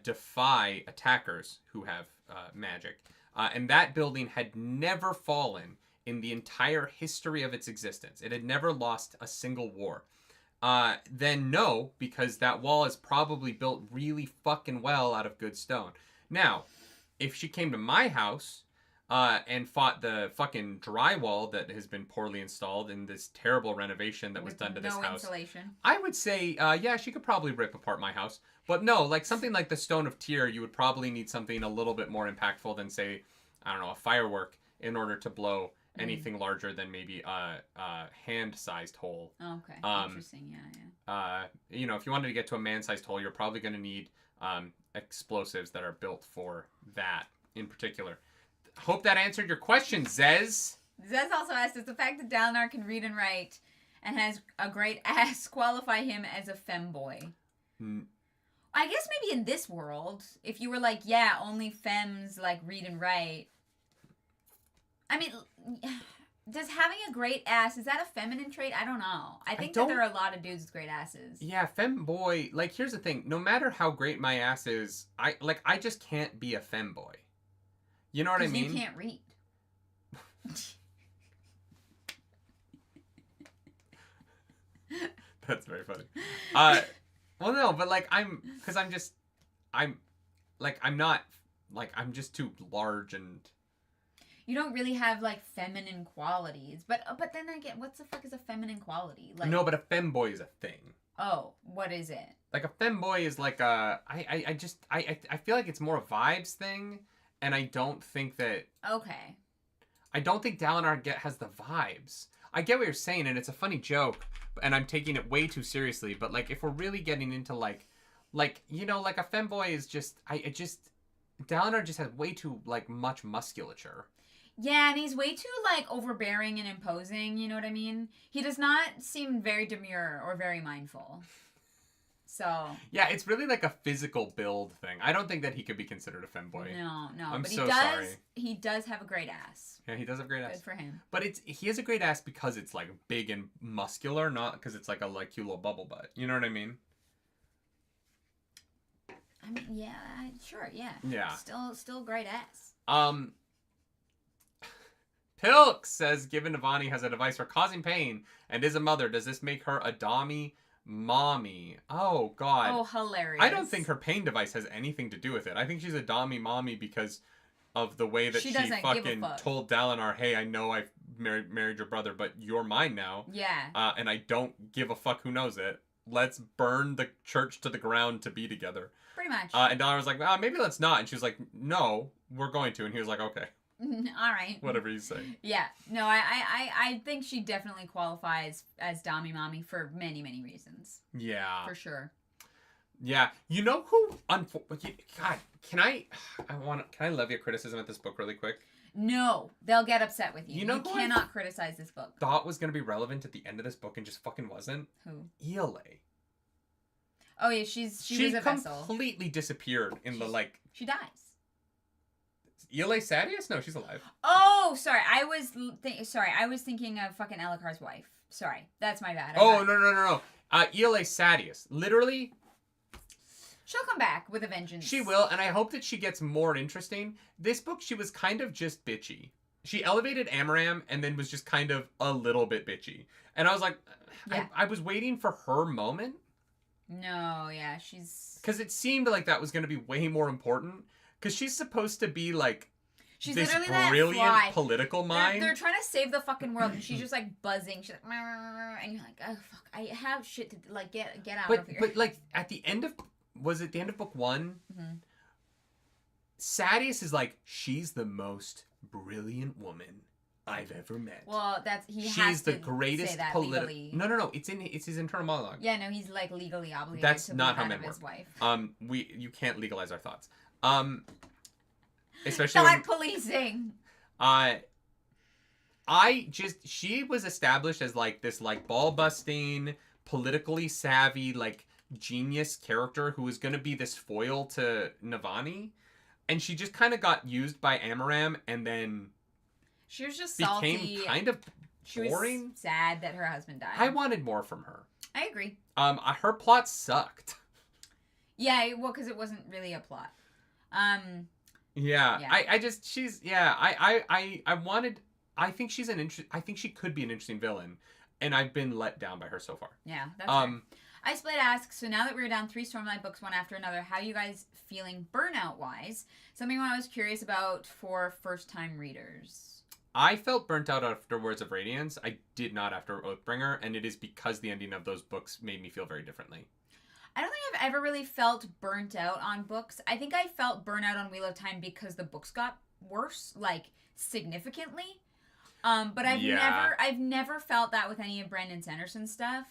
defy attackers who have magic. And that building had never fallen in the entire history of its existence. It had never lost a single war. Then no, because that wall is probably built really fucking well out of good stone. Now, if she came to my house and fought the fucking drywall that has been poorly installed in this terrible renovation that was done to this house. Insulation. I would say, yeah, she could probably rip apart my house. But no, like something like the Stone of Tyr, you would probably need something a little bit more impactful than, say, I don't know, a firework in order to blow anything larger than maybe a hand-sized hole. Okay, interesting, yeah. If you wanted to get to a man-sized hole, you're probably going to need explosives that are built for that in particular. Hope that answered your question, Zez. Zez also asked, does the fact that Dalinar can read and write and has a great ass qualify him as a femboy? I guess maybe in this world, if you were like, yeah, only femmes like read and write. I mean, does having a great ass, is that a feminine trait? I don't know. I think that there are a lot of dudes with great asses. Yeah, femboy. Like, here's the thing. No matter how great my ass is, I just can't be a femboy. You know what I mean? You can't read. That's very funny. Well, no, but like I'm just too large and. You don't really have like feminine qualities, but then again, what the fuck is a feminine quality? Like. No, but a femboy is a thing. Oh, what is it? Like a femboy is like I feel like it's more a vibes thing. And I don't think that... Okay. I don't think Dalinar has the vibes. I get what you're saying, and it's a funny joke, and I'm taking it way too seriously, but, like, if we're really getting into, like a femboy is just... Dalinar just has way too, like, much musculature. Yeah, and he's way too, like, overbearing and imposing, you know what I mean? He does not seem very demure or very mindful. So... Yeah, it's really like a physical build thing. I don't think that he could be considered a femboy. No. I'm But so he does, sorry. He does have a great ass. Yeah, he does have a great ass. Good for him. But he has a great ass because it's, like, big and muscular, not because it's, like, a, like, cute little bubble butt. You know what I mean? I mean, yeah, sure, yeah. Yeah. Still great ass. Pilk says, given Navani has a device for causing pain and is a mother, does this make her a dommy mommy? Oh, God. Oh, hilarious. I don't think her pain device has anything to do with it. I think she's a dommy mommy because of the way that she fucking told Dalinar, hey, I know I've married your brother, but you're mine now. Yeah. And I don't give a fuck who knows it. Let's burn the church to the ground to be together. Pretty much. And Dalinar was like, maybe let's not. And she was like, no, we're going to. And he was like, okay. All right. Whatever you say. Yeah. No, I think she definitely qualifies as Dommy Mommy for many, many reasons. Yeah. For sure. Yeah. You know who... God, can I levy a criticism at this book really quick? No. They'll get upset with you. You know you cannot criticize this book. Thought was going to be relevant at the end of this book and just fucking wasn't? Who? Iole. Oh, yeah. She was a vessel. She completely disappeared in the, like... She dies. Iole Sadius? No, she's alive. Oh, sorry. I was thinking of fucking Elikar's wife. Sorry. That's my bad. No. Iole Sadius. Literally... She'll come back with a vengeance. She will, and I hope that she gets more interesting. This book, she was kind of just bitchy. She elevated Amaram and then was just kind of a little bit bitchy. And I was like, yeah. I was waiting for her moment. No, yeah, she's... Because it seemed like that was going to be way more important. Because she's supposed to be, like, she's this literally brilliant political mind. They're trying to save the fucking world, and she's just, like, buzzing. She's like, and you're like, oh, fuck, I have shit to, like, get out of here. But, like, at the end of... Was it the end of book 1? Mm-hmm. Sadius is like, she's the most brilliant woman I've ever met. Well, she's the greatest say that legally. No. It's his internal monologue. Yeah, no, he's like legally obligated. That's to not how men his work. Wife. You can't legalize our thoughts. Especially not policing. She was established as like this like ball busting, politically savvy, like genius character who was going to be this foil to Navani, and she just kind of got used by Amaram and then she was just became salty. Kind of boring. She was sad that her husband died. I wanted more from her. I agree. Her plot sucked. Yeah, well, because it wasn't really a plot. Yeah. I think I think she could be an interesting villain, and I've been let down by her so far. Yeah, that's fair. Iceblood asks, so now that we're down 3 Stormlight books one after another, how are you guys feeling burnout-wise? Something I was curious about for first-time readers. I felt burnt out after Words of Radiance. I did not after Oathbringer, and it is because the ending of those books made me feel very differently. I don't think I've ever really felt burnt out on books. I think I felt burnout on Wheel of Time because the books got worse, like, significantly. But I've never felt that with any of Brandon Sanderson's stuff.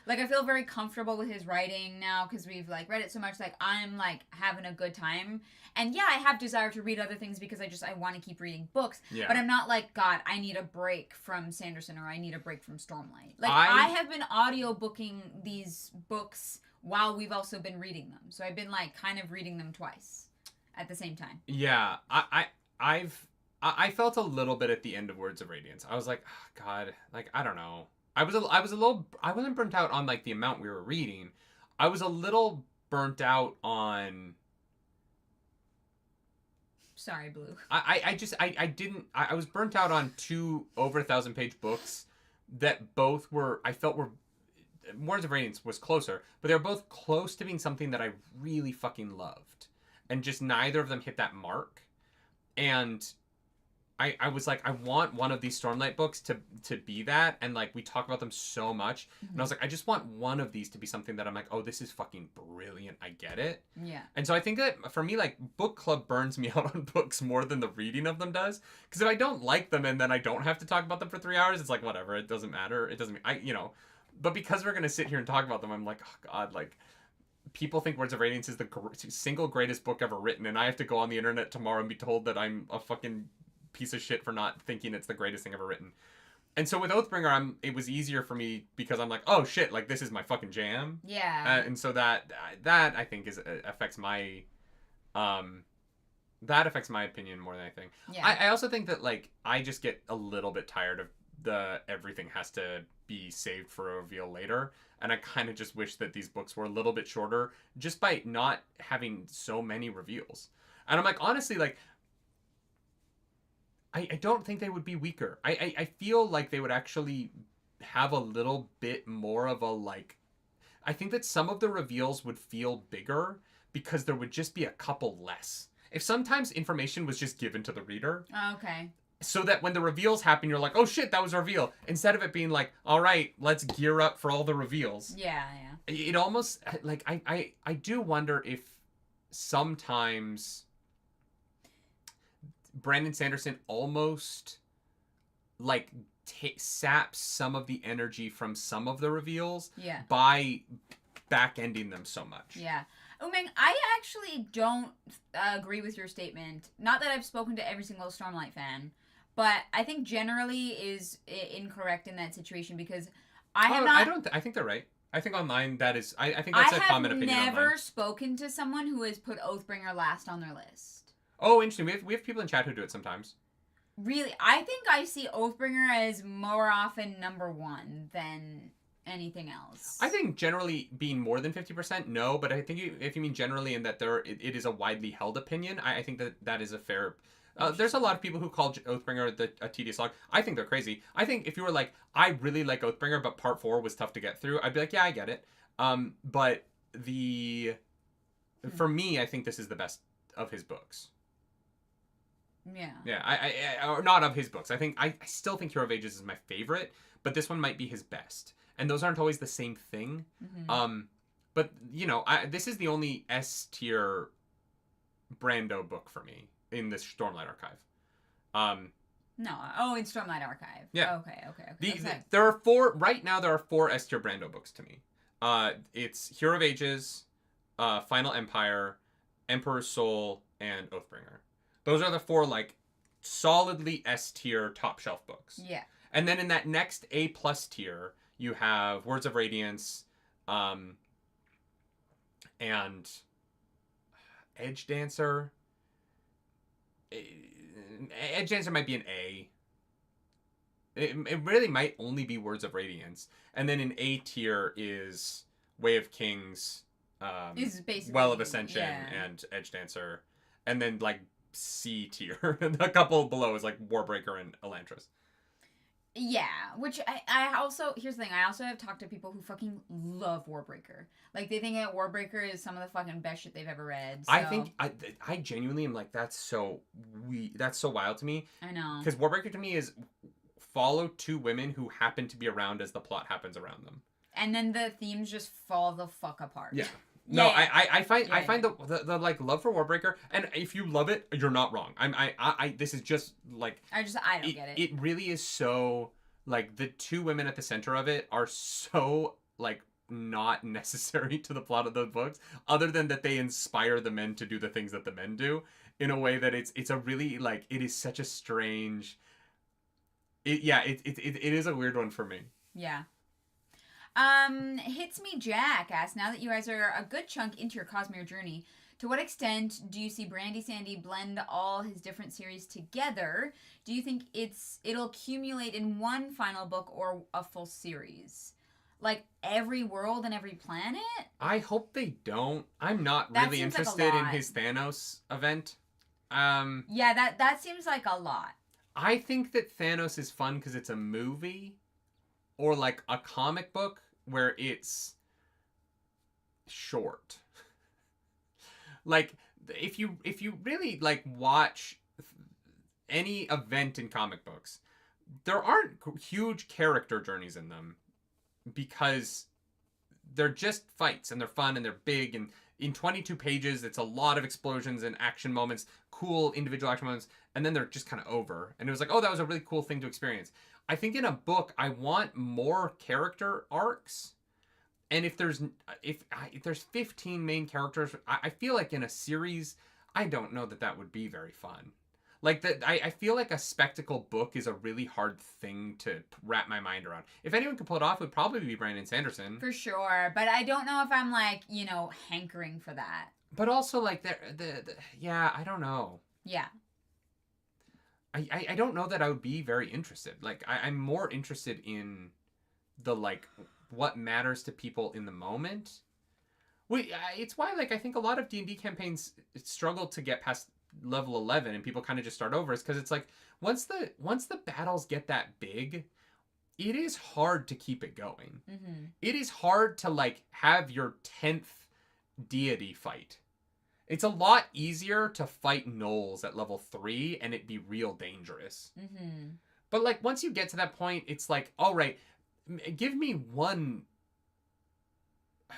Like, I feel very comfortable with his writing now because we've, like, read it so much. Like, I'm, like, having a good time. And, yeah, I have desire to read other things because I want to keep reading books. Yeah. But I'm not like, God, I need a break from Sanderson or I need a break from Stormlight. Like, I have been audiobooking these books while we've also been reading them. So I've been, like, kind of reading them twice at the same time. Yeah. I felt a little bit at the end of Words of Radiance. I was like, oh, God, like, I don't know. I wasn't burnt out on, like, the amount we were reading. I was a little burnt out on... Sorry, Blue. I was burnt out on 2 over 1,000-page books that both were, I felt were... Words of Radiance was closer, but they were both close to being something that I really fucking loved. And just neither of them hit that mark. And... I was like, I want one of these Stormlight books to be that, and like we talk about them so much, and I was like, I just want one of these to be something that I'm like, oh, this is fucking brilliant, I get it. Yeah. And so I think that for me, like, book club burns me out on books more than the reading of them does, because if I don't like them and then I don't have to talk about them for 3 hours, it's like whatever, it doesn't matter, but because we're gonna sit here and talk about them, I'm like, oh God, like. People think Words of Radiance is the single greatest book ever written, and I have to go on the internet tomorrow and be told that I'm a fucking piece of shit for not thinking it's the greatest thing ever written. And so with Oathbringer, it was easier for me because I'm like, oh shit, like this is my fucking jam. Yeah. And so that I think affects my that affects my opinion more than anything. Yeah. I also think that like I just get a little bit tired of the everything has to be saved for a reveal later, and I kind of just wish that these books were a little bit shorter, just by not having so many reveals. And I'm like, honestly, like I don't think they would be weaker. I feel like they would actually have a little bit more of a like. I think that some of the reveals would feel bigger because there would just be a couple less. If sometimes information was just given to the reader. Oh, okay. So that when the reveals happen, you're like, oh shit, that was a reveal. Instead of it being like, all right, let's gear up for all the reveals. Yeah. It almost, like, I do wonder if sometimes Brandon Sanderson almost, like, saps some of the energy from some of the reveals. Yeah. By back-ending them so much. Yeah. Umeng, I actually don't agree with your statement. Not that I've spoken to every single Stormlight fan, but I think generally is incorrect in that situation because I have not. I think they're right. I think online that is. I think that's a common opinion. I have never online. spoken to someone who has put Oathbringer last on their list. Oh, interesting. We have people in chat who do it sometimes. Really, I think I see Oathbringer as more often number one than anything else. I think generally being more than 50%, no, but I think if you mean generally in that it is a widely held opinion, I think that is a fair. There's a lot of people who call Oathbringer a tedious slog. I think they're crazy. I think if you were like, I really like Oathbringer, but part 4 was tough to get through, I'd be like, yeah, I get it. But for me, I think this is the best of his books. Yeah. Yeah, I or not of his books. I still think Hero of Ages is my favorite, but this one might be his best. And those aren't always the same thing. Mm-hmm. But you know, this is the only S tier Brando book for me in this Stormlight archive. No. Oh, in Stormlight archive. Yeah. Okay. There are 4 right now. There are 4 S tier Brando books to me. It's Hero of Ages, Final Empire, Emperor's Soul, and Oathbringer. Those are the 4 like solidly S tier top shelf books. Yeah. And then in that next A+ tier, you have Words of Radiance, and Edge Dancer. Edge Dancer might be an A. It really might only be Words of Radiance. And then in A tier is Way of Kings, Is basically Well of Ascension, and Edge Dancer. And then like C tier, a couple below is like Warbreaker and Elantris. Yeah, which I also, here's the thing, I also have talked to people who fucking love Warbreaker. Like, they think that Warbreaker is some of the fucking best shit they've ever read. So. I think, I genuinely am like, that's so wild to me. I know. Because Warbreaker to me is follow 2 women who happen to be around as the plot happens around them. And then the themes just fall the fuck apart. Yeah. No, yeah. I find the like love for Warbreaker, and if you love it, you're not wrong. This is just like I don't get it. It really is so like the 2 women at the center of it are so like not necessary to the plot of the books, other than that they inspire the men to do the things that the men do in a way that it's a really like it is such a strange. It is a weird one for me. Yeah. Hits Me Jack asks, now that you guys are a good chunk into your Cosmere journey, to what extent do you see Brandy Sandy blend all his different series together? Do you think it'll accumulate in one final book or a full series? Like every world and every planet? I hope they don't. I'm not really interested in his Thanos event. Yeah, that seems like a lot. I think that Thanos is fun because it's a movie. Or like a comic book where it's short. Like if you really like watch any event in comic books, there aren't huge character journeys in them because they're just fights and they're fun and they're big, and in 22 pages it's a lot of explosions and action moments, cool individual action moments, and then they're just kind of over. And it was like, oh, that was a really cool thing to experience. I think in a book, I want more character arcs, and if there's 15 main characters, I feel like in a series, I don't know that would be very fun. Like I feel like a spectacle book is a really hard thing to wrap my mind around. If anyone could pull it off, it would probably be Brandon Sanderson. For sure, but I don't know if I'm like, hankering for that. But also like yeah, I don't know. Yeah. I don't know that I would be very interested. Like I'm more interested in the like what matters to people in the moment. It's why like I think a lot of D&D campaigns struggle to get past level 11 and people kind of just start over, is because it's like once the battles get that big, it is hard to keep it going. Mm-hmm. It is hard to like have your 10th deity fight. It's a lot easier to fight gnolls at level 3 and it be real dangerous. Mm-hmm. But like once you get to that point, it's like, all right, give me one.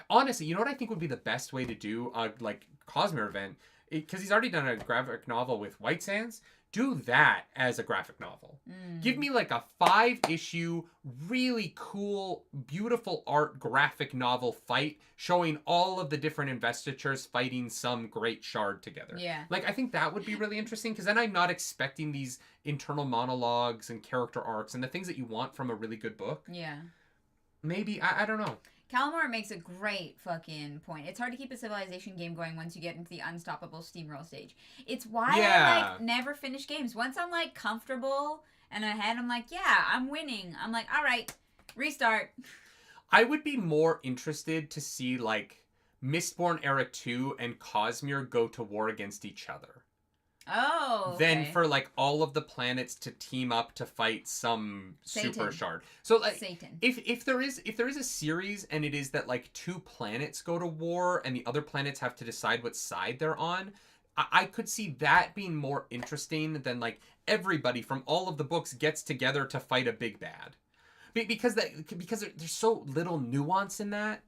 Honestly, you know what I think would be the best way to do a like Cosmere event? Because he's already done a graphic novel with White Sands. Do that as a graphic novel. Give me like a 5-issue, really cool, beautiful art graphic novel fight showing all of the different investitures fighting some great shard together. Yeah. Like, I think that would be really interesting, because then I'm not expecting these internal monologues and character arcs and the things that you want from a really good book. Yeah. Maybe, I don't know. Calamar makes a great fucking point. It's hard to keep a civilization game going once you get into the unstoppable steamroll stage. It's why I like never finish games. Once I'm like comfortable and ahead, I'm like, yeah, I'm winning. I'm like, all right, restart. I would be more interested to see like Mistborn Era 2 and Cosmere go to war against each other. Oh, okay. Then for like all of the planets to team up to fight some Satan. super shard. So like Satan. if there is a series and it is that like 2 planets go to war and the other planets have to decide what side they're on, I could see that being more interesting than like everybody from all of the books gets together to fight a big bad. Because there's so little nuance in that.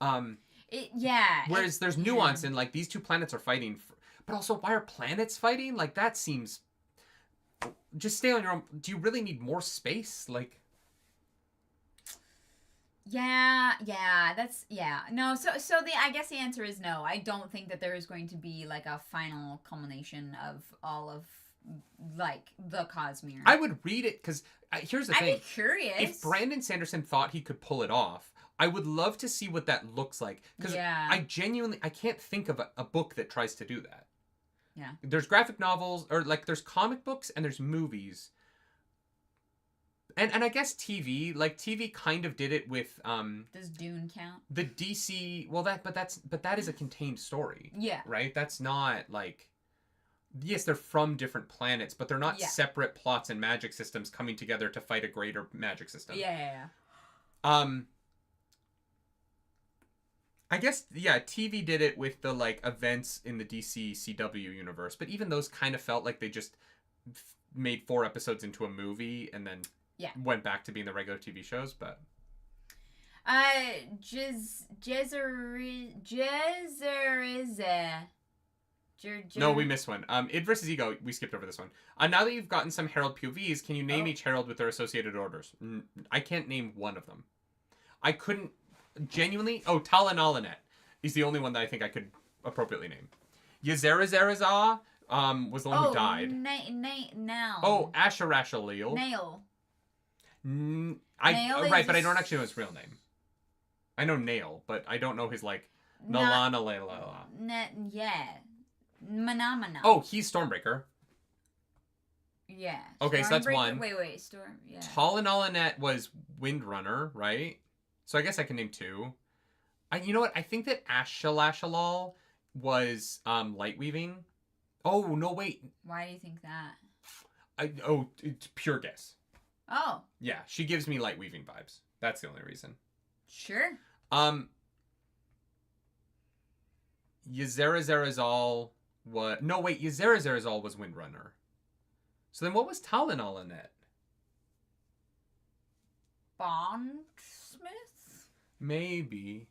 Whereas there's nuance in like these 2 planets are fighting but also, why are planets fighting? Like, that seems... Just stay on your own. Do you really need more space? Like... Yeah, that's... Yeah. No, so I guess the answer is no. I don't think that there is going to be, like, a final culmination of all of, like, the Cosmere. I would read it, because here's the thing. I'd be curious. If Brandon Sanderson thought he could pull it off, I would love to see what that looks like. Because I can't think of a book that tries to do that. Yeah. There's graphic novels, or like there's comic books and there's movies. And I guess TV, like TV kind of did it with Does Dune count? The DC, well that is a contained story. Yeah. Right? That's not like, yes, they're from different planets, but they're not separate plots and magic systems coming together to fight a greater magic system. Yeah. I guess, TV did it with the, like, events in the DC CW universe, but even those kind of felt like they just made 4 episodes into a movie and then went back to being the regular TV shows, but... No, we missed one. Id versus Ego, we skipped over this one. Now that you've gotten some Herald POVs, can you name each Herald with their associated orders? I can't name one of them. I couldn't... Genuinely, Talanalanet is the only one that I think I could appropriately name. Yazerazaraza was the one who died. Nail. Asherashaleel. Nail. Right, but I don't actually know his real name. I know Nail, but I don't know his like Nalana. Manamana. Oh, he's Stormbreaker. Yeah. Okay, so that's one. Wait, Storm. Yeah. Talanalanet was Windrunner, right? So I guess I can name 2. You know what? I think that Ashalashalal was Lightweaving. Oh, no, wait. Why do you think that? It's pure guess. Oh. Yeah, she gives me Lightweaving vibes. That's the only reason. Sure. Yazerazarazal was... No, wait, Yazerazarazal was Windrunner. So then what was Talanalanet? Bondsmith? Maybe.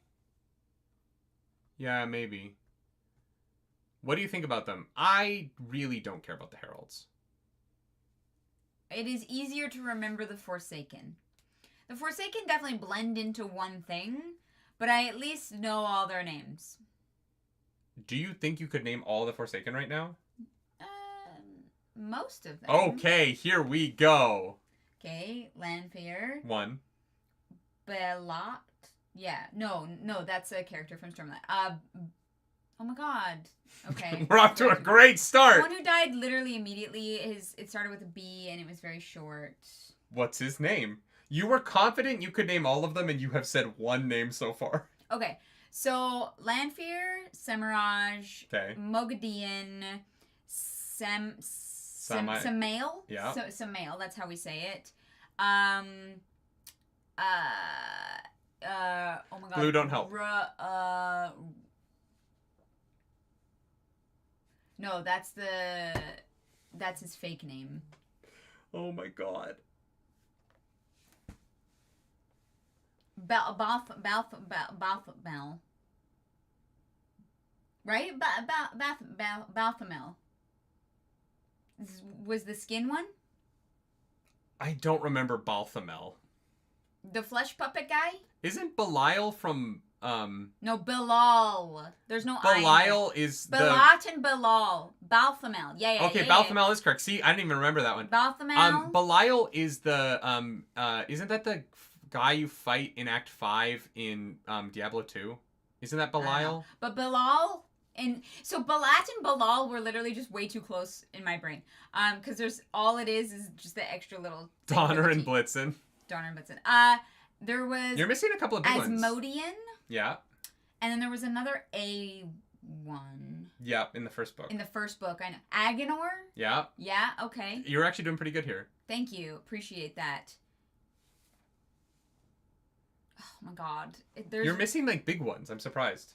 Yeah, maybe. What do you think about them? I really don't care about the Heralds. It is easier to remember the Forsaken. The Forsaken definitely blend into one thing, but I at least know all their names. Do you think you could name all the Forsaken right now? most of them. Okay, here we go. Okay, Lanfear. 1. Belot. Yeah, no, that's a character from Stormlight. Oh my god. Okay. We're off to a great The start. one who died literally immediately, it started with a B and it was very short. What's his name? You were confident you could name all of them, and you have said one name so far. Okay, so Lanfear, Semiraj, Okay. Moghedien, Samael. Yeah. Samael, that's how we say it. Oh my god. Blue don't help. No, that's his fake name. Oh my god. Balthamel. Right? Balthamel. Was the skin one? I don't remember Balthamel. The flesh puppet guy? Isn't Belial from No, Bilal. There's no I. Belial is the Balat and Bilal. Balthamel. Yeah. Okay, Balthamel is correct. See, I didn't even remember that one. Balthamel. Belial is the isn't that the guy you fight in Act 5 in Diablo 2? Isn't that Belial? But Bilal and so Balat and Bilal were literally just way too close in my brain. Because there's all it is just the extra little Donner and Blitzen. Donner and Blitzen. There was You're missing a couple of big ones. Asmodean. Yeah. And then there was another A one. Yeah, in the first book. In the first book, I know. Agonor? Yeah. Yeah, okay. You're actually doing pretty good here. Thank you. Appreciate that. Oh my god. You're missing like big ones. I'm surprised.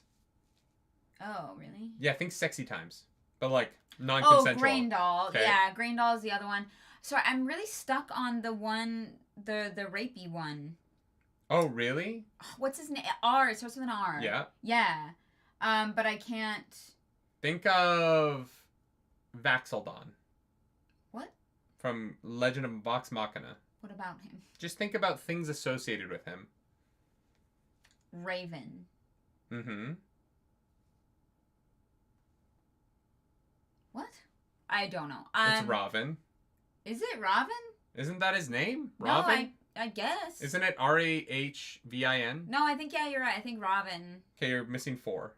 Oh, really? Yeah, think sexy times. But like non-consensual. Oh, Graendal. Okay. Yeah, Graendal is the other one. So I'm really stuck on the one, the rapey one. Oh, really? What's his name? R. It starts with an R. Yeah. Yeah. But I can't. Think of Vax'Ldon. What? From Legend of Vox Machina. What about him? Just think about things associated with him. Raven. Mm-hmm. What? I don't know. It's Raven. Is it Raven? Isn't that his name? No, Raven? I guess. Isn't it Rahvin? No, I think, yeah, you're right. I think Raven. Okay, you're missing 4.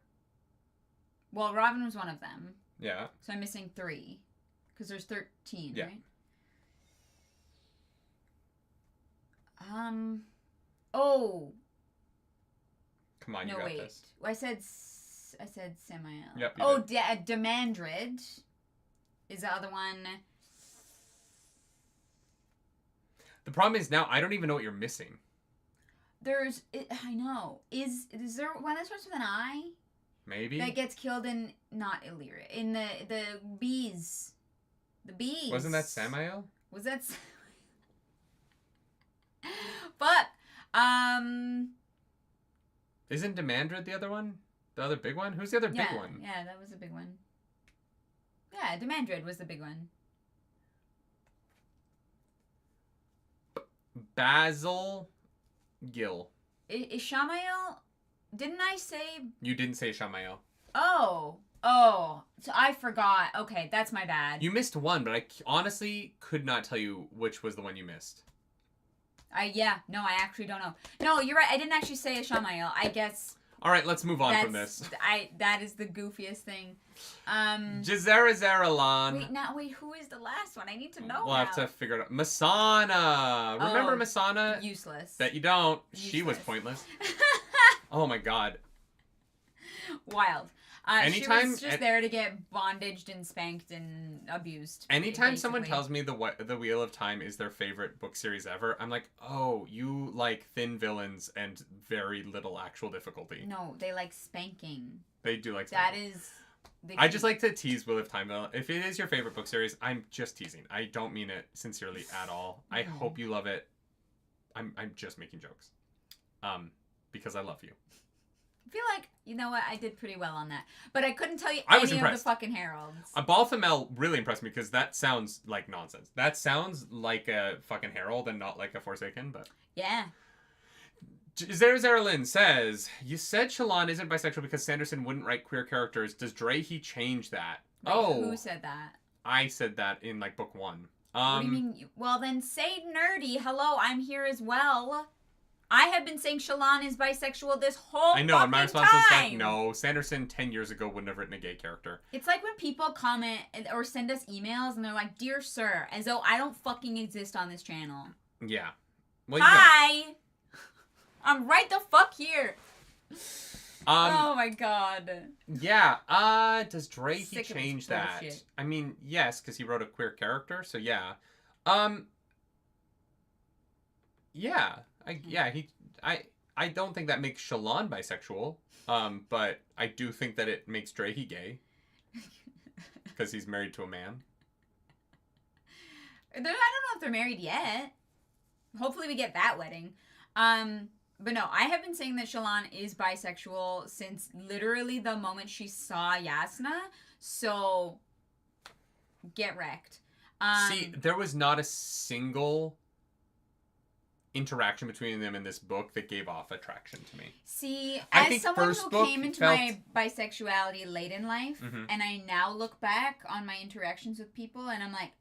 Well, Raven was one of them. Yeah. So I'm missing 3. Because there's 13, yeah. right? Oh. Come on, you no, got wait. this. Well, I said Samael. Yep, oh, Demandred is the other one. The problem is now I don't even know what you're missing. I know. Is there one that starts with an I? Maybe. That gets killed in, not Illyria, in the bees. The bees. Wasn't that Samael? Was that Fuck. Isn't Demandred the other one? The other big one? Who's the other big one? Yeah, that was a big one. Yeah, Demandred was the big one. Basil Gill. Is Shamael? Didn't I say? You didn't say Shamael. Oh. So I forgot. Okay, that's my bad. You missed one, but I honestly could not tell you which was the one you missed. I actually don't know. No, you're right. I didn't actually say a Shamael. I guess. All right, let's move on from this. That is the goofiest thing. Jazera Zeralan. Wait, who is the last one? I need to know. We'll have to figure it out. Masana. Remember Masana? Useless. Bet you don't. Useless. She was pointless. Oh my god. Wild. Anytime she was just there to get bondaged and spanked and abused. Anytime basically. someone tells me the Wheel of Time is their favorite book series ever, I'm like, oh, you like thin villains and very little actual difficulty. No, they like spanking. They do like spanking. That is... I just like to tease Wheel of Time. If it is your favorite book series, I'm just teasing. I don't mean it sincerely at all. I hope you love it. I'm just making jokes. Because I love you. I feel like, you know what, I did pretty well on that. But I couldn't tell you I was any impressed. of the fucking heralds. Balthamel really impressed me because that sounds like nonsense. That sounds like a fucking herald and not like a Forsaken, but... Yeah. Zerlin says, you said Shallan isn't bisexual because Sanderson wouldn't write queer characters. Does Drahe change that? Wait, who said that? I said that in like book 1. What do you mean? Well, then say nerdy. Hello, I'm here as well. I have been saying Shallan is bisexual this whole I know, and my fucking response was time. like, no, Sanderson 10 years ago wouldn't have written a gay character. It's like when people comment or send us emails and they're like, "Dear sir," as though I don't fucking exist on this channel. Yeah. Well, Hi! I'm right the fuck here. Oh my god. Yeah, does Drahey Sick of change this that? bullshit. I mean, yes, because he wrote a queer character, so yeah. Yeah. I don't think that makes Shallan bisexual, but I do think that it makes Drahey gay. Because he's married to a man. I don't know if they're married yet. Hopefully we get that wedding. But no, I have been saying that Shallan is bisexual since literally the moment she saw Yasna. So, get wrecked. See, there was not a single interaction between them in this book that gave off attraction to me. See, I as think someone first who book came into felt- my bisexuality late in life, Mhm. and I now look back on my interactions with people, and I'm like,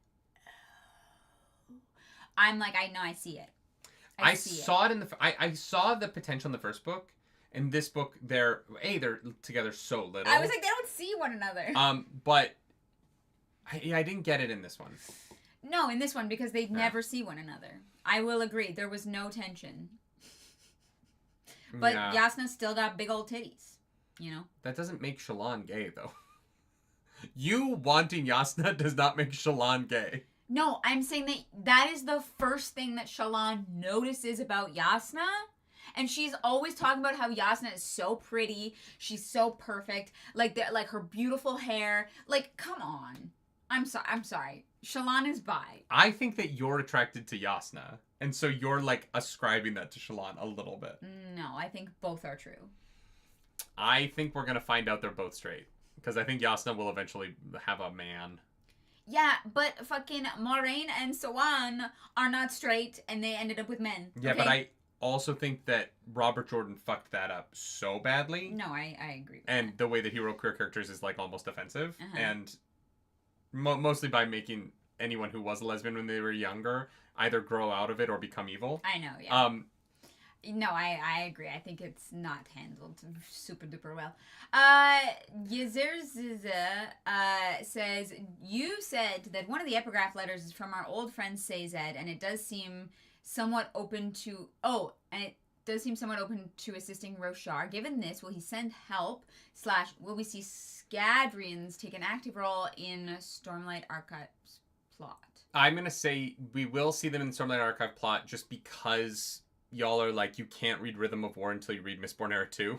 I know I see it. I saw it in the. I saw the potential in the first book. In this book, they're together so little. I was like, they don't see one another. But I didn't get it in this one. No, in this one, because they never see one another. I will agree. There was no tension. But Yeah. Yasna still got big old titties. You know? That doesn't make Shallan gay, though. You wanting Yasna does not make Shallan gay. No, I'm saying that is the first thing that Shallan notices about Yasna. And she's always talking about how Yasna is so pretty. She's so perfect. Like her beautiful hair. Like, come on. I'm sorry. Shallan is bi. I think that you're attracted to Yasna. And so you're, like, ascribing that to Shallan a little bit. No, I think both are true. I think we're going to find out they're both straight. Because I think Yasna will eventually have a man. Yeah, but fucking Moraine and Sawan are not straight, and they ended up with men. Yeah, okay? but I also think that Robert Jordan fucked that up so badly. No, I agree with And that. the way that he wrote queer characters is, like, almost offensive. Uh-huh. And mostly by making anyone who was a lesbian when they were younger either grow out of it or become evil. I know, yeah. No, I agree. I think it's not handled super duper well. Yezerziza says, you said that one of the epigraph letters is from our old friend Sazed, and it does seem somewhat open to... Oh, and it does seem somewhat open to assisting Roshar. Given this, will he send help? / will we see Scadrians take an active role in Stormlight Archives plot? I'm going to say we will see them in the Stormlight Archive plot just because y'all are like, you can't read Rhythm of War until you read Mistborn Era 2.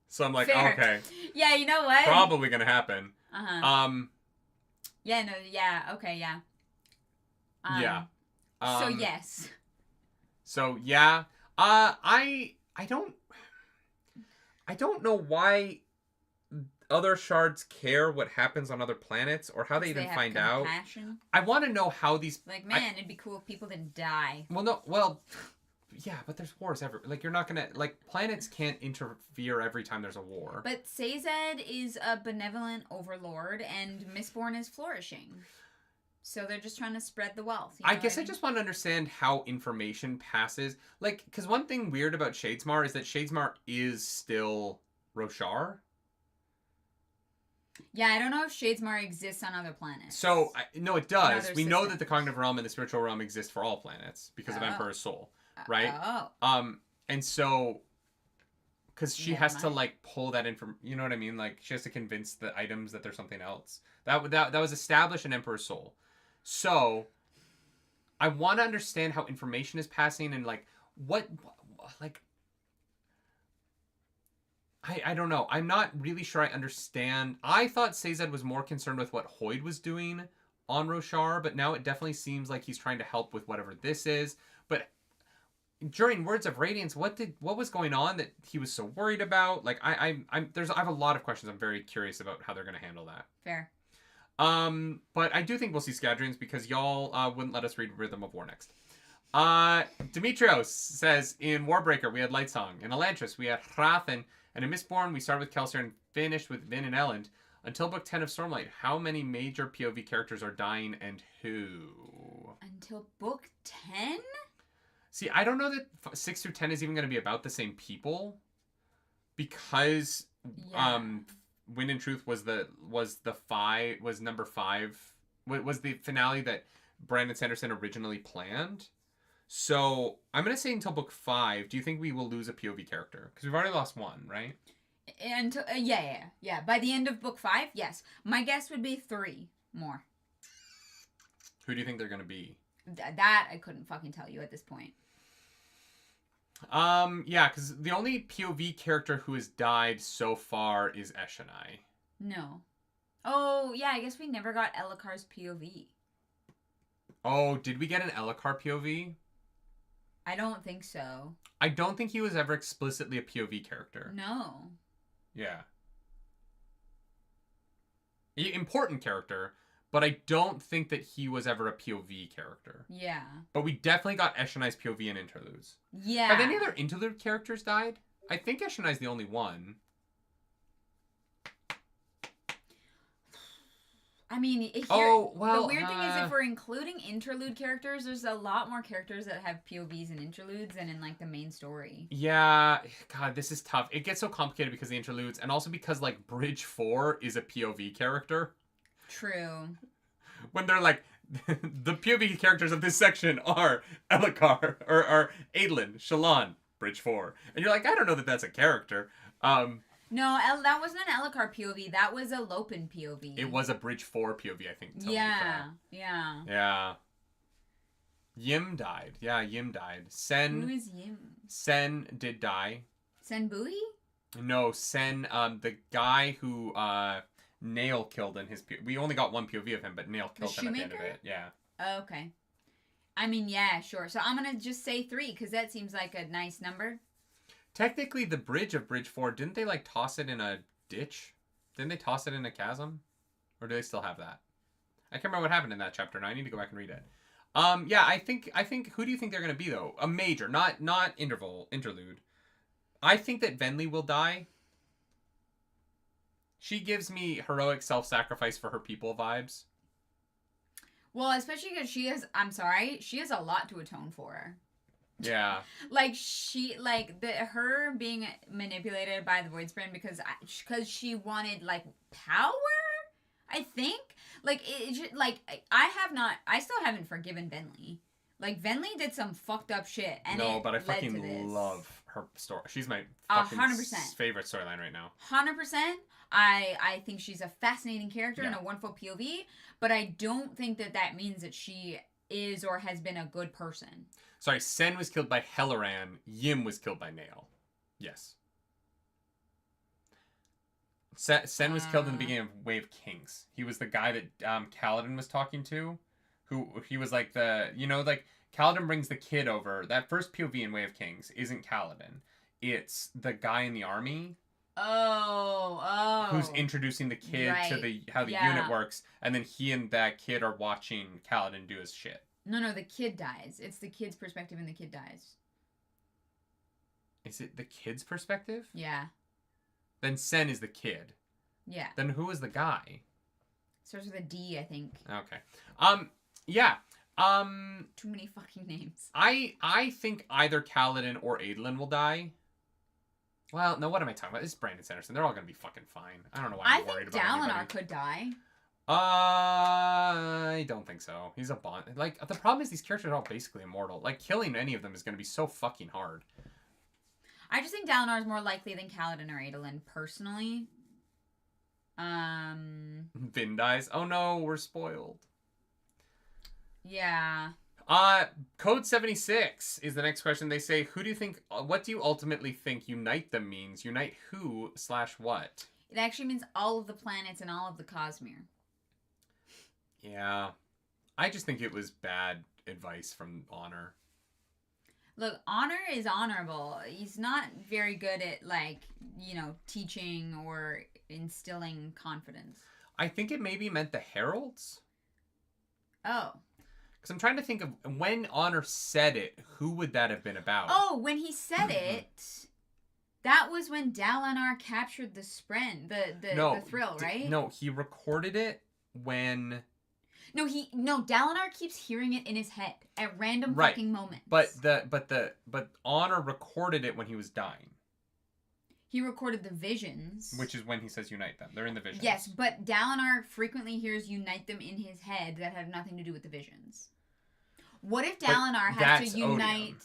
So I'm like, Fair. okay. Yeah, you know what? Probably going to happen. Uh-huh. Yeah, no, yeah, okay, yeah. Yeah. So yes. So yeah. I don't know why other shards care what happens on other planets or how they even have find out. compassion. I want to know how these Like, man, it'd be cool if people didn't die. yeah, but there's wars everywhere. Like, you're not gonna, like, planets can't interfere every time there's a war. But Sazed is a benevolent overlord, and Mistborn is flourishing. So they're just trying to spread the wealth. I guess I just want to understand how information passes. Like, because one thing weird about Shadesmar is that Shadesmar is still Roshar. Yeah, I don't know if Shadesmar exists on other planets. So, no, it does. Other We know that systems. the cognitive realm and the spiritual realm exist for all planets because of Oh. Emperor's Soul, right? Oh. And so, because she Never has to, mind. like, pull that you know what I mean? Like, she has to convince the items that there's something else. That was established in Emperor's Soul. So, I want to understand how information is passing and, like, I don't know. I'm not really sure I understand. I thought Sazed was more concerned with what Hoid was doing on Roshar, but now it definitely seems like he's trying to help with whatever this is. But during Words of Radiance, what was going on that he was so worried about? Like, I have a lot of questions. I'm very curious about how they're going to handle that. Fair. But I do think we'll see Scadrians because y'all wouldn't let us read Rhythm of War next. Demetrios says, in Warbreaker we had Lightsong, in Elantris we had Hrathen, and in Mistborn we started with Kelsier and finished with Vin and Elend. Until book 10 of Stormlight, how many major POV characters are dying and who? Until book 10? See, I don't know that 6 through 10 is even going to be about the same people, because Wind and Truth was number 5, was the finale that Brandon Sanderson originally planned. So I'm going to say until book 5. Do you think we will lose a POV character? Because we've already lost one, right? Until yeah. By the end of book 5, yes. My guess would be 3 more. Who do you think they're going to be? That I couldn't fucking tell you at this point. Yeah, because the only POV character who has died so far is Eshonai. No. Oh, yeah, I guess we never got Elikar's POV. Oh, did we get an Elikar POV? I don't think so. I don't think he was ever explicitly a POV character. No. Yeah. Important character, but I don't think that he was ever a POV character. Yeah. But we definitely got Eshonai's POV in interludes. Yeah. Have any other interlude characters died? I think Eshonai's the only one. I mean, the weird thing is if we're including interlude characters, there's a lot more characters that have POVs and interludes than in, like, the main story. Yeah. God, this is tough. It gets so complicated because of the interludes, and also because, like, Bridge 4 is a POV character. True. When they're like, the POV characters of this section are Elikar, or Adlin, Shallan, Bridge 4. And you're like, I don't know that that's a character. No, that wasn't an Elikar POV. That was a Lopen POV. It was a Bridge 4 POV, I think. Yeah. Yeah. Yim died. Yeah, Yim died. Sen. Who is Yim? Sen did die. Sen Bui? No, Sen, the guy who Nail killed in his... We only got one POV of him, but Nail killed him at the end of it. Yeah. Oh, okay. I mean, yeah, sure. So I'm going to just say 3, because that seems like a nice number. Technically, the bridge of Bridge 4, didn't they, like, toss it in a ditch? Didn't they toss it in a chasm? Or do they still have that? I can't remember what happened in that chapter, and I need to go back and read it. Yeah, I think, who do you think they're going to be, though? A major, not interlude. I think that Venli will die. She gives me heroic self-sacrifice for her people vibes. Well, especially because she has a lot to atone for. Yeah. Like, her being manipulated by the Voidsprint because she wanted, like, power, I think. Like, I still haven't forgiven Venli. Like, Venli did some fucked up shit, and but I fucking love her story. She's my fucking 100% favorite storyline right now. 100%. I think she's a fascinating character and a wonderful POV, but I don't think that means that she is or has been a good person. Sorry, Sen was killed by Helleran. Yim was killed by Nail. Yes. Sen was killed in the beginning of Way of Kings. He was the guy that Kaladin was talking to. He was like Kaladin brings the kid over. That first POV in Way of Kings isn't Kaladin. It's the guy in the army. Oh. Who's introducing the kid to how the unit works. And then he and that kid are watching Kaladin do his shit. No, the kid dies. It's the kid's perspective and the kid dies. Is it the kid's perspective? Yeah. Then Sen is the kid. Yeah. Then who is the guy? Starts with a D, I think. Okay. Yeah. Too many fucking names. I think either Kaladin or Adlin will die. Well, no, what am I talking about? This is Brandon Sanderson. They're all going to be fucking fine. I don't know why I'm worried about anybody. I think Dalinar could die. I don't think so. He's a Bond. Like, the problem is these characters are all basically immortal. Like, killing any of them is going to be so fucking hard. I just think Dalinar is more likely than Kaladin or Adolin, personally. Vin dies. Oh no, we're spoiled. Yeah. Code 76 is the next question. They say, what do you ultimately think unite them means? Unite who / what? It actually means all of the planets and all of the Cosmere. Yeah. I just think it was bad advice from Honor. Look, Honor is honorable. He's not very good at, like, teaching or instilling confidence. I think it maybe meant the Heralds. Oh. Because I'm trying to think of when Honor said it, who would that have been about? Oh, when he said it, That was when Dalinar captured the Spren, the thrill, right? No, he recorded it when... No, Dalinar keeps hearing it in his head at random fucking moments. But Honor recorded it when he was dying. He recorded the visions. Which is when he says unite them. They're in the visions. Yes, but Dalinar frequently hears unite them in his head that have nothing to do with the visions. What if Dalinar has to unite... Odium.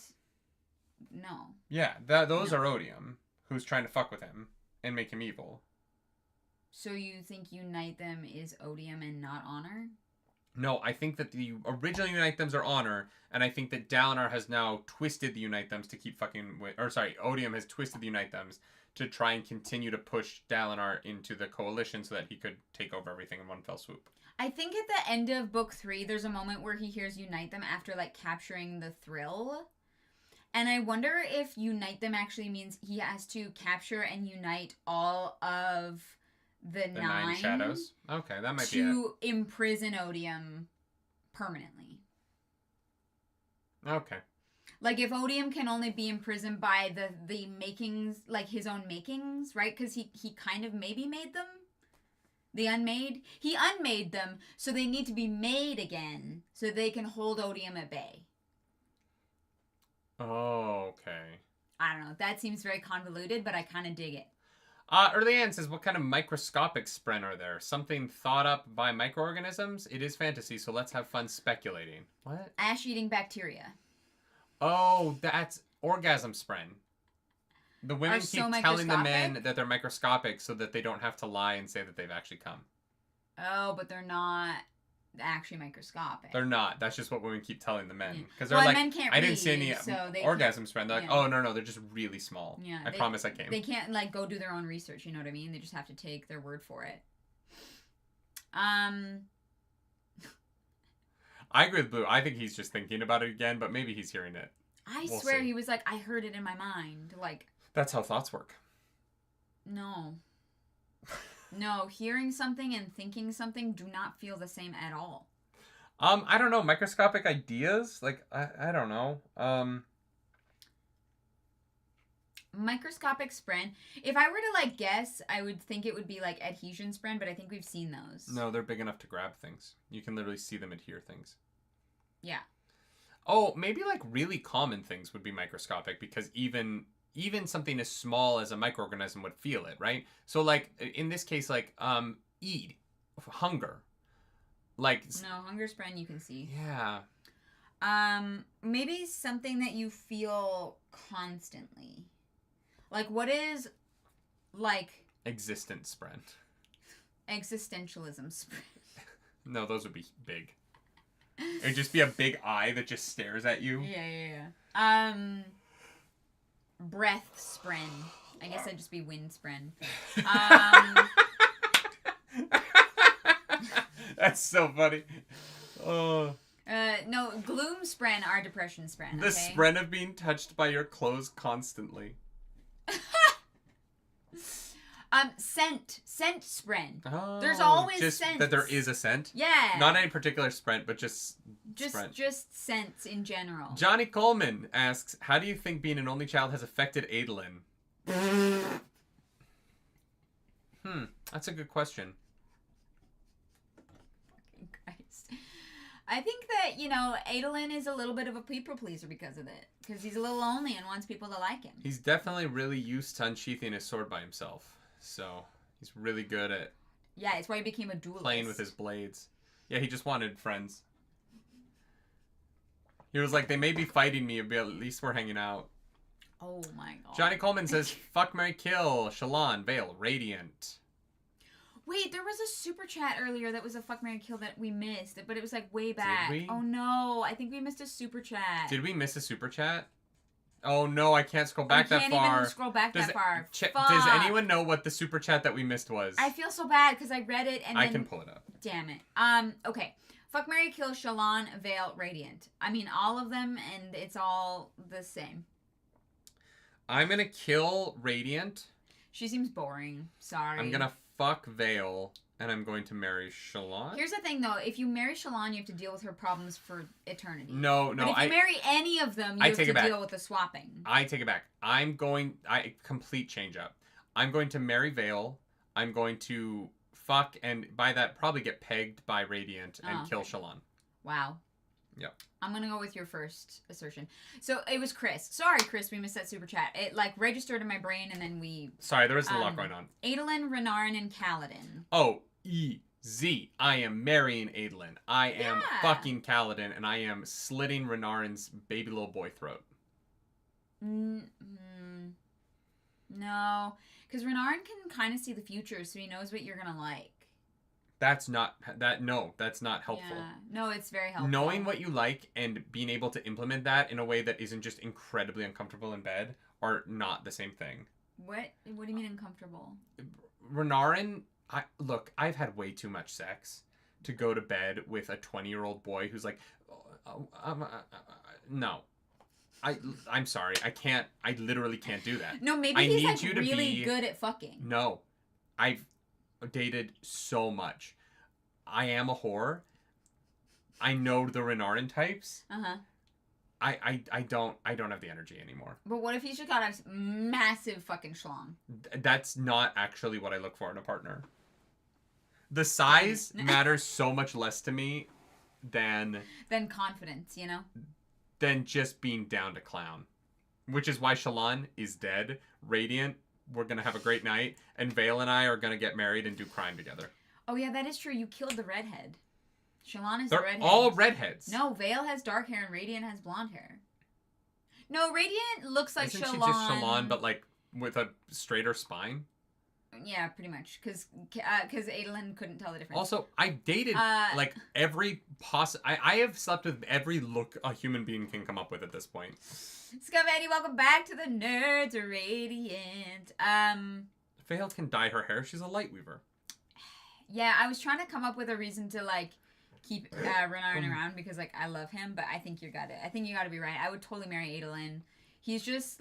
No. Yeah, those are Odium, who's trying to fuck with him and make him evil. So you think unite them is Odium and not Honor? No, I think that the original unite thems are Honor, and I think that Dalinar has now twisted the unite thems to keep fucking with... Or sorry, Odium has twisted the unite thems to try and continue to push Dalinar into the coalition so that he could take over everything in one fell swoop. I think at the end of book 3, there's a moment where he hears unite them after, like, capturing the thrill. And I wonder if unite them actually means he has to capture and unite all of the nine shadows. Okay, that might be it. To imprison Odium permanently. Okay. Like, if Odium can only be imprisoned by the makings, like his own makings, right? Because he kind of maybe made them. The unmade. He unmade them, so they need to be made again so they can hold Odium at bay. Oh, okay. I don't know. That seems very convoluted, but I kind of dig it. Early Ann says, what kind of microscopic spren are there? Something thought up by microorganisms? It is fantasy, so let's have fun speculating. What? Ash-eating bacteria. Oh, that's orgasm spren. The women keep telling the men that they're microscopic so that they don't have to lie and say that they've actually come. Oh, but they're not actually microscopic. They're not. That's just what women keep telling the men. Because they're like, men can't I didn't see any orgasm spren. They're like, oh, no, they're just really small. Yeah, I promise I came. They can't, like, go do their own research, you know what I mean? They just have to take their word for it. I agree with Blue. I think he's just thinking about it again, but maybe he's hearing it. We'll swear see. He was like, I heard it in my mind. Like, that's how thoughts work. No. No, hearing something and thinking something do not feel the same at all. I don't know. Microscopic ideas? Like, I don't know. Microscopic spren. If I were to, like, guess, I would think it would be, like, adhesion spren, but I think we've seen those. No, they're big enough to grab things. You can literally see them adhere things. Yeah. Oh, maybe, like, really common things would be microscopic, because even something as small as a microorganism would feel it, right? So, like, in this case, like, eat, hunger. Like... No, hunger spren you can see. Yeah. Maybe something that you feel constantly. Like, what is, like... Existence spren. Existentialism spren. No, those would be big. It would just be a big eye that just stares at you. Yeah. Breath spren. I guess that'd just be wind spren. That's so funny. Oh. No, gloom spren are depression spren. The spren of being touched by your clothes constantly. Scent spren. Oh, there's always just scents. that there is a scent. Yeah. Not any particular sprint, but just scents in general. Johnny Coleman asks, "How do you think being an only child has affected Adolin?" That's a good question. Christ. I think that, you know, Adolin is a little bit of a people pleaser because of it. Because he's a little lonely and wants people to like him. He's definitely really used to unsheathing his sword by himself. So, he's really good at... Yeah, it's why he became a duelist. Playing with his blades. Yeah, he just wanted friends. He was like, they may be fighting me, but at least we're hanging out. Oh my god. Johnny Coleman says, fuck, marry, kill, Shallan, Vale, Radiant. Wait, there was a super chat earlier that was a fuck, marry, kill that we missed, but it was like way back. Did we? Oh no, I think we missed a super chat. Did we miss a super chat? Oh no, I can't scroll back that far. I can't even scroll back that far. Does anyone know what the super chat that we missed was? I feel so bad because I read it and I can pull it up. Damn it. Okay. Fuck, marry, kill, Shallan, Vale, Radiant. I mean, all of them, and it's all the same. I'm gonna kill Radiant. She seems boring. Sorry. I'm gonna fuck Vale. and I'm going to marry Shalon. Here's the thing, though. If you marry Shalon, you have to deal with her problems for eternity. No, But if you marry any of them, you have to deal with the swapping. I take it back. Complete change up. I'm going to marry Vale. I'm going to fuck, and by that, probably get pegged by Radiant and kill Shalon. Wow. Yep. I'm going to go with your first assertion. So, it was Chris. Sorry, Chris, we missed that super chat. It, registered in my brain, and then we... Sorry, there was a lot going on. Adolin, Renarin, and Kaladin. Oh, easy. I am marrying Adolin. I am fucking Kaladin, and I am slitting Renarin's baby little boy throat. No. Because Renarin can kind of see the future, so he knows what you're going to like. That's not helpful. Yeah. No, it's very helpful. Knowing what you like and being able to implement that in a way that isn't just incredibly uncomfortable in bed are not the same thing. What do you mean uncomfortable? Renarin, I've had way too much sex to go to bed with a 20-year-old boy who's like, no. I'm sorry. I literally can't do that. No, maybe he's really good at fucking. No. I've dated so much. I am a whore. I know the Renarin types. I don't have the energy anymore. But what if he's just got a massive fucking schlong? That's not actually what I look for in a partner. The size matters so much less to me than confidence, you know? Than just being down to clown. Which is why Shalon is dead. Radiant, we're going to have a great night. And Vale and I are going to get married and do crime together. Oh, yeah, that is true. You killed the redhead. Shalon is the redhead. They're all redheads. No, Vale has dark hair and Radiant has blonde hair. No, Radiant looks like Isn't Shalon. She just Shalon, but with a straighter spine? Yeah, pretty much. Because Adolin couldn't tell the difference. Also, I've dated every I have slept with every look a human being can come up with at this point. Scumheady, welcome back to the Nerds Radiant. Vale can dye her hair. She's a light weaver. Yeah, I was trying to come up with a reason to keep Renarin around because I love him, but I think you gotta be right. I would totally marry Adolin. He's just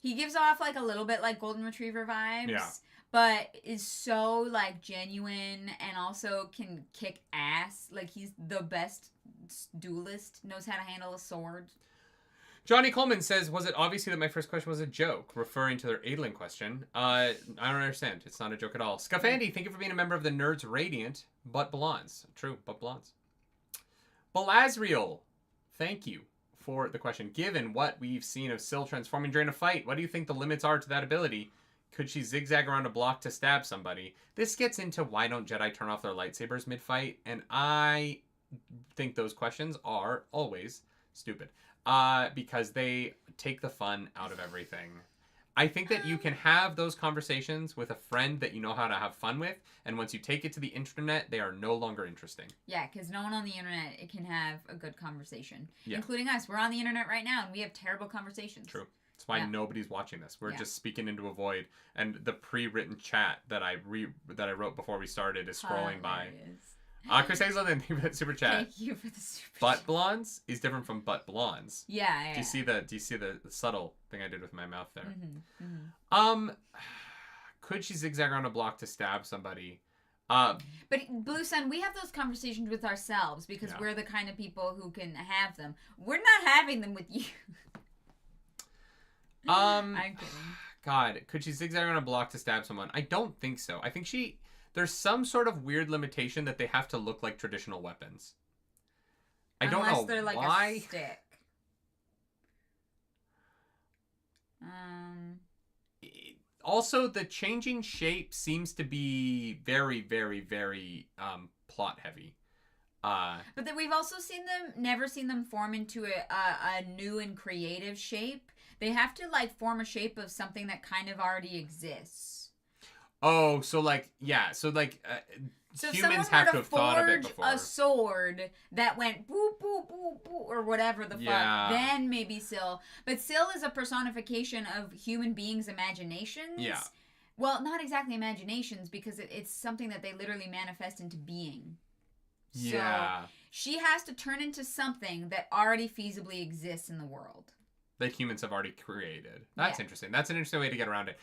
he gives off a little bit golden retriever vibes. Yeah. But is so genuine and also can kick ass. He's the best duelist, knows how to handle a sword. Johnny Coleman says, was it obviously that my first question was a joke, referring to their Adolin question? I don't understand. It's not a joke at all. Scuffandy, thank you for being a member of the Nerds Radiant, but blondes. True, but blondes. Belazriel, thank you for the question. Given what we've seen of Syl transforming during a fight, what do you think the limits are to that ability? Could she zigzag around a block to stab somebody? This gets into why don't Jedi turn off their lightsabers mid-fight, and I think those questions are always stupid. Because they take the fun out of everything. I think that you can have those conversations with a friend that you know how to have fun with, and once you take it to the internet, they are no longer interesting. Yeah, because no one on the internet can have a good conversation, including us. We're on the internet right now, and we have terrible conversations. True. That's why nobody's watching this. We're just speaking into a void, and the pre-written chat that I wrote before we started is scrolling by. Chris Hazelden, thank you for the super chat. Thank you for the super chat. Butt blondes is different from butt blondes. Yeah. Do you see the subtle thing I did with my mouth there? Mm-hmm. Could she zigzag around a block to stab somebody? But Blue Sun, we have those conversations with ourselves because we're the kind of people who can have them. We're not having them with you. I'm kidding. God, could she zigzag around a block to stab someone? I don't think so. I think there's some sort of weird limitation that they have to look like traditional weapons. I don't know they're why. A stick. Also, the changing shape seems to be very, very, very plot heavy. But then we've also never seen them form into a new and creative shape. They have to form a shape of something that kind of already exists. Oh, so humans have to have thought of it before. A sword that went boop boop boop boop or whatever the fuck, then maybe Syl. But Syl is a personification of human beings' imaginations. Yeah. Well, not exactly imaginations because it's something that they literally manifest into being. Yeah. So she has to turn into something that already feasibly exists in the world. that humans have already created. That's Yeah. interesting. That's an interesting way to get around it.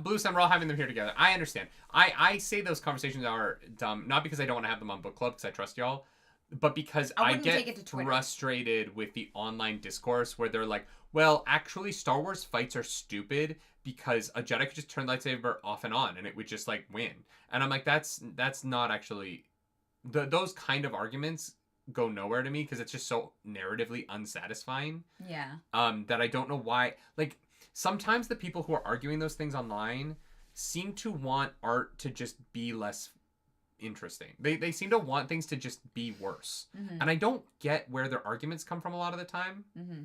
Blue Sun, we're all having them here together. I understand. I say those conversations are dumb, not because I don't want to have them on book club, because I trust y'all, but because I I wouldn't take it get to Twitter. frustrated with the online discourse where they're like, well, actually, Star Wars fights are stupid because a Jedi could just turn the lightsaber off and on, and it would just, like, win. And I'm like, that's not actually... those kind of arguments go nowhere to me because it's just so narratively unsatisfying. Yeah. That I don't know why. Like, sometimes the people who are arguing those things online seem to want art to just be less interesting. They seem to want things to just be worse. Mm-hmm. And I don't get where their arguments come from a lot of the time. Mm-hmm.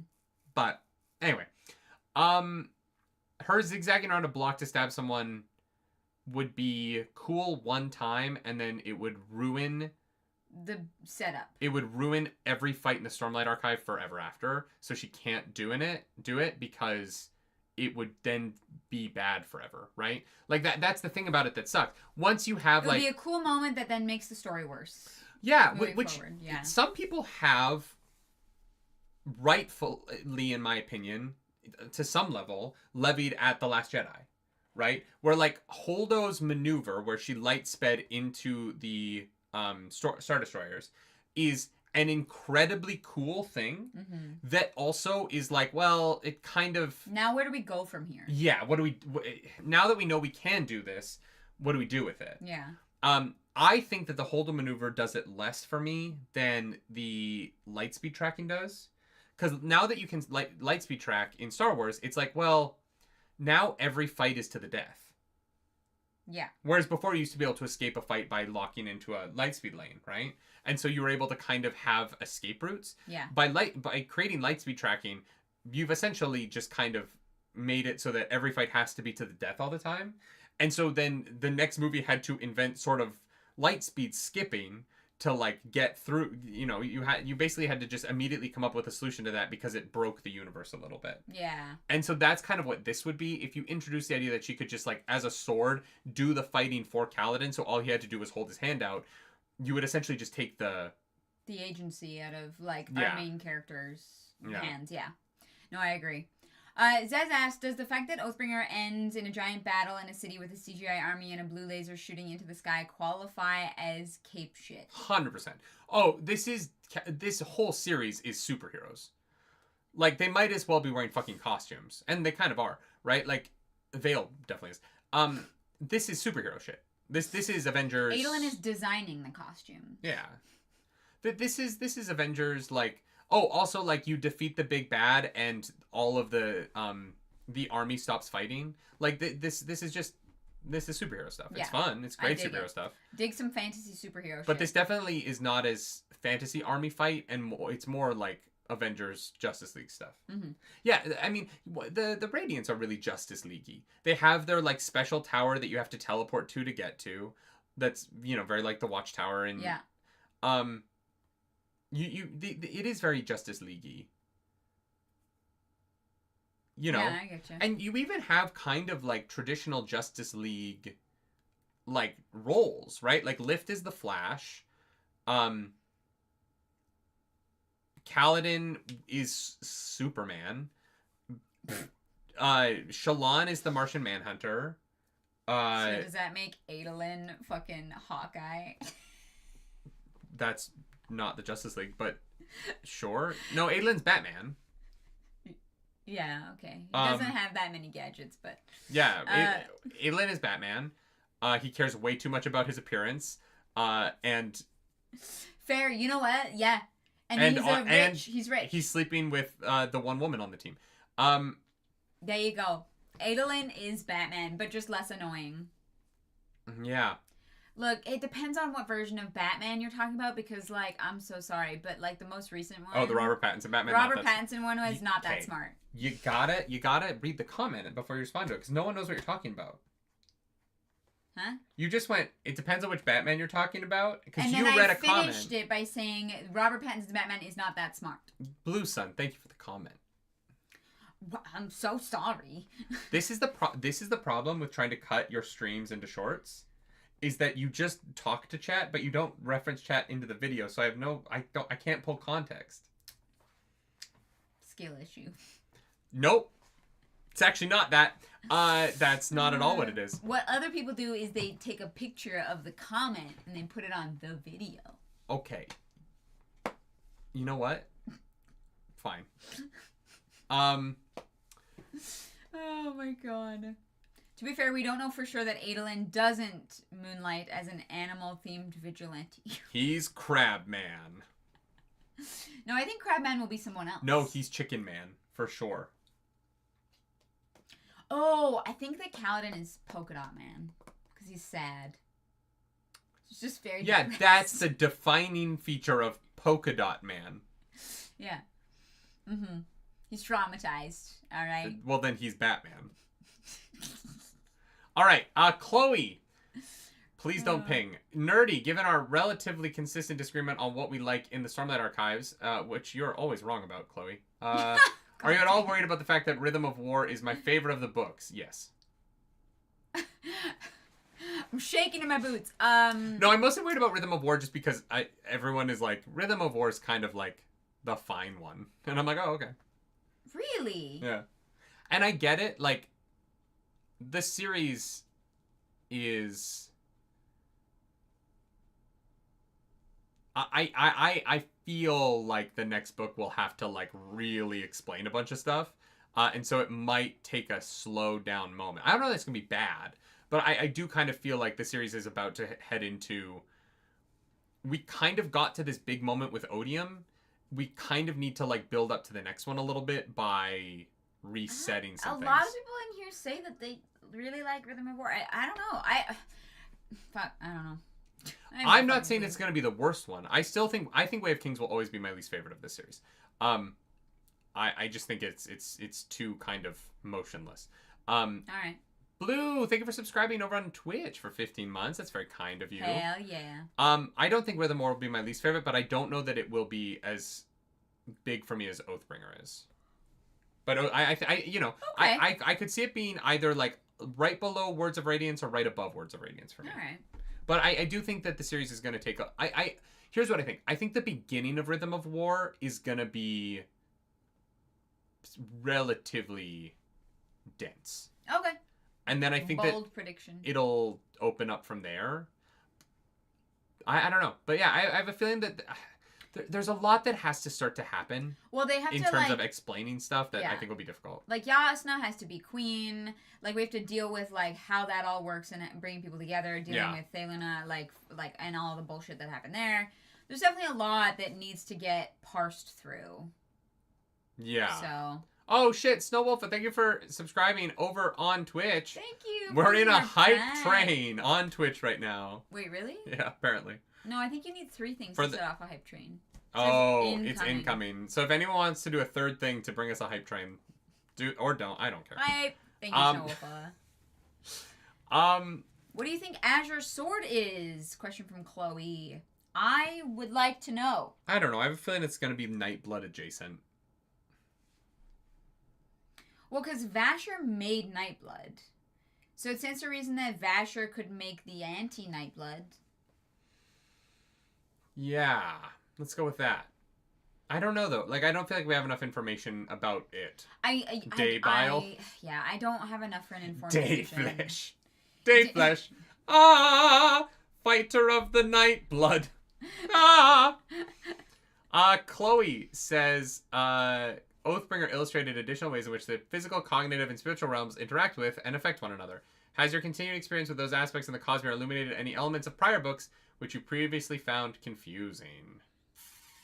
But anyway, her zigzagging around a block to stab someone would be cool one time, and then it would ruin the setup. It would ruin every fight in the Stormlight archive forever after. So she can't do it because it would then be bad forever, right? Like that's the thing about it that sucks. Once you have It would be a cool moment that then makes the story worse. Yeah, moving which forward. Yeah. some people have rightfully, in my opinion, to some level, levied at The Last Jedi, right? Where like Holdo's maneuver where she light sped into the Star Destroyers is an incredibly cool thing that also is like, well, it kind of... Now where do we go from here? Yeah, now that we know we can do this, what do we do with it? Yeah. I think that the Holdo maneuver does it less for me than the lightspeed tracking does. Because now that you can lightspeed track in Star Wars, it's like, well, now every fight is to the death. Yeah. Whereas before you used to be able to escape a fight by locking into a lightspeed lane, right? And so you were able to kind of have escape routes. Yeah. By creating lightspeed tracking, you've essentially just kind of made it so that every fight has to be to the death all the time. And so then the next movie had to invent sort of lightspeed skipping to like get through, you basically had to just immediately come up with a solution to that because it broke the universe a little bit. Yeah. And so that's kind of what this would be if you introduce the idea that she could just like as a sword do the fighting for Kaladin, so all he had to do was hold his hand out. You would essentially just take the agency out of like Yeah. our main character's Yeah. hands. Yeah. No, I agree. Zez asked, does the fact that Oathbringer ends in a giant battle in a city with a CGI army and a blue laser shooting into the sky qualify as cape shit? 100%. Oh, this whole series is superheroes. Like, they might as well be wearing fucking costumes. And they kind of are, right? Like, Vale definitely is. This is superhero shit. This is Avengers. Adolin is designing the costume. Yeah. This is Avengers, like... Oh, also, like, you defeat the big bad and all of the army stops fighting. Like, this is superhero stuff. Yeah, it's fun. It's great superhero stuff. Dig some fantasy superhero shit. But this definitely is not as fantasy army fight, and it's more like Avengers Justice League stuff. Mm-hmm. Yeah, I mean, the Radiance are really Justice League-y. They have their, like, special tower that you have to teleport to get to. That's, very like the Watchtower. And, yeah. It is very Justice League-y. Yeah, I get you. And you even have kind of like traditional Justice League like roles, right? Like Lift is the Flash. Kaladin is Superman. Shallan is the Martian Manhunter. So does that make Adolin fucking Hawkeye? That's not the Justice League, but sure. No, Adolin's Batman. Yeah, okay. He doesn't have that many gadgets, but... Yeah, Adolin is Batman. He cares way too much about his appearance. And... Fair, you know what? Yeah. He's rich. He's sleeping with the one woman on the team. There you go. Adolin is Batman, but just less annoying. Yeah. Look, it depends on what version of Batman you're talking about, because, like, I'm so sorry, but, like, the most recent one... Oh, the Robert Pattinson Batman? Robert Pattinson one was not that smart. You gotta read the comment before you respond to it, because no one knows what you're talking about. Huh? You just went, it depends on which Batman you're talking about, because you read read a comment. And then I finished it by saying, Robert Pattinson's Batman is not that smart. Blue Sun, thank you for the comment. I'm so sorry. This is the problem with trying to cut your streams into shorts, is that you just talk to chat, but you don't reference chat into the video. So I can't pull context. Skill issue. Nope. It's actually not that. That's not at all what it is. What other people do is they take a picture of the comment and they put it on the video. Okay. You know what? Fine. Oh my god. To be fair, we don't know for sure that Adolin doesn't moonlight as an animal-themed vigilante. He's Crab Man. No, I think Crabman will be someone else. No, he's Chicken Man, for sure. Oh, I think that Kaladin is Polka Dot Man. Because he's sad. It's just very depressed. That's the defining feature of Polka Dot Man. Yeah. Mm-hmm. He's traumatized, alright? Well, then he's Batman. Alright, Chloe. Please don't ping. Nerdy, given our relatively consistent disagreement on what we like in the Stormlight archives, which you're always wrong about, Chloe, are you at all worried about the fact that Rhythm of War is my favorite of the books? Yes. I'm shaking in my boots. No, I'm mostly worried about Rhythm of War just because everyone is like, Rhythm of War is kind of like the fine one. And I'm like, oh, okay. Really? Yeah. And I get it. Like, the series is... I feel like the next book will have to, like, really explain a bunch of stuff. And so it might take a slow down moment. I don't know that it's going to be bad. But I do kind of feel like the series is about to head into... We kind of got to this big moment with Odium. We kind of need to, like, build up to the next one a little bit by resetting some things. A lot of people in here say that they really like Rhythm of War. I don't know. I don't know. I'm not saying it's going to be the worst one. I think Way of Kings will always be my least favorite of this series. I just think it's too kind of motionless. All right. Blue, thank you for subscribing over on Twitch for 15 months. That's very kind of you. Hell yeah. I don't think Rhythm War will be my least favorite, but I don't know that it will be as big for me as Oathbringer is. But I could see it being either like right below Words of Radiance or right above Words of Radiance for me. All right. But I do think that the series is going to take here's what I think. I think the beginning of Rhythm of War is going to be relatively dense. Okay. And then I think Bold prediction. It'll open up from there. I don't know. But yeah, I have a feeling that there's a lot that has to start to happen. Well, they have in to, terms of explaining stuff that I think will be difficult. Like, Yasna has to be queen. Like, we have to deal with, like, how that all works and bringing people together. Dealing with Thelena, like, and all the bullshit that happened there. There's definitely a lot that needs to get parsed through. Yeah. So... Oh, shit. Snowwolf, thank you for subscribing over on Twitch. Thank you. We're in a hype train on Twitch right now. Wait, really? Yeah, apparently. No, I think you need 3 things to set off a hype train. It's incoming. So if anyone wants to do a third thing to bring us a hype train, do or don't. I don't care. Hype. Thank you, Snowwolf. What do you think Azure's sword is? Question from Chloe. I would like to know. I don't know. I have a feeling it's going to be Nightblood adjacent. Well, because Vasher made Nightblood. So it stands to reason that Vasher could make the anti-Nightblood. Yeah. Let's go with that. I don't know, though. Like, I don't feel like we have enough information about it. Daybile? Yeah, I don't have enough for an information. Dayflesh. Dayflesh. Ah! Fighter of the Nightblood. Ah! Chloe says, Oathbringer illustrated additional ways in which the physical, cognitive, and spiritual realms interact with and affect one another. Has your continued experience with those aspects in the Cosmere illuminated any elements of prior books which you previously found confusing?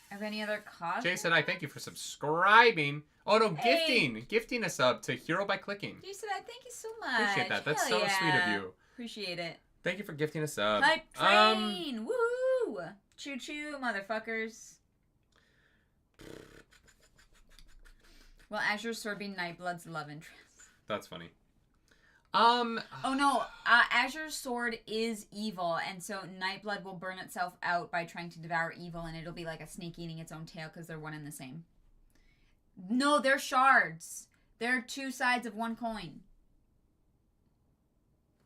Have any other Cosmere? Jason, I thank you for subscribing. Oh no, gifting a sub to Hero by clicking. Jason, I thank you so much. Appreciate that. That's so sweet of you. Appreciate it. Thank you for gifting a sub. Hype train! Woo! Choo choo, motherfuckers. Well, Azure's sword being Nightblood's love interest. That's funny. Oh no, Azure's sword is evil, and so Nightblood will burn itself out by trying to devour evil, and it'll be like a snake eating its own tail because they're one and the same. No, they're shards. They're 2 sides of one coin.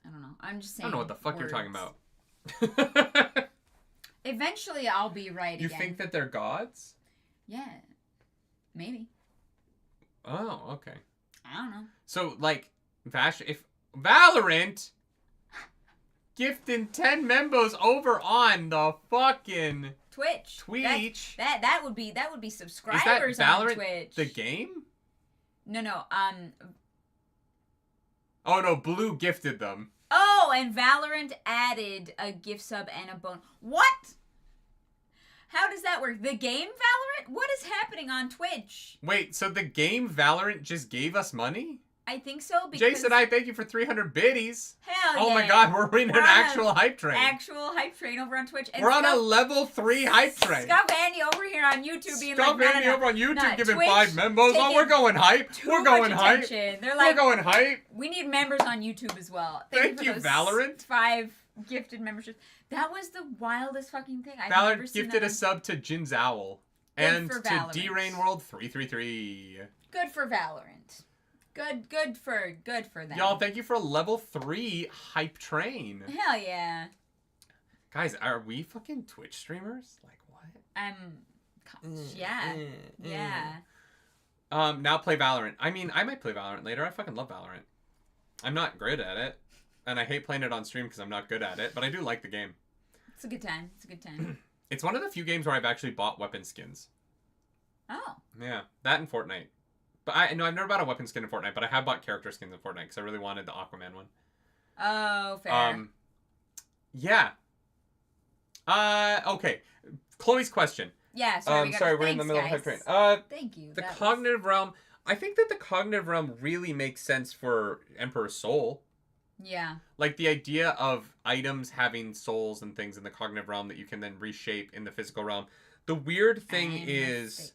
I don't know. I'm just saying. I don't know what the fuck you're talking about. Eventually, I'll be right again. You think that they're gods? Yeah. Maybe. Oh, okay. I don't know. So, like, if Valorant gifting 10 members over on the fucking Twitch. That would be subscribers is that Valorant on Twitch. the game? No. Oh no, Blue gifted them. Oh, and Valorant added a gift sub and a bone. What? How does that work? The game Valorant? What is happening on Twitch? Wait, so the game Valorant just gave us money? I think so because Jason, I thank you for 300 biddies. Hell Oh yeah. my god, we're in an actual hype train. Actual hype train over on Twitch. And we're on a level 3 hype train. Scuff Andy over here on YouTube being Scuff like, Andy over on YouTube giving Twitch 5 members. Oh, we're going hype. We're going hype. They're like, we're going hype. We need members on YouTube as well. Thank you, Valorant. 5 gifted memberships. That was the wildest fucking thing. Valorant gifted a sub to Jin's Owl. And to Valorant. D-Rain World 333. Good for Valorant. Good for them. Y'all, thank you for a level 3 hype train. Hell yeah. Guys, are we fucking Twitch streamers? Like what? Yeah. Now play Valorant. I mean, I might play Valorant later. I fucking love Valorant. I'm not great at it. And I hate playing it on stream because I'm not good at it. But I do like the game. It's a good time. It's one of the few games where I've actually bought weapon skins. Oh. Yeah, that and Fortnite. But I've never bought a weapon skin in Fortnite, but I have bought character skins in Fortnite because I really wanted the Aquaman one. Oh, fair. Yeah. Okay. Chloe's question. Yeah, sorry, we're in the middle of hype train. Thank you. The cognitive realm. I think that the cognitive realm really makes sense for Emperor's Soul. Yeah. Like the idea of items having souls and things in the cognitive realm that you can then reshape in the physical realm. The weird thing is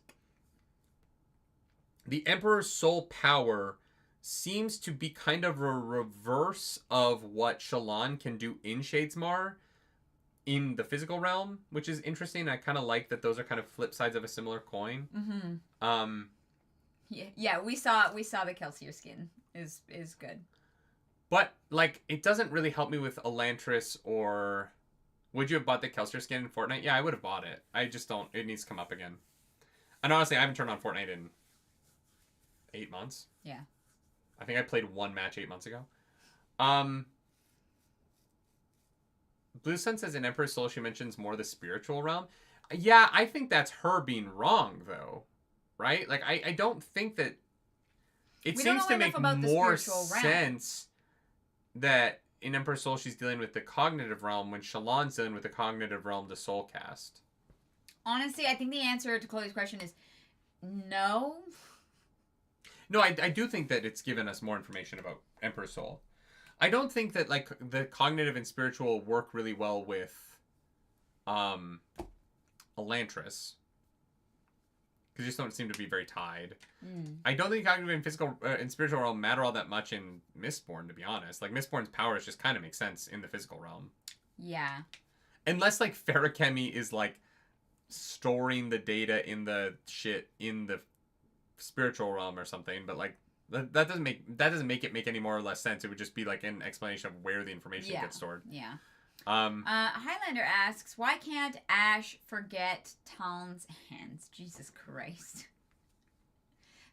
the Emperor's Soul power seems to be kind of a reverse of what Shallan can do in Shadesmar in the physical realm, which is interesting. I kind of like that those are kind of flip sides of a similar coin. Mm-hmm. Yeah, we saw the Kelsier skin is good. But like it doesn't really help me with Elantris or would you have bought the Kelsier skin in Fortnite? Yeah, I would have bought it. I just don't. It needs to come up again. And honestly, I haven't turned on Fortnite in 8 months. Yeah. I think I played one match 8 months ago. Blue Sun says in Emperor's Soul she mentions more the spiritual realm. Yeah, I think that's her being wrong though. Right? Like I don't think that it seems to make more sense that in Emperor's Soul she's dealing with the cognitive realm when Shallan's dealing with the cognitive realm to soulcast. Honestly, I think the answer to Chloe's question is no. No, I do think that it's given us more information about Emperor's Soul. I don't think that like the cognitive and spiritual work really well with Elantris. Because they just don't seem to be very tied. I don't think cognitive and physical and spiritual realm matter all that much in Mistborn, to be honest. Like Mistborn's powers just kind of make sense in the physical realm. Yeah. Unless like Ferrochemy is like storing the data in the shit in the spiritual realm or something, but like that doesn't make it make any more or less sense. It would just be like an explanation of where the information gets stored. Yeah. Highlander asks, why can't Ash forget Talon's hands? Jesus Christ.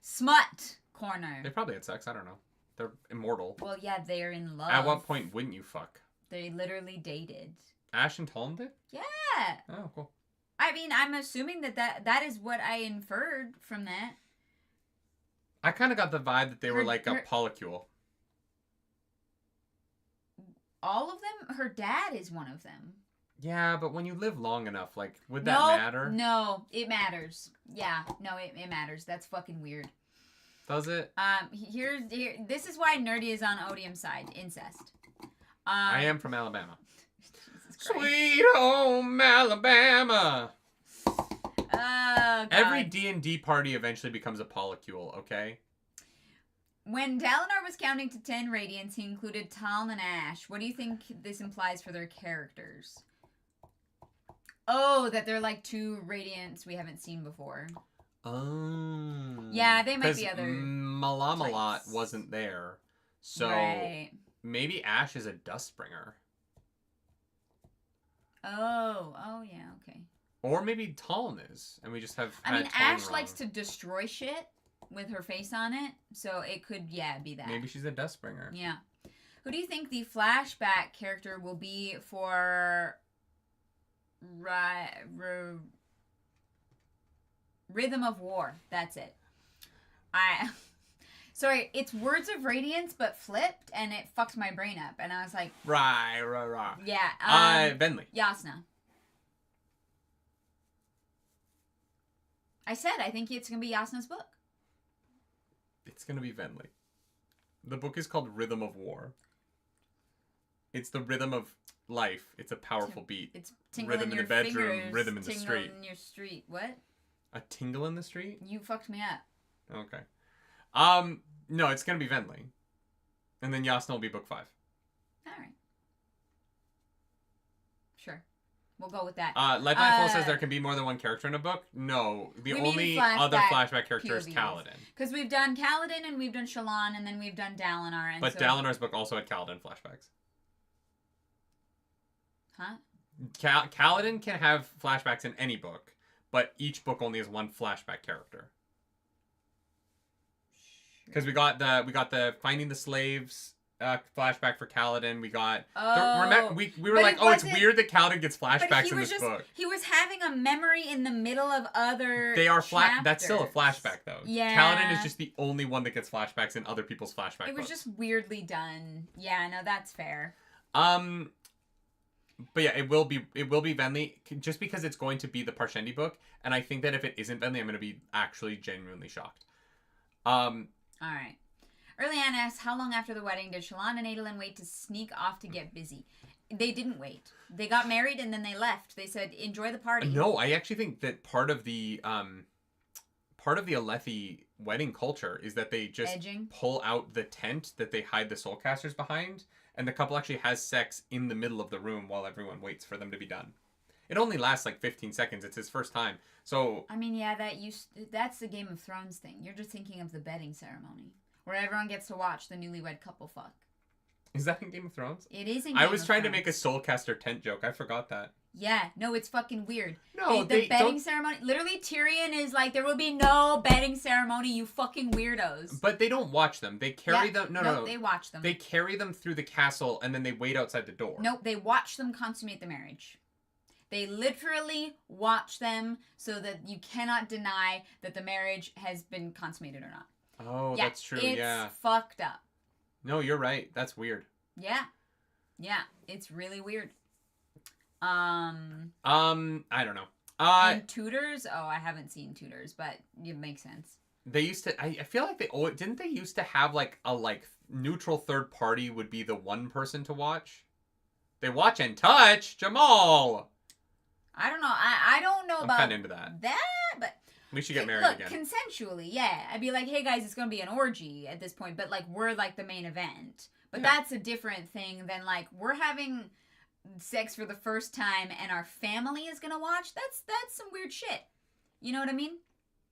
Smut corner. They probably had sex. I don't know. They're immortal. Well, yeah, they're in love. At what point wouldn't you fuck? They literally dated. Ash and Talon did? Yeah. Oh, cool. I mean, I'm assuming that is what I inferred from that. I kind of got the vibe that they were like a polycule. All of them? Her dad is one of them. Yeah, but when you live long enough, like, would that matter? No, it matters. Yeah, no, it matters. That's fucking weird. Does it? Here, this is why Nerdy is on Odium's side. Incest. I am from Alabama. Sweet home Alabama. God. Every D&D party eventually becomes a polycule, okay? When Dalinar was counting to 10 Radiance, he included Talon and Ash. What do you think this implies for their characters? Oh, that they're like 2 Radiants we haven't seen before. Oh. Yeah, they might be other Malamalat wasn't there. So maybe Ash is a Dustbringer. Oh yeah, okay. Or maybe Talon is, and we just have. I mean, Ash likes to destroy shit. with her face on it, so it could be that. Maybe she's a Dustbringer. Yeah. Who do you think the flashback character will be for Rhythm of War? That's it. Sorry, it's Words of Radiance, but flipped, and it fucked my brain up. And I was like... Right. Yeah. Venli. Yasna. I said I think it's going to be Yasna's book. It's going to be Venli. The book is called Rhythm of War. It's the rhythm of life. It's a powerful beat. It's tingle rhythm in in your the bedroom, fingers, rhythm in the tingle street. in your street. What? A tingle in the street? You fucked me up. Okay. No, it's gonna be Venli. And then Yasna will be book 5. Alright. Sure. We'll go with that. Light Nightfall says there can be more than one character in a book. No. The only other flashback character is Kaladin. Because we've done Kaladin and we've done Shallan and then we've done Dalinar. And but Dalinar's book also had Kaladin flashbacks. Huh? Kaladin can have flashbacks in any book, but each book only has one flashback character. Because we got the Finding the Slaves flashback for Kaladin. We got we were like, oh, it's weird that Kaladin gets flashbacks in this book. He was having a memory in the middle of other. They are That's still a flashback though. Yeah. Kaladin is just the only one that gets flashbacks in other people's flashback. It was just weirdly done. Yeah, no, that's fair. But yeah, it will be Venli just because it's going to be the Parshendi book, and I think that if it isn't Venli, I'm going to be actually genuinely shocked. All right. Early Anne asks, how long after the wedding did Shallan and Adolin wait to sneak off to get busy? They didn't wait. They got married and then they left. They said, enjoy the party. No, I actually think that part of the Alethi wedding culture is that they just pull out the tent that they hide the soulcasters behind, and the couple actually has sex in the middle of the room while everyone waits for them to be done. It only lasts like 15 seconds. It's his first time. So I mean, yeah, that's the Game of Thrones thing. You're just thinking of the bedding ceremony where everyone gets to watch the newlywed couple fuck. Is that in Game of Thrones? It is in Game of Thrones. I was trying to make a soulcaster tent joke. I forgot that. Yeah, no, it's fucking weird. No, the bedding ceremony. Literally, Tyrion is like, there will be no bedding ceremony, you fucking weirdos. But they don't watch them. They carry them. No, they watch them. They carry them through the castle and then they wait outside the door. Nope, they watch them consummate the marriage. They literally watch them so that you cannot deny that the marriage has been consummated or not. Oh, yeah, that's true. It's fucked up. No, you're right. That's weird. Yeah, it's really weird. I don't know. And Tutors? Oh, I haven't seen Tutors, but it makes sense. They used to. I feel like didn't they used to have like a neutral third party would be the one person to watch. They watch and touch Jamal. I don't know. I don't know about. I'm kind of into that. But we should get married again. Consensually, yeah. I'd be like, hey guys, it's gonna be an orgy at this point, but like we're like the main event. But that's a different thing than like we're having sex for the first time and our family is gonna watch. That's some weird shit. You know what I mean?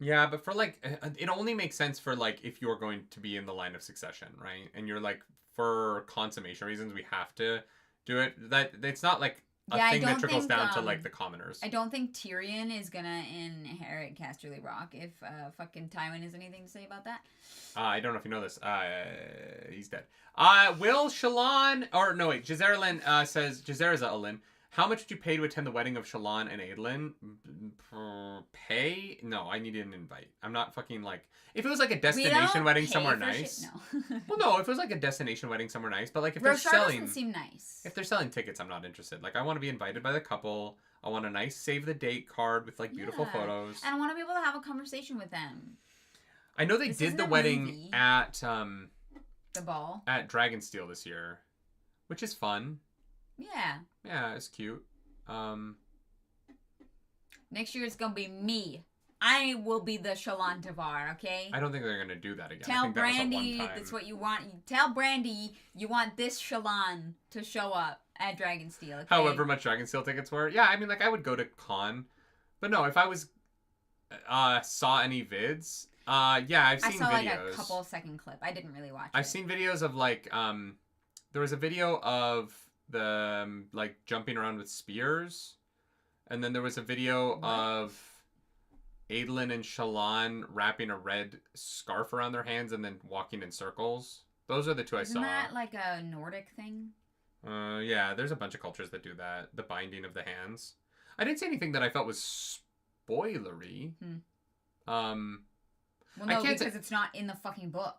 Yeah, but for like, it only makes sense for like if you're going to be in the line of succession, right? And you're like, for consummation reasons, we have to do it. That it's not like a thing that trickles down to like the commoners. I don't think Tyrion is gonna inherit Casterly Rock. If fucking Tywin has anything to say about that. I don't know if you know this. He's dead. Will Shallan or no wait, Jezerlin says Jezerza, how much would you pay to attend the wedding of Shallan and Adolin? Pay? No, I need an invite. I'm not fucking like... If it was like a destination wedding somewhere nice... No. Well, no, if it was like a destination wedding somewhere nice, but like if they're Roshar selling... doesn't seem nice. If they're selling tickets, I'm not interested. Like, I want to be invited by the couple. I want a nice save the date card with like beautiful photos. And I want to be able to have a conversation with them. I know they did the wedding at... the ball. At Dragonsteel this year, which is fun. Yeah. Yeah, it's cute. Next year it's gonna be me. I will be the Shallan Tavar, okay? I don't think they're gonna do that again. Tell Brandy that's what you want. Tell Brandy you want this Shallan to show up at Dragonsteel, okay? However much Dragonsteel tickets were. Yeah, I mean, like, I would go to con. But no, if I was... saw any vids... yeah, I've seen videos. I saw, like, a couple second clip. I didn't really watch it. I've seen videos of, like, there was a video of the, like, jumping around with spears. And then there was a video of... Adolin and Shallan wrapping a red scarf around their hands and then walking in circles. Those are the two I saw. Isn't that like a Nordic thing? Yeah, there's a bunch of cultures that do that. The binding of the hands. I didn't see anything that I felt was spoilery. Well, no, because it's not in the fucking book.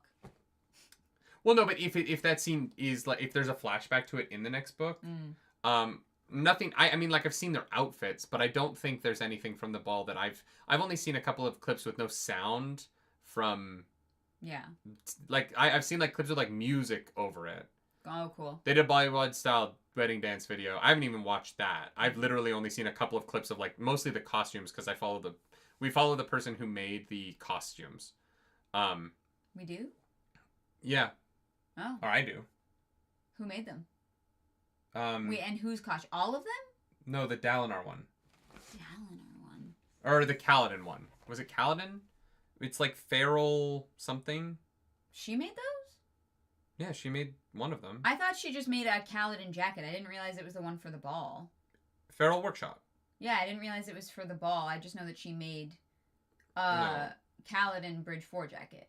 Well, no, but if that scene is like, if there's a flashback to it in the next book, nothing. I mean, like, I've seen their outfits, but I don't think there's anything from the ball that I've only seen a couple of clips with no sound from. Yeah. Like I've seen like clips with like music over it. Oh, cool. They did a Bollywood style wedding dance video. I haven't even watched that. I've literally only seen a couple of clips of like mostly the costumes because we follow the person who made the costumes. We do? Yeah. Oh. Or I do. Who made them? Wait, and whose costume? All of them? No, the Dalinar one. Dalinar one. Or the Kaladin one. Was it Kaladin? It's like feral something. She made those? Yeah, she made one of them. I thought she just made a Kaladin jacket. I didn't realize it was the one for the ball. Feral Workshop. Yeah, I didn't realize it was for the ball. I just know that she made Kaladin Bridge 4 jacket.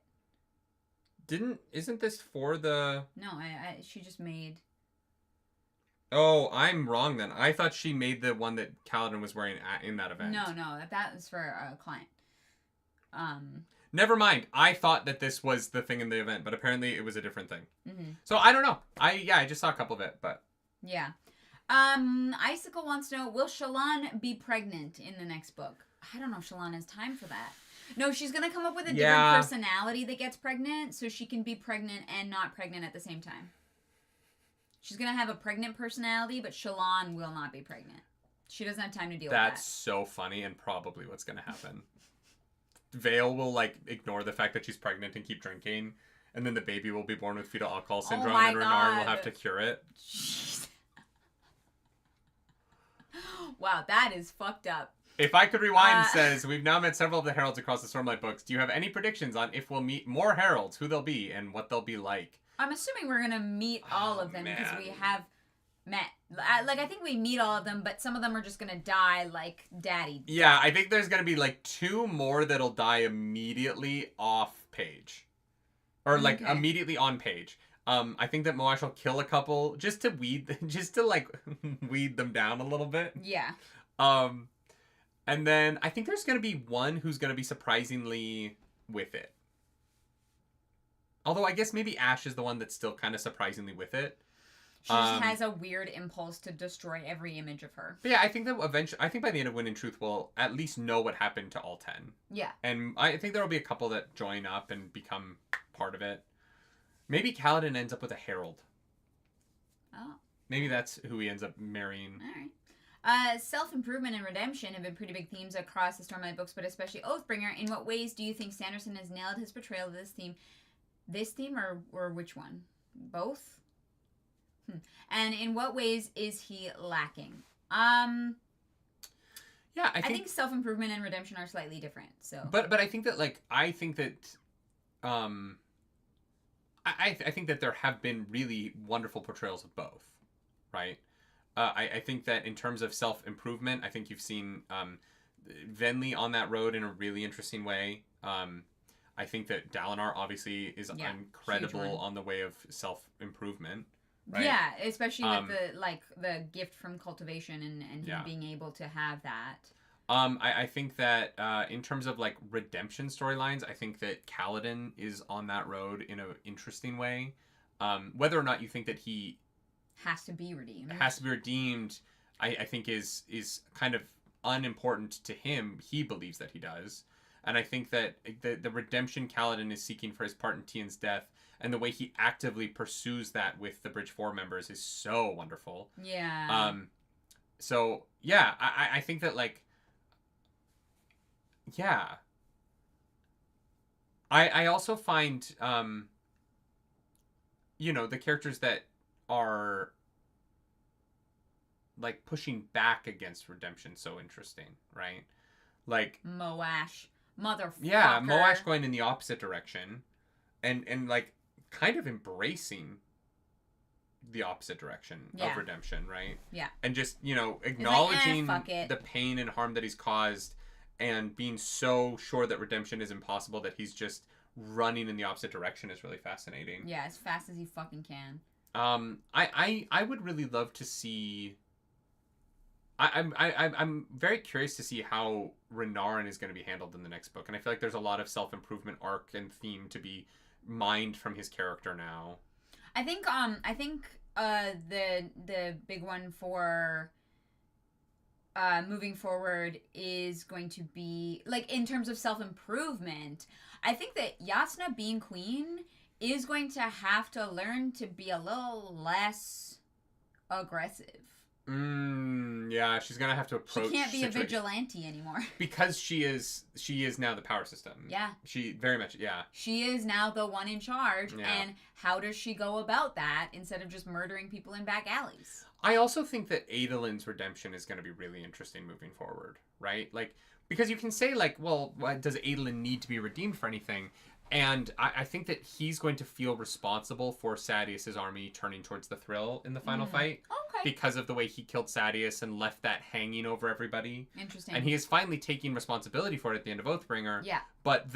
Isn't this for the... No, she just made... Oh, I'm wrong then. I thought she made the one that Kaladin was wearing in that event. No, that was for a client. Never mind. I thought that this was the thing in the event, but apparently it was a different thing. Mm-hmm. So I don't know. I just saw a couple of it, but... Yeah. Icicle wants to know, will Shallan be pregnant in the next book? I don't know if Shallan has time for that. No, she's going to come up with a different personality that gets pregnant, so she can be pregnant and not pregnant at the same time. She's going to have a pregnant personality, but Shallan will not be pregnant. She doesn't have time to deal with that. That's so funny and probably what's going to happen. Vale will, like, ignore the fact that she's pregnant and keep drinking, and then the baby will be born with fetal alcohol syndrome, and Renard will have to cure it. Jeez. Wow, that is fucked up. If I Could Rewind says, we've now met several of the Heralds across the Stormlight books. Do you have any predictions on if we'll meet more Heralds, who they'll be, and what they'll be like? I'm assuming we're going to meet all of them because we have met. Like, I think we meet all of them, but some of them are just going to die like Daddy. Yeah, I think there's going to be like 2 more that'll die immediately off page. Or like immediately on page. I think that Moash will kill a couple just to weed them down a little bit. Yeah. And then I think there's going to be one who's going to be surprisingly with it. Although I guess maybe Ash is the one that's still kind of surprisingly with it. She just has a weird impulse to destroy every image of her. But yeah, I think that I think by the end of Wind and Truth, we'll at least know what happened to all 10. Yeah. And I think there will be a couple that join up and become part of it. Maybe Kaladin ends up with a Herald. Oh. Maybe that's who he ends up marrying. All right. Self-improvement and redemption have been pretty big themes across the Stormlight books, but especially Oathbringer. In what ways do you think Sanderson has nailed his portrayal of this theme? This theme or which one? Both? And in what ways is he lacking? Yeah, I think self-improvement and redemption are slightly different. So, but I think that I think that there have been really wonderful portrayals of both, right? I think that in terms of self-improvement, I think you've seen Venli on that road in a really interesting way. I think that Dalinar obviously is incredible on the way of self-improvement. Right? Yeah, especially with the gift from cultivation and him being able to have that. I think that in terms of like redemption storylines, I think that Kaladin is on that road in an interesting way. Whether or not you think that he has to be redeemed, I think is kind of unimportant to him. He believes that he does. And I think that the redemption Kaladin is seeking for his part in Tian's death and the way he actively pursues that with the Bridge 4 members is so wonderful. Yeah. So, yeah, I think that, like, yeah. I also find, the characters that are, like, pushing back against redemption so interesting, right? Like... Moash. Motherfucker. Yeah, Moash going in the opposite direction and like, kind of embracing the opposite direction of redemption, right? Yeah. And just, acknowledging fuck it. the pain and harm that he's caused and being so sure that redemption is impossible that he's just running in the opposite direction is really fascinating. Yeah, as fast as he fucking can. I would really love to see. I'm very curious to see how Renarin is going to be handled in the next book, and I feel like there's a lot of self-improvement arc and theme to be mined from his character now. I think the big one for moving forward is going to be, like, in terms of self-improvement, I think that Yasna being queen is going to have to learn to be a little less aggressive. Yeah, she's gonna have to approach. She can't be a vigilante anymore. Because she is now the power system. Yeah. She very much, yeah. She is now the one in charge, Yeah. and how does she go about that instead of just murdering people in back alleys? I also think that Adolin's redemption is going to be really interesting moving forward, right? Like, because you can say, like, well, does Adolin need to be redeemed for anything? And I think that he's going to feel responsible for Sadeas' army turning towards the Thrill in the final fight. Okay. Because of the way he killed Sadeas and left that hanging over everybody. Interesting. And he is finally taking responsibility for it at the end of Oathbringer. Yeah. But